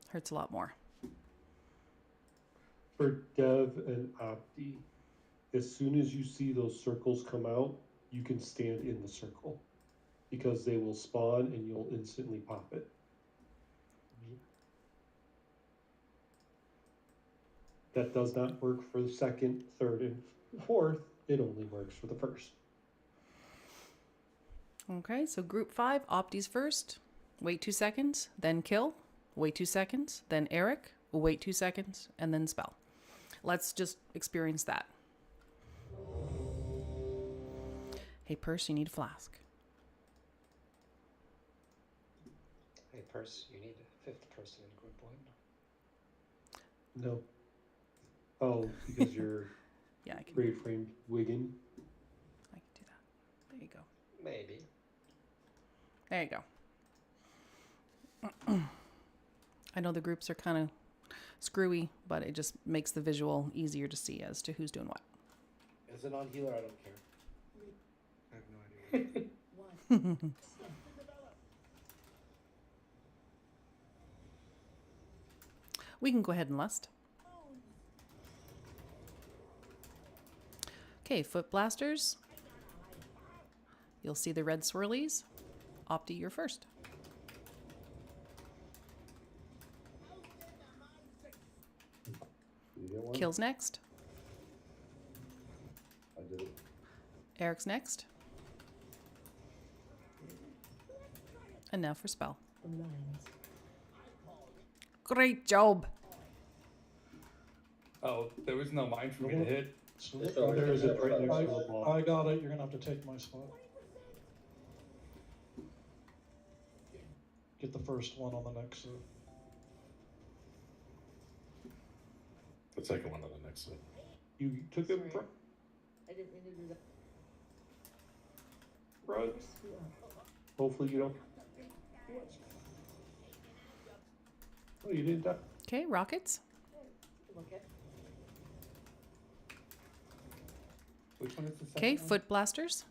Hurts a lot more.
For Dev and Opti, as soon as you see those circles come out, you can stand in the circle because they will spawn and you'll instantly pop it. That does not work for the second, third, and fourth. It only works for the first.
Okay, so group 5, Opti's first. Wait 2 seconds, then kill. Wait 2 seconds, then Eric. Wait 2 seconds, and then spell. Let's just experience that. Hey, Purse, you need a flask.
Hey, Purse, you need a 5th person in group 1.
No. Oh, because you're
yeah, I can.
grade frame wiggin.
I can do that. There you go.
Maybe.
There you go. I know the groups are kind of screwy, but it just makes the visual easier to see as to who's doing what.
As a non-healer, I don't care. I have no idea.
We can go ahead and lust. Okay, foot blasters. You'll see the red swirlies. Opti, you're first.
You get one?
Kills next.
I did it.
Eric's next. And now for spell. Great job.
Oh, there was no mine for me to hit.
There is it right next to the ball.
I got it. You're gonna have to take my spot. Get the first one on the next.
The second one on the next one.
You took it from
I didn't mean to do that.
Run. Hopefully you don't. Oh, you didn't die.
Okay, rockets.
Okay.
Which one is the second
Okay,
one?
foot blasters.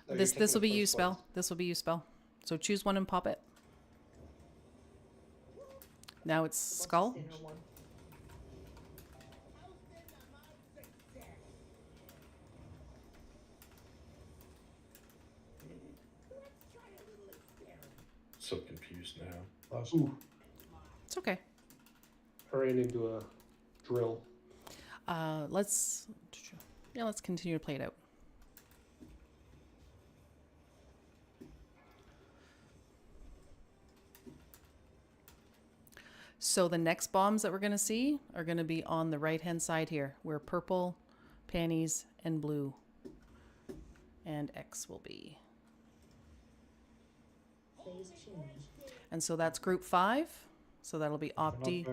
No, you're
This
taking
will
the
be you
first
spell.
one.
This will be you spell. So choose one and pop it. Now it's skull.
Standard one.
So confused now.
Ooh,
It's okay.
I ran into a drill.
Let's continue to play it out. So the next bombs that we're going to see are going to be on the right hand side here, where purple, panties, and blue, and X will be.
Phase change.
And so that's group 5. So that'll be Opti.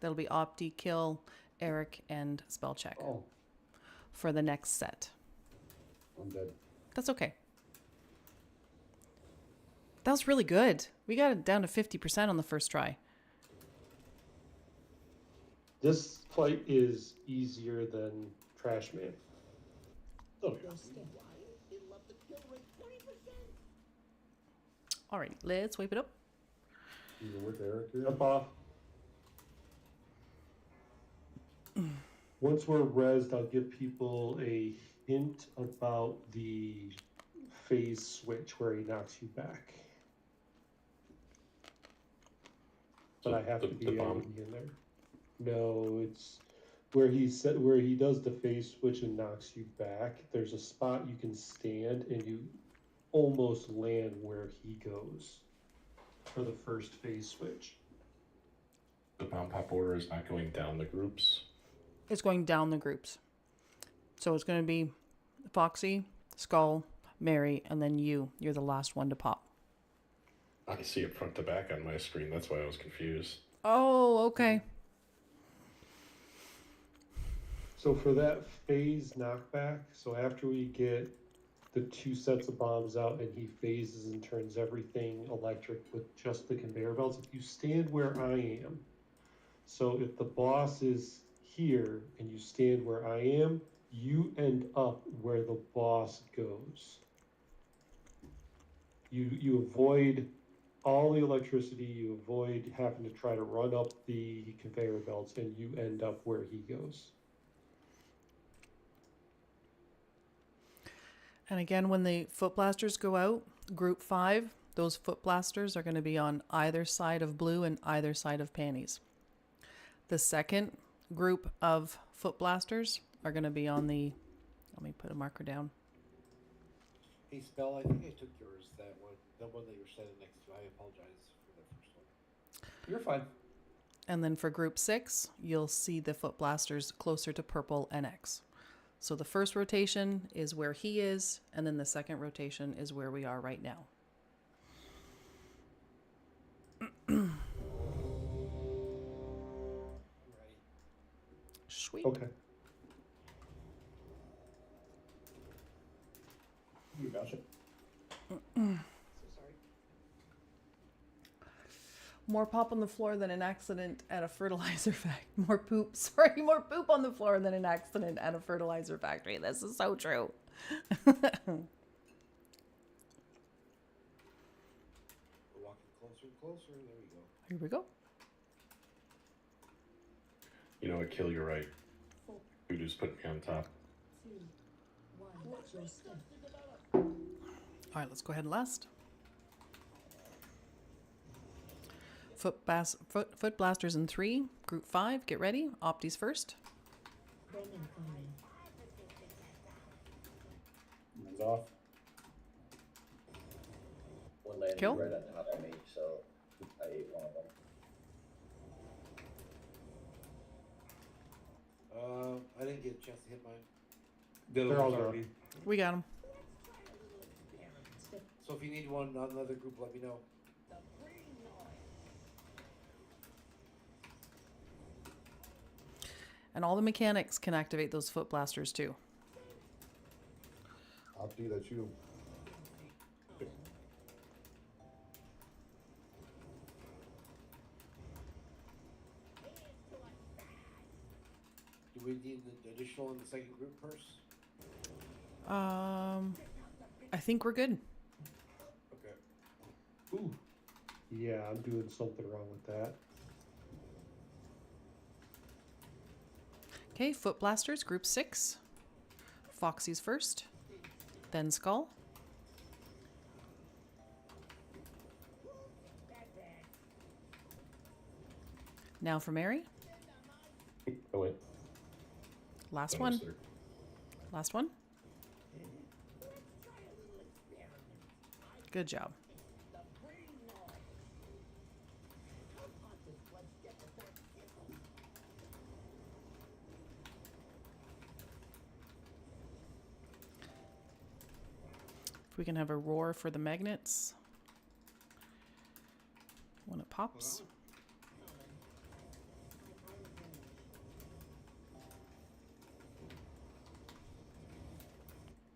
That'll be Opti, Kill, Eric, and Spell Check for the next set.
I'm dead.
That's okay. That was really good. We got it down to 50% on the first try.
This fight is easier than Trash Man. Oh, yeah.
All right, let's wipe it up.
Even with Eric here?
Jump off. Once we're rezzed, I'll give people a hint about the phase switch where he knocks you back. But I have to be able to be in there. No, it's where he does the phase switch and knocks you back. There's a spot you can stand and you almost land where he goes for the first phase switch.
The bomb pop order is not going down the groups.
It's going down the groups. So it's going to be Foxy, Skull, Mary, and then you. You're the last one to pop.
I see it front to back on my screen. That's why I was confused.
Oh, okay.
So for that phase knockback, so after we get the 2 sets of bombs out and he phases and turns everything electric with just the conveyor belts, if you stand where I am, so if the boss is here and you stand where I am, you end up where the boss goes. You avoid all the electricity, you avoid having to try to run up the conveyor belts, and you end up where he goes.
And again, when the foot blasters go out, group 5, those foot blasters are going to be on either side of blue and either side of panties. The second group of foot blasters are going to be on the, let me put a marker down.
Hey, Spell, I think I took yours, that one, the one that you were standing next to. I apologize for the first one.
You're fine.
And then for group 6, you'll see the foot blasters closer to purple and X. So the first rotation is where he is, and then the second rotation is where we are right now. Sweet.
Okay.
You gotcha.
So sorry.
More pop on the floor than an accident at a fertilizer factory. More poop. Sorry, more poop on the floor than an accident at a fertilizer factory. This is so true.
We're walking closer and closer. There we go.
Here we go.
You know what, Kill, you're right. Voodoo's put me on top.
2, 1. Watch your step.
All right, let's go ahead and last. Foot blasters in 3, group 5, get ready. Opties first.
Brennan coming.
Mine's off.
One landed
Kill.
right on top of me, so I ate one of them.
I didn't get a chance to hit mine.
They're all gone.
We got him.
So if you need one on another group, let me know.
And all the mechanics can activate those foot blasters too.
Opti, that's you.
Do we need an additional in the second group first?
I think we're good.
Okay.
Ooh. Yeah, I'm doing something wrong with that.
Okay, foot blasters, group 6. Foxy's first, then Skull. Now for Mary.
Oh, wait.
Last
Almost
one.
there.
Last one. Good job. If we can have a roar for the magnets when it pops.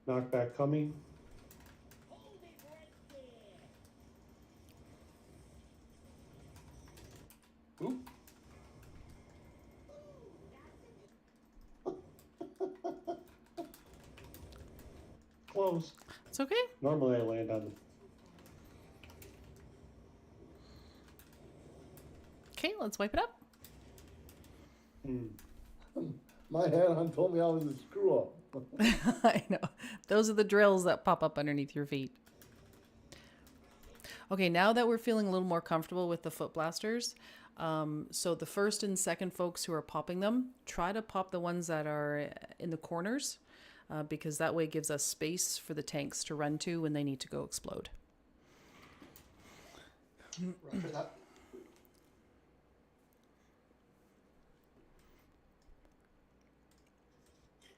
Knockback coming. Ooh. Close.
It's okay.
Normally I land on
Okay, let's wipe it up.
My hand-on told me I was a screw up.
I know. Those are the drills that pop up underneath your feet. Okay, now that we're feeling a little more comfortable with the foot blasters, so the first and second folks who are popping them, try to pop the ones that are in the corners, because that way gives us space for the tanks to run to when they need to go explode.
Roger that.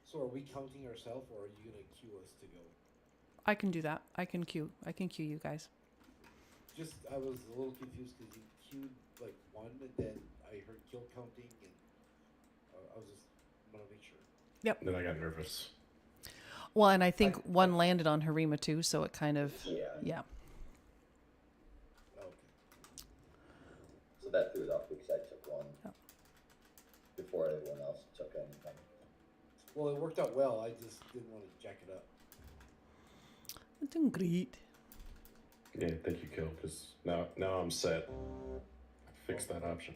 So are we counting ourselves, or are you gonna queue us to go?
I can do that. I can queue you guys.
Just, I was a little confused because you queued like one, and then I heard kill counting, and I was just want to make sure.
Yep.
Then I got nervous.
Well, and I think one landed on Harima too, so it kind of, yeah.
Okay.
So that threw it off because I took one before everyone else took anything.
Well, it worked out well. I just didn't want to jack it up.
It's doing great.
Yeah, thank you, Kill, because now I'm set. I fixed that option.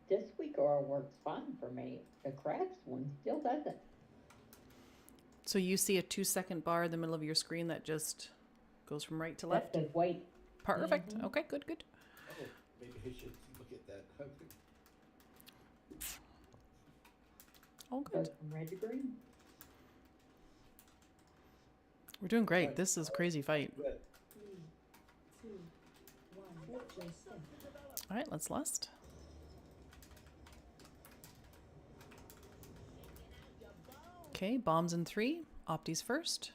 This week aura works fine for me. The crabs one still doesn't.
So you see a 2-second bar in the middle of your screen that just goes from right to left?
That says wait.
Perfect.
Mhm.
Okay, good, good.
Oh, maybe I should look at that.
All good.
Goes from red to green.
We're doing great. This is a crazy fight.
3, 2, 1. Watch your step.
All right, let's lust. Okay, bombs in 3. Opties first.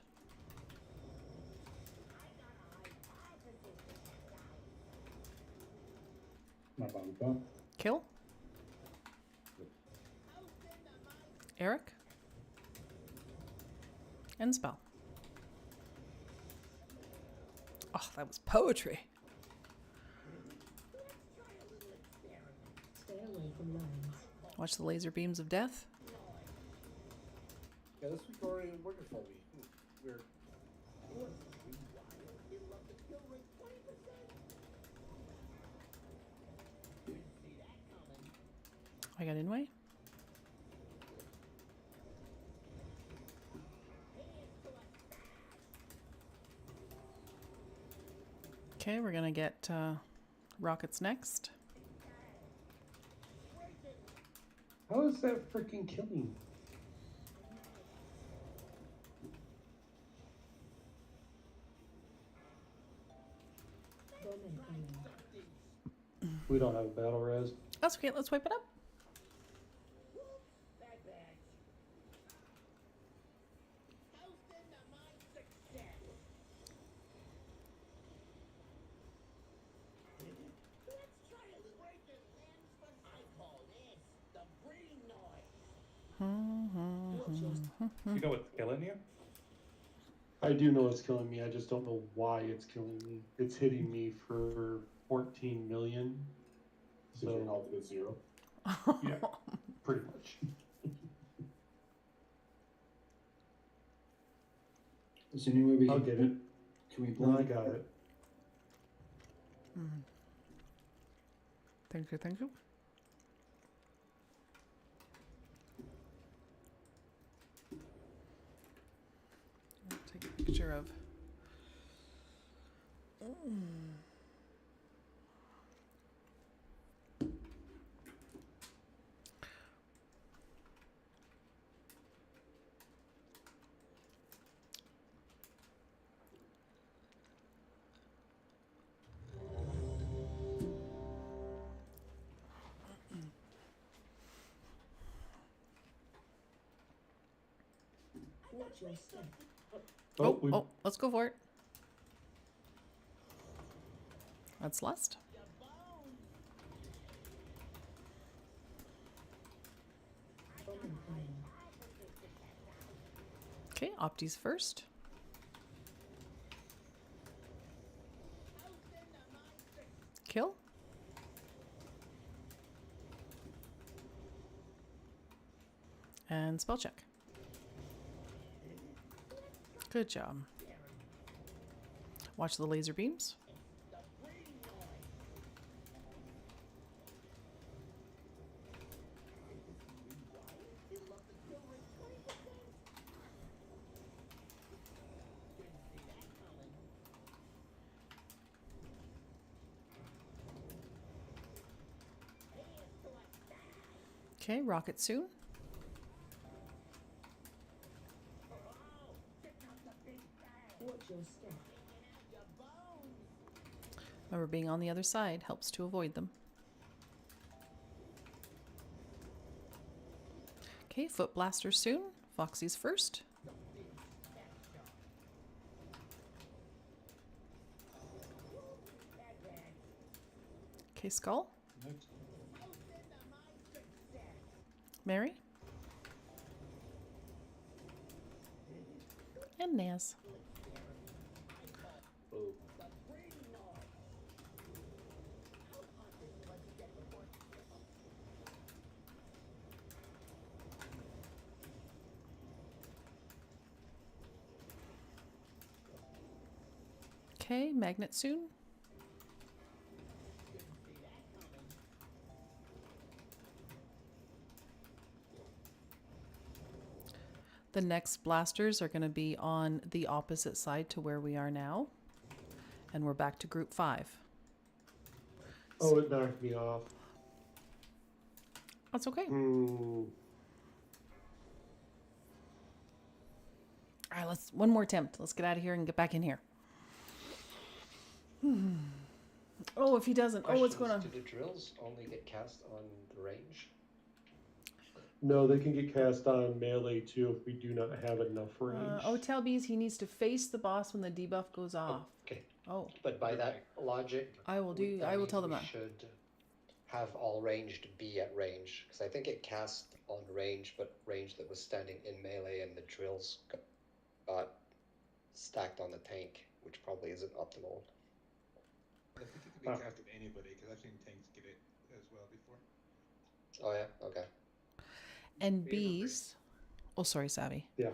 My bomb bomb.
Kill. Eric. And spell. Oh, that was poetry.
Stay away from lines.
Watch the laser beams of death.
Yeah, this week already working for me. Weird.
I got in way. Okay, we're gonna get rockets next.
How is that freaking killing?
Bowman coming.
We don't have a battle res.
That's okay, let's wipe it up.
You know what's killing you?
I do know it's killing me. I just don't know why it's killing me. It's hitting me for 14 million.
So your health is 0.
Yeah, pretty much.
Is there any way we
I'll
can
get it.
Can we
No,
blend
I got it.
Thank you, thank you. I'll take a picture of.
Watch your step.
Oh, let's go for it. That's lust.
Bowman coming.
Okay, opties first. Kill. And spell check. Good job. Watch the laser beams. Okay, rocket soon.
Watch your step.
Remember, being on the other side helps to avoid them. Okay, foot blaster soon. Foxy's first. Okay, skull.
Next.
Mary. And Naz. Okay, magnet soon. The next blasters are going to be on the opposite side to where we are now. And we're back to group 5.
Oh, it knocked me off.
That's okay.
Hmm.
All right, let's one more attempt. Let's get out of here and get back in here. Oh, if he doesn't. Oh, what's going on?
Do the drills only get cast on the range?
No, they can get cast on melee too if we do not have enough range.
Tell Bees he needs to face the boss when the debuff goes off.
Okay.
Oh.
But by that logic,
I will tell them that.
Should have all ranged be at range, because I think it cast on range, but range that was standing in melee, and the drills got stacked on the tank, which probably isn't optimal.
I think it could be cast at anybody, because I've seen tanks get it as well before.
Oh yeah, okay.
And Bees. Oh, sorry, Savvy.
Yeah.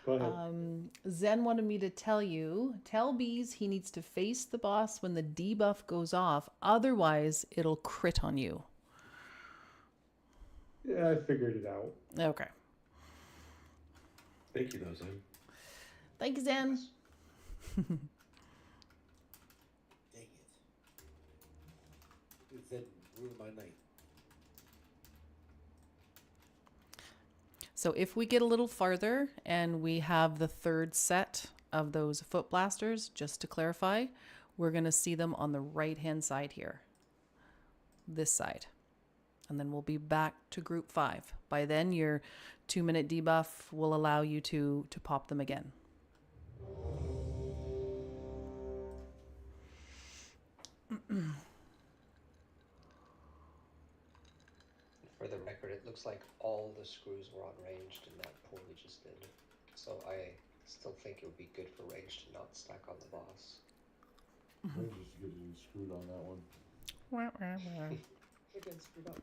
Go ahead.
Zen wanted me to tell Bees he needs to face the boss when the debuff goes off. Otherwise, it'll crit on you.
Yeah, I figured it out.
Okay.
Thank you, though, Zen.
Thank you, Zen.
Dang it. Zen ruined my night.
So if we get a little farther and we have the third set of those foot blasters, just to clarify, we're going to see them on the right-hand side here. This side. And then we'll be back to group 5. By then, your 2-minute debuff will allow you to pop them again.
For the record, it looks like all the screws were unranged in that pull we just did. So I still think it would be good for range to not stack on the boss.
Range is getting screwed on that one.
They're getting screwed up.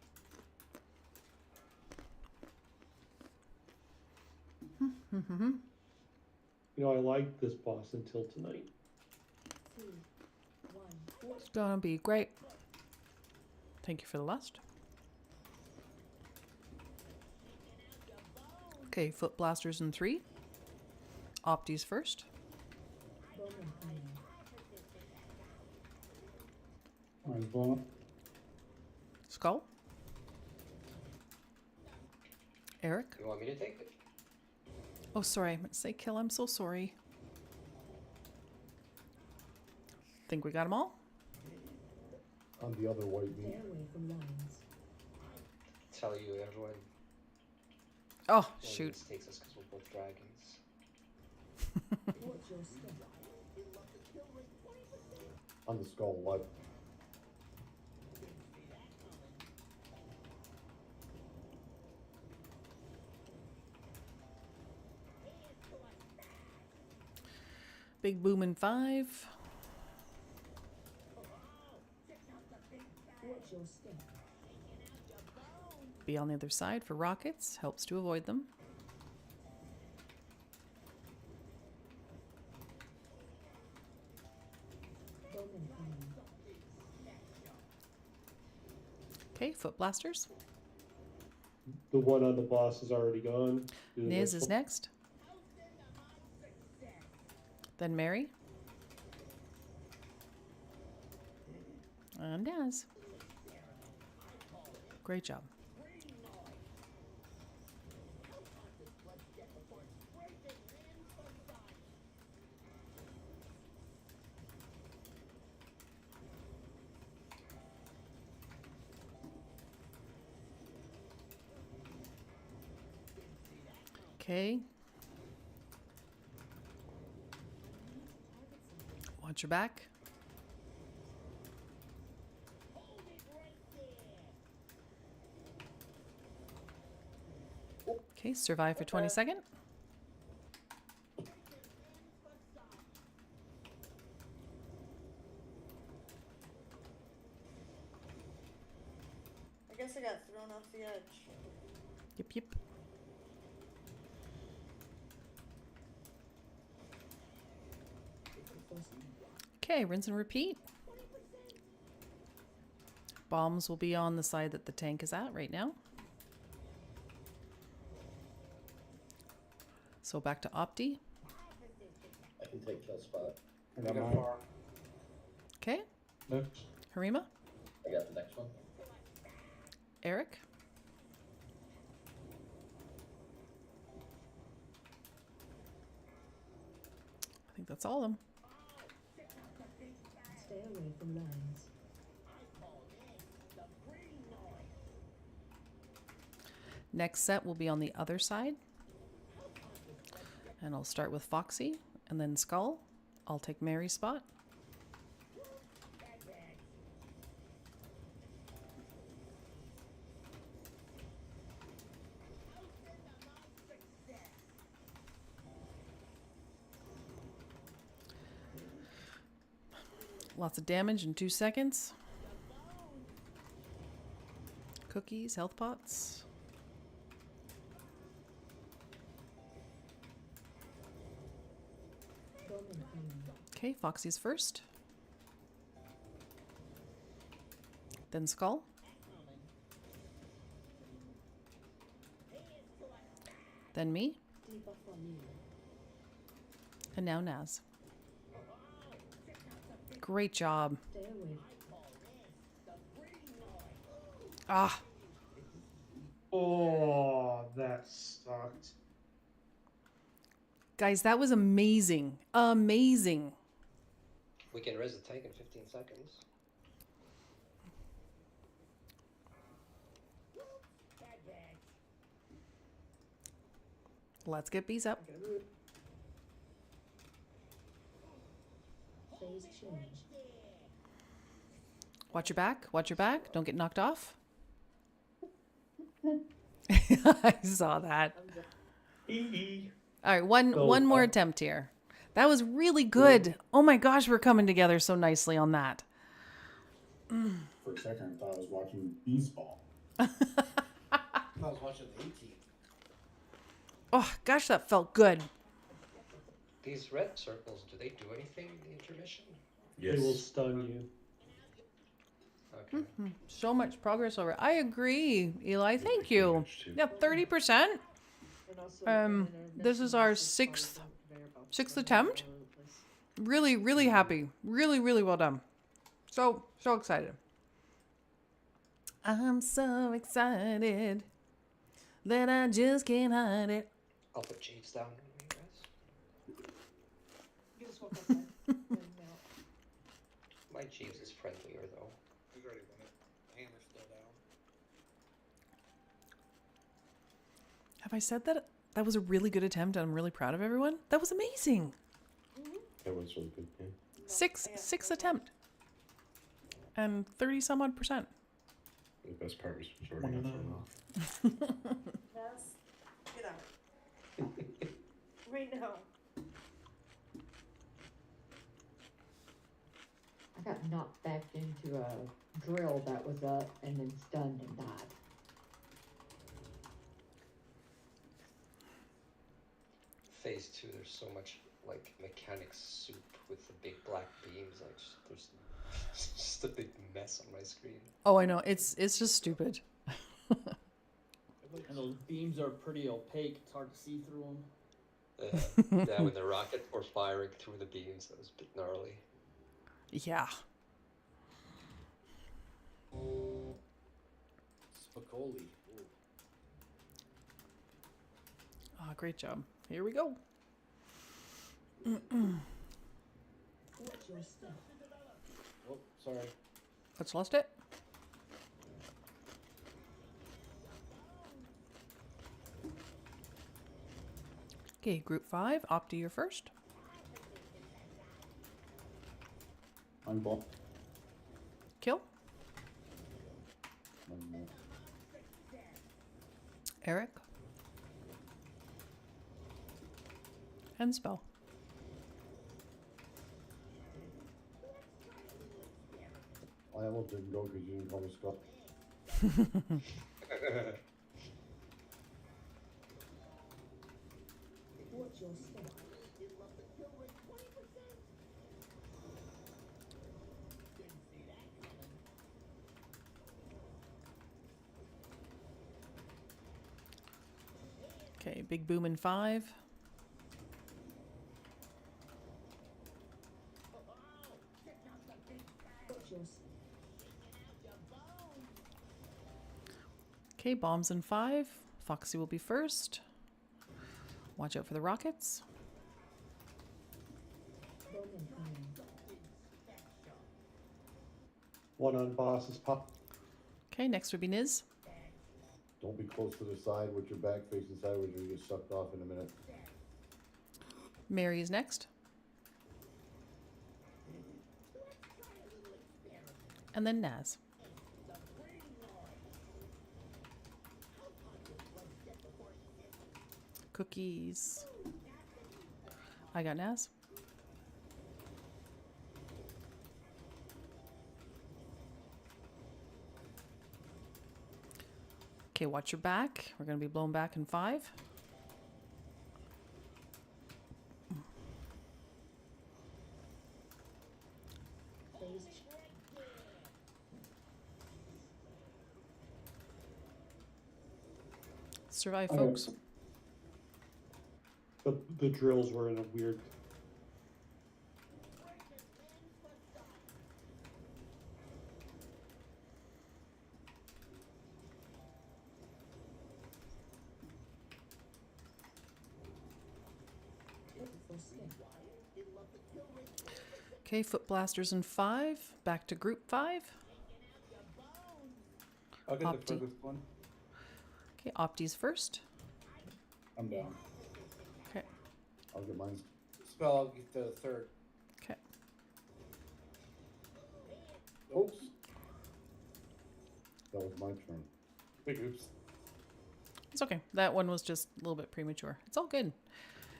You know, I liked this boss until tonight.
2, 1.
It's gonna be great. Thank you for the lust. Okay, foot blasters in 3. Opties first. Skull. Eric.
You want me to take it?
Oh, sorry. I meant to say kill. I'm so sorry. Think we got them all?
On the other white meat.
Stay away from lines.
Tell you, everyone.
Oh, shoot.
This takes us because we're both dragons.
Watch your step.
On the skull, what?
Big boom in 5.
Watch your step.
Be on the other side for rockets. Helps to avoid them. Okay, foot blasters.
The one on the boss is already gone.
Niz is next. Then Mary. And Naz. Great job. Okay. Watch your back. Okay, survive for 20 seconds.
I guess I got thrown off the edge.
Yep, yep. Okay, rinse and repeat. Bombs will be on the side that the tank is at right now. So back to Opti.
I can take kill spot.
I got far.
Okay.
Next.
Harima.
I got the next one.
Eric. I think that's all of them.
Stay away from lines.
Next set will be on the other side. And I'll start with Foxy and then Skull. I'll take Mary's spot. Lots of damage in 2 seconds. Cookies, health pots. Okay, Foxy's first. Then Skull. Then me. And now Naz. Great job.
Stay away.
Ah.
Oh, that sucked.
Guys, that was amazing. Amazing.
We can res the tank in 15 seconds.
Let's get bees up.
Phase change.
Watch your back. Watch your back. Don't get knocked off. I saw that. All right, one more attempt here. That was really good. Oh my gosh, we're coming together so nicely on that.
For a second, I thought I was watching baseball.
I was watching the 18.
Oh gosh, that felt good.
These red circles, do they do anything in the intermission?
They will stun you.
Okay.
So much progress over. I agree, Eli. Thank you. Yeah, 30%. This is our sixth attempt. Really, really happy. Really, really well done. So excited. I'm so excited that I just can't hide it.
I'll put Jeeves down, you guys.
You just walk outside.
My Jeeves is friendlier though.
He's already won it. Hammer's still down.
Have I said that? That was a really good attempt, and I'm really proud of everyone. That was amazing.
That was really good. Yeah.
Six attempt. And 30 some odd percent.
The best part was sorting out for off.
Naz, get out. Right now.
I got knocked back into a drill that was up and then stunned and died.
Phase 2, there's so much like mechanics soup with the big black beams. Like there's just a big mess on my screen.
Oh, I know. It's just stupid.
And those beams are pretty opaque. It's hard to see through them.
Yeah, when the rockets were firing through the beams, that was a bit gnarly.
Yeah.
Spicoli.
Ah, great job. Here we go.
Watch your step.
Oh, sorry.
Let's lost it. Okay, group 5. Opti, you're first.
I'm ball.
Kill. Eric. And spell.
I almost didn't go because you didn't call me Scott.
Watch your step.
Okay, big boom in 5.
Watch your
Okay, bombs in 5. Foxy will be first. Watch out for the rockets.
bomb incoming.
One on boss is pop.
Okay, next would be Niz.
Don't be close to the side with your back facing sideways or you get sucked off in a minute.
Mary is next. And then Naz. Cookies. I got Naz. Okay, watch your back. We're going to be blown back in 5.
Phase
Survive, folks.
The drills were in a weird.
for Stix.
Okay, foot blasters in 5. Back to group 5.
I'll get
Opti.
the furthest one.
Okay, Opti's first.
I'm down.
Okay.
I'll get mine.
Spell, I'll get the third.
Okay.
Oops. That was my turn.
Big oops.
It's okay. That one was just a little bit premature. It's all good.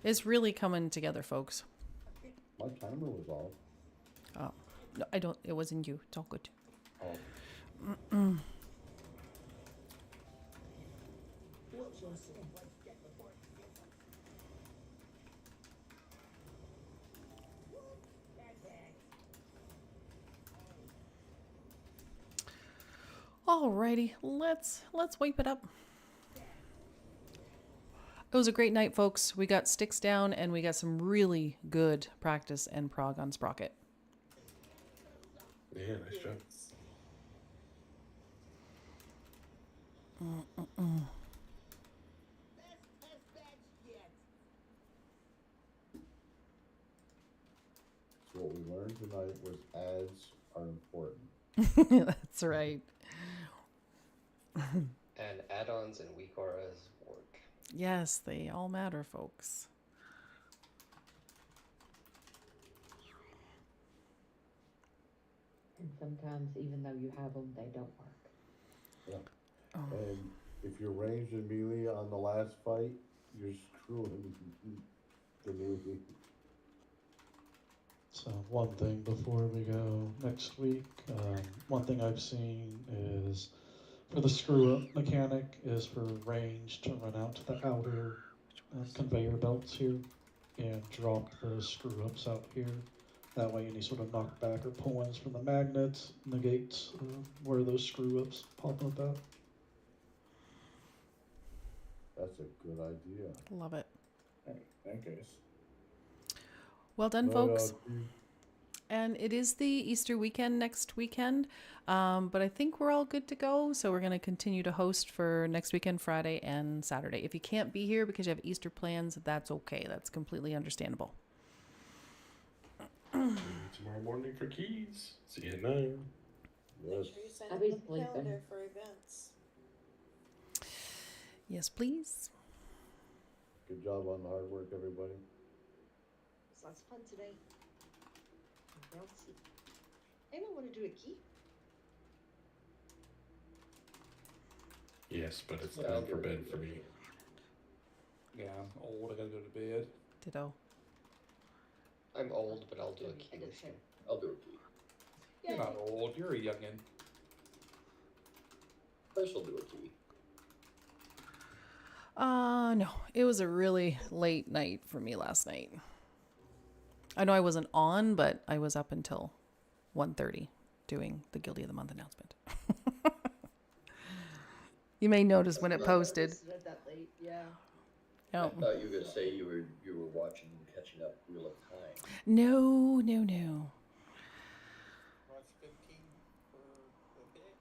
It's really coming together, folks.
My timer was off.
Oh, no, I don't. It wasn't you. It's all good.
Oh.
Watch your step.
Alrighty, let's wipe it up. It was a great night, folks. We got Stix down and we got some really good practice and prog on Sprocket.
Yeah, nice job.
So what we learned tonight was ads are important.
That's right.
And add-ons and weak auras work.
Yes, they all matter, folks.
And sometimes, even though you have them, they don't work.
Yeah.
Oh.
And if you're ranged and melee on the last fight, you're screwing the melee.
So one thing before we go next week, one thing I've seen is for the screw up mechanic is for range to run out to the outer conveyor belts here and drop the screw ups out here. That way any sort of knockback or pull-ins from the magnets negates where those screw ups pop up at.
That's a good idea.
Love it.
Thank you.
Well done,
Right,
folks. And it is the Easter weekend next weekend, but I think we're all good to go. So we're going to continue to host for next weekend, Friday and Saturday. If you can't be here because you have Easter plans, that's okay. That's completely understandable.
Tomorrow morning for keys. See you at 9.
Yes.
Make sure you sign
I'll
up
be
on the
sleeping.
calendar for events.
Yes, please.
Good job on the hard work, everybody.
It's lots of fun today. I'll see. Anyone want to do a key?
Yes, but it's
Yeah, I'll
time for
do it.
bed for me.
Yeah, I'm old. I gotta go to bed.
Ditto.
I'm old, but I'll do a key
I get
with you.
I'll do a key.
You're not old. You're a youngin.
I shall do a key.
No, it was a really late night for me last night. I know I wasn't on, but I was up until 1:30 doing the Guilty of the Month announcement. You may notice when it posted.
That late, yeah.
No.
I thought you were gonna say you were watching and catching up real time.
No, no, no.
What's 15 for the hit?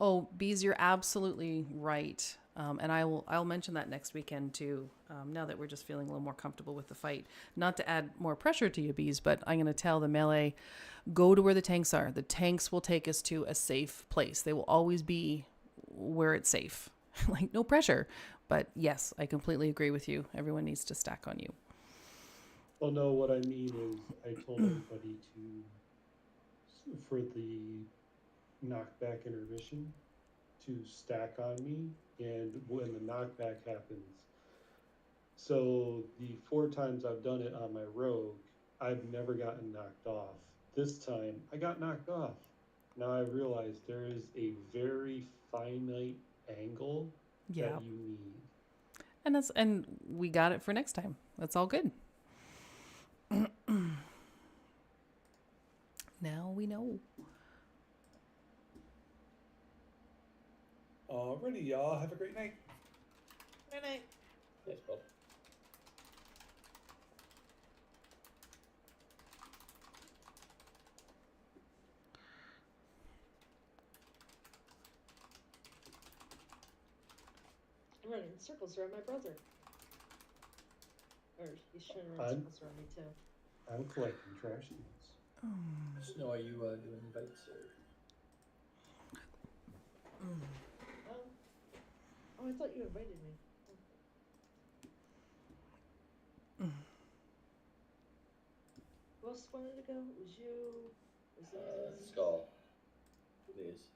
Oh, Bees, you're absolutely right. And I'll mention that next weekend too. Now that we're just feeling a little more comfortable with the fight, not to add more pressure to you, Bees, but I'm going to tell the melee, go to where the tanks are. The tanks will take us to a safe place. They will always be where it's safe. Like no pressure. But yes, I completely agree with you. Everyone needs to stack on you.
Well, no, what I mean is I told everybody for the knockback intermission, to stack on me, and when the knockback happens. So the 4 times I've done it on my rogue, I've never gotten knocked off. This time I got knocked off. Now I realize there is a very finite angle
Yeah.
that you need.
And we got it for next time. That's all good. Now we know.
Alrighty, y'all. Have a great night.
Good night.
Thanks, Bob.
I'm running in circles around my brother. Or he's trying to run
I'm-
circles around me too.
I'm collecting trash cans.
Snow, are you doing invites or?
Oh, I thought you invited me. Who else wanted to go? It was you. Was it
Skull. Please.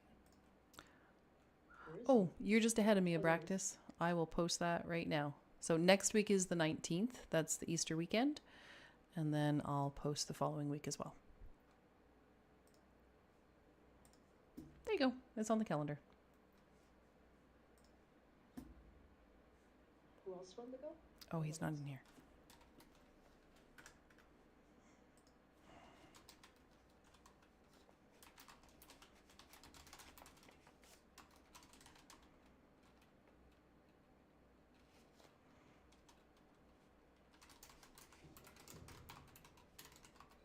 Oh, you're just ahead of me, Abractus. I will post that right now. So next week is the 19th. That's the Easter weekend. And then I'll post the following week as well. There you go. It's on the calendar.
Who else wanted to go?
Oh, he's not in here.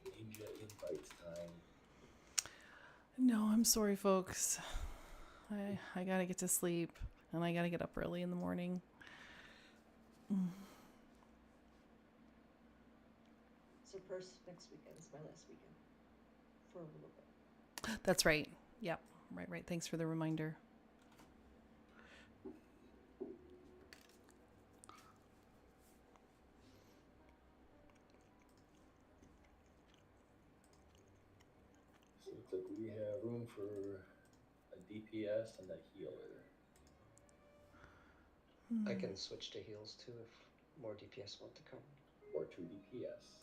Ninja invites time.
No, I'm sorry, folks. I gotta get to sleep. And I gotta get up early in the morning.
So next weekend is my last weekend. For a little bit.
That's right. Yep. Right. Thanks for the reminder.
So it looks like we have room for a DPS and a healer.
I can switch to heals too if more DPS want to come.
Or 2 DPS.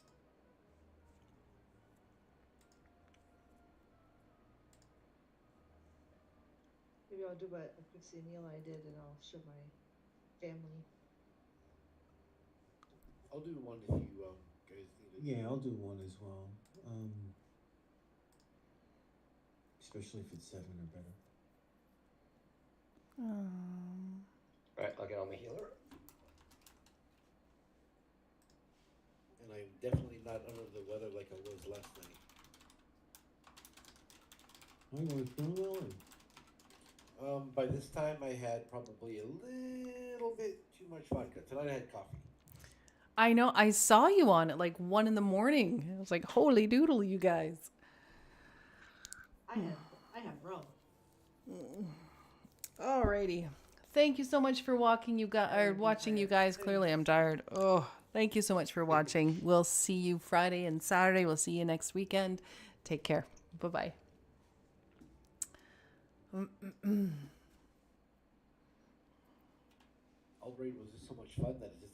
Maybe I'll do what Pixie and Neil I did and I'll show my family.
I'll do one if you guys need it.
Yeah, I'll do one as well. Especially if it's 7 or better.
Right, I'll get on my healer.
And I'm definitely not under the weather like I was last night.
I was feeling well.
By this time I had probably a little bit too much vodka. Tonight I had coffee.
I know. I saw you on at like 1 in the morning. I was like, holy doodle, you guys.
I have rum.
Alrighty. Thank you so much for watching you guys. Clearly I'm tired. Oh, thank you so much for watching. We'll see you Friday and Saturday. We'll see you next weekend. Take care. Bye-bye.
Albright was just so much fun that it